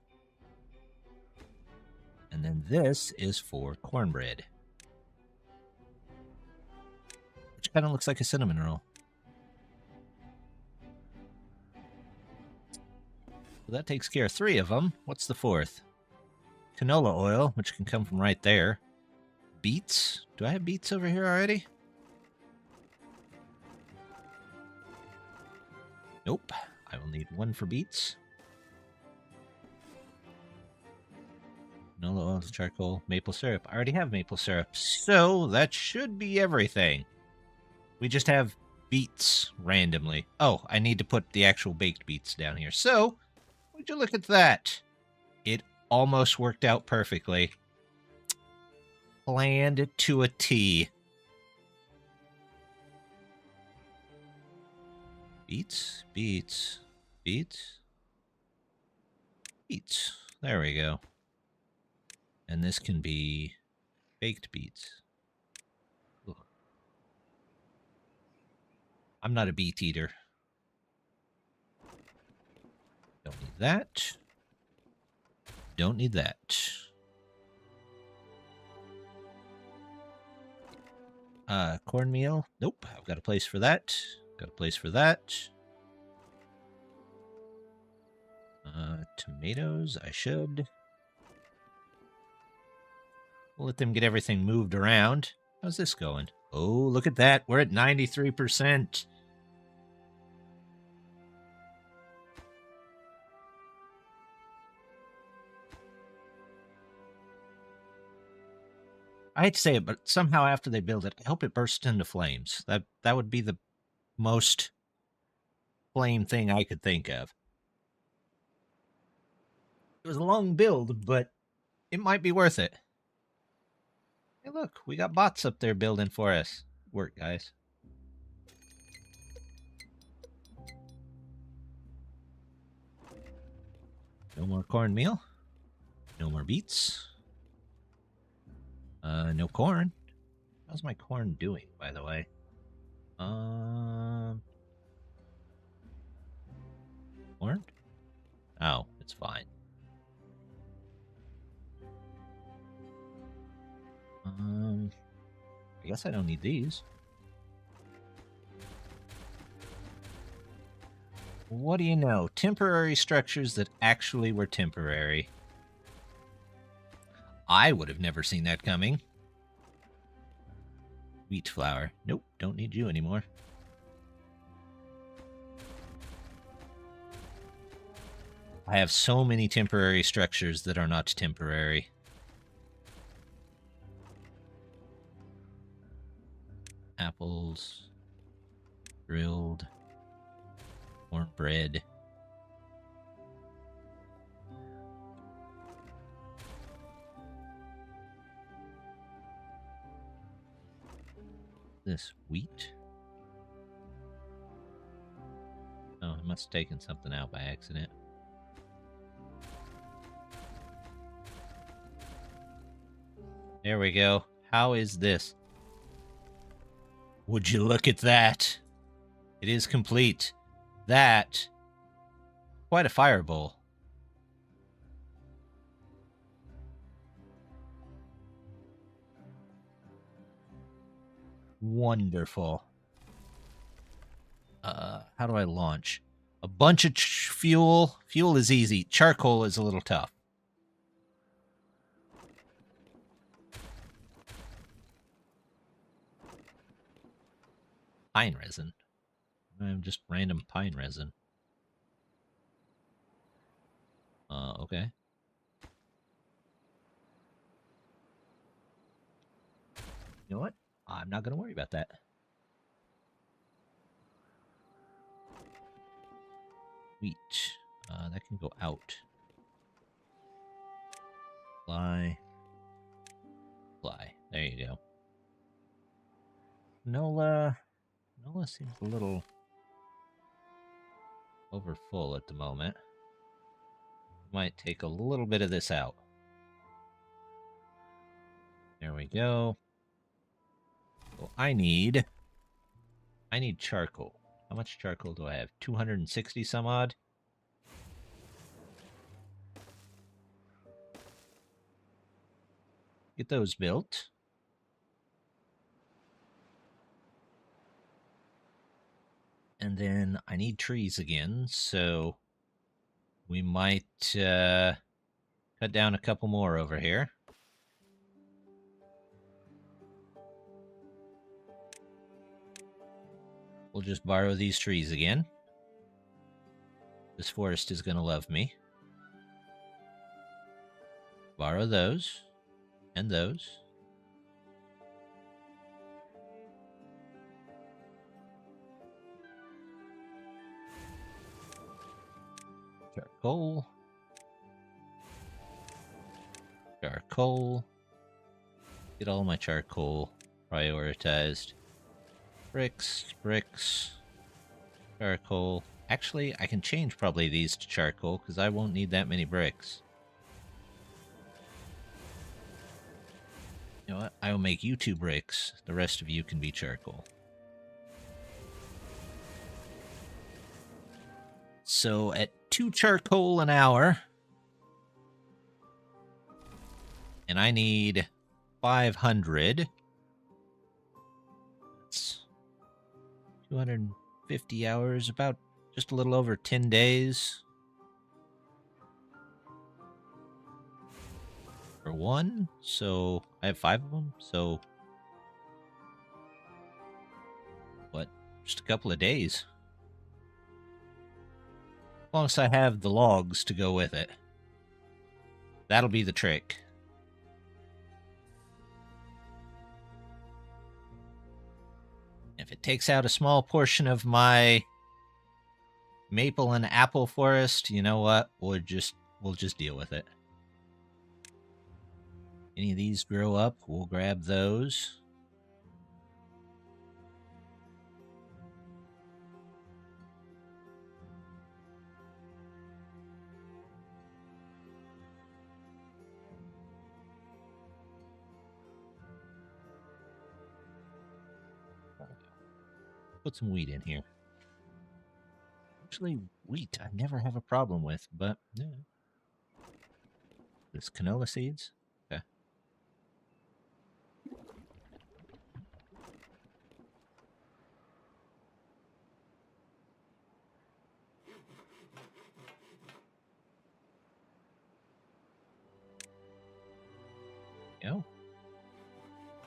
And then this is for cornbread. Which kind of looks like a cinnamon roll. So that takes care of 3 of them. What's the 4th? Canola oil, which can come from right there. Beets. Do I have beets over here already? Nope. I will need 1 for beets. Canola oil, charcoal, maple syrup. I already have maple syrup, so that should be everything. We just have beets randomly. Oh, I need to put the actual baked beets down here. So, would you look at that? It almost worked out perfectly. Planned to a T. Beets, beets, beets, beets. There we go. And this can be baked beets. Ugh. I'm not a beet eater. Don't need that. Don't need that. Cornmeal. Nope. I've got a place for that. Got a place for that. Tomatoes. I should. We'll let them get everything moved around. How's this going? Oh, look at that. We're at 93%. I hate to say it, but somehow after they build it, I hope it bursts into flames. That would be the most flame thing I could think of. It was a long build, but it might be worth it. Hey, look, we got bots up there building for us. Work, guys. No more cornmeal. No more beets. No corn. How's my corn doing, by the way? Corn? Oh, it's fine. I guess I don't need these. What do you know? Temporary structures that actually were temporary. I would have never seen that coming. Wheat flour. Nope, don't need you anymore. I have so many temporary structures that are not temporary. Apples. Grilled. Cornbread. This wheat? Oh, I must have taken something out by accident. There we go. How is this? Would you look at that? It is complete. That. Quite a fireball. Wonderful. How do I launch? A bunch of fuel. Fuel is easy. Charcoal is a little tough. Pine resin. I'm just random pine resin. Okay. You know what? I'm not going to worry about that. Wheat. That can go out. Fly. Fly. There you go. Nola seems a little over full at the moment. Might take a little bit of this out. There we go. So I need charcoal. How much charcoal do I have? 260 some odd? Get those built. And then I need trees again, so we might cut down a couple more over here. We'll just borrow these trees again. This forest is going to love me. Borrow those. And those. Charcoal. Charcoal. Get all my charcoal prioritized. Bricks, bricks, charcoal. Actually, I can change probably these to charcoal because I won't need that many bricks. You know what? I will make you 2 bricks. The rest of you can be charcoal. So at 2 charcoal an hour, and I need 500. That's 250 hours, about just a little over 10 days. For one, so I have 5 of them, so what? Just a couple of days. As long as I have the logs to go with it. That'll be the trick. If it takes out a small portion of my maple and apple forest, you know what? We'll just deal with it. Any of these grow up, we'll grab those. Put some wheat in here. Actually, wheat I never have a problem with, but yeah. This canola seeds? Okay. Go.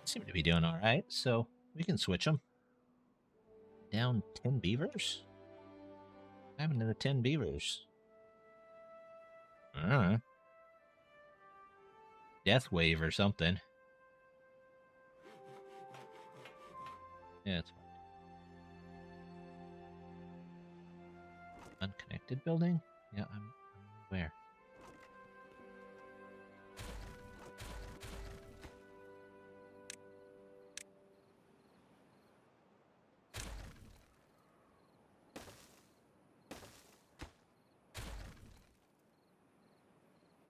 Seem to be doing all right, so we can switch them. Down 10 beavers? What happened to the 10 beavers? don't know. Death wave or something. Yeah, it's fine. Unconnected building? Yeah, I'm aware.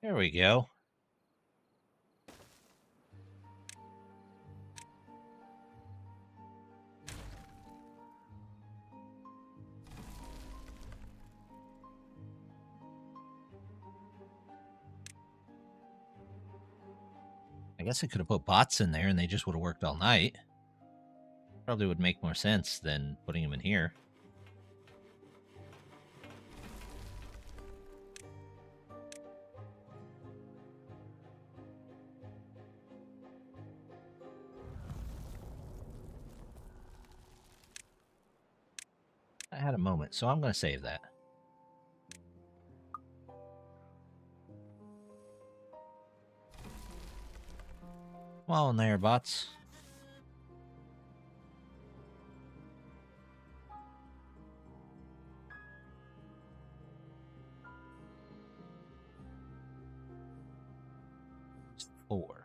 There we go. I guess I could have put bots in there and they just would have worked all night. Probably would make more sense than putting them in here. I had a moment, so I'm going to save that. Come on there, bots. It's 4.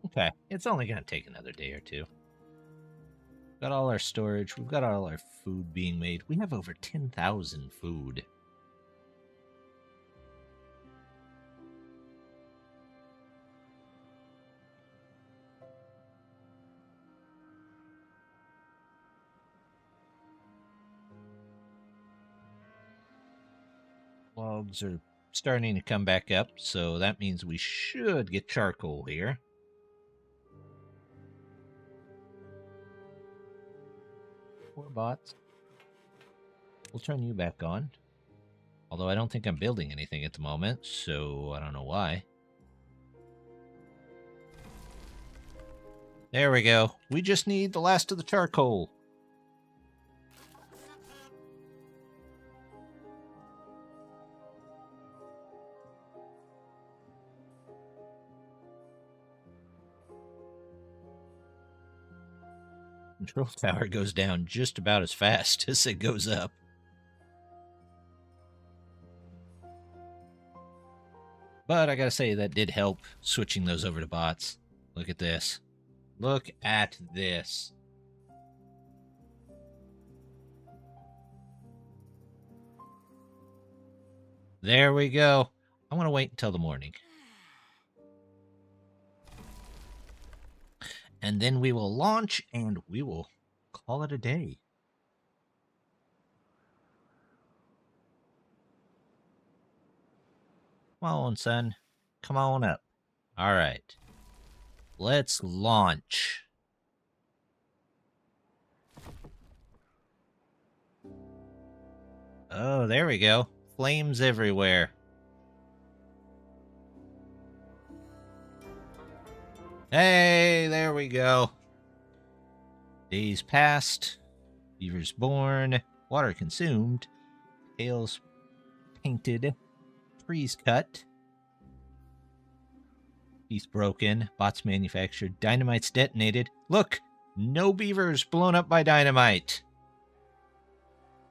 Okay, it's only going to take another day or two. Got all our storage. We've got all our food being made. We have over 10,000 food. Logs are starting to come back up, so that means we should get charcoal here. Poor bots. We'll turn you back on. Although I don't think I'm building anything at the moment, so I don't know why. There we go. We just need the last of the charcoal. Control tower goes down just about as fast as it goes up. But I gotta say, that did help switching those over to bots. Look at this. Look at this. There we go. I'm gonna wait until the morning. And then we will launch and we will call it a day. Come on, son. Come on up. All right. Let's launch. Oh, there we go. Flames everywhere. Hey, there we go. Days passed. Beavers born. Water consumed. Tails painted. Trees cut. Piece broken. Bots manufactured. Dynamite's detonated. Look! No beavers blown up by dynamite.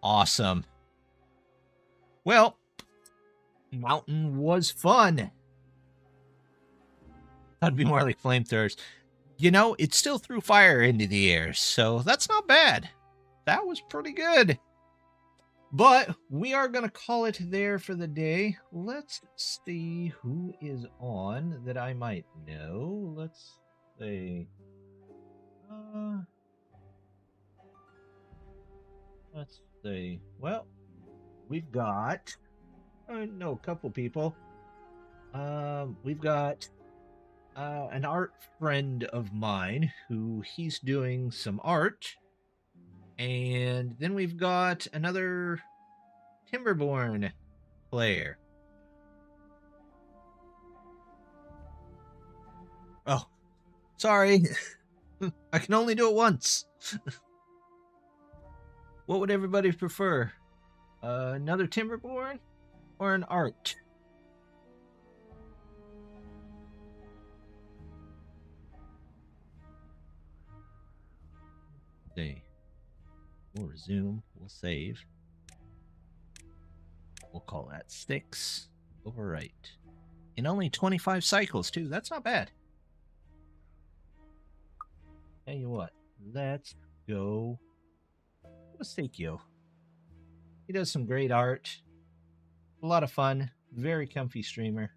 Awesome. Well, mountain was fun. That'd be more like flamethrowers. You know, it still threw fire into the air, so that's not bad. That was pretty good. But we are going to call it there for the day. Let's see who is on that I might know. Let's see. Let's see. Well, we've got... I know a couple people. We've got an art friend of mine who he's doing some art. And then we've got another Timberborn player. Oh, sorry. I can only do it once. What would everybody prefer? Another Timberborn or an art? See. We'll resume. We'll save. We'll call that 6. Overwrite. In only 25 cycles, too. That's not bad. Tell you what. Let's go with Seikyo. He does some great art. A lot of fun. Very comfy streamer.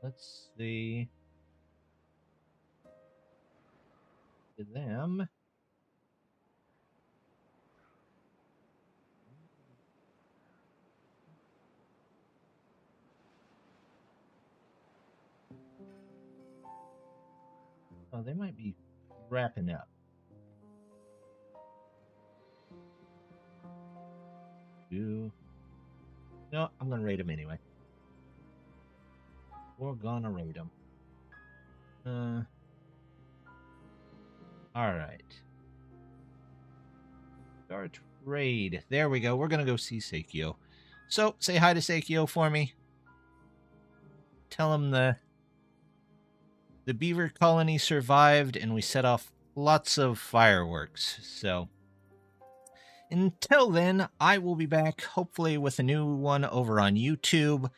Let's see. To them. Oh, they might be wrapping up. No, I'm gonna rate them anyway. We're gonna rate them. Alright. Start raid. There we go. We're gonna go see Seikyo. So, say hi to Seikyo for me. Tell him the beaver colony survived and we set off lots of fireworks. So, until then, I will be back hopefully with a new one over on YouTube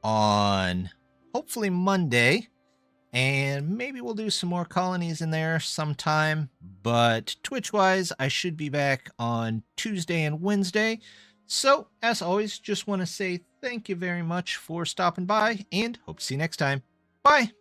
on hopefully Monday. And maybe we'll do some more colonies in there sometime. But Twitch-wise, I should be back on Tuesday and Wednesday. So, as always, just want to say thank you very much for stopping by and hope to see you next time. Bye!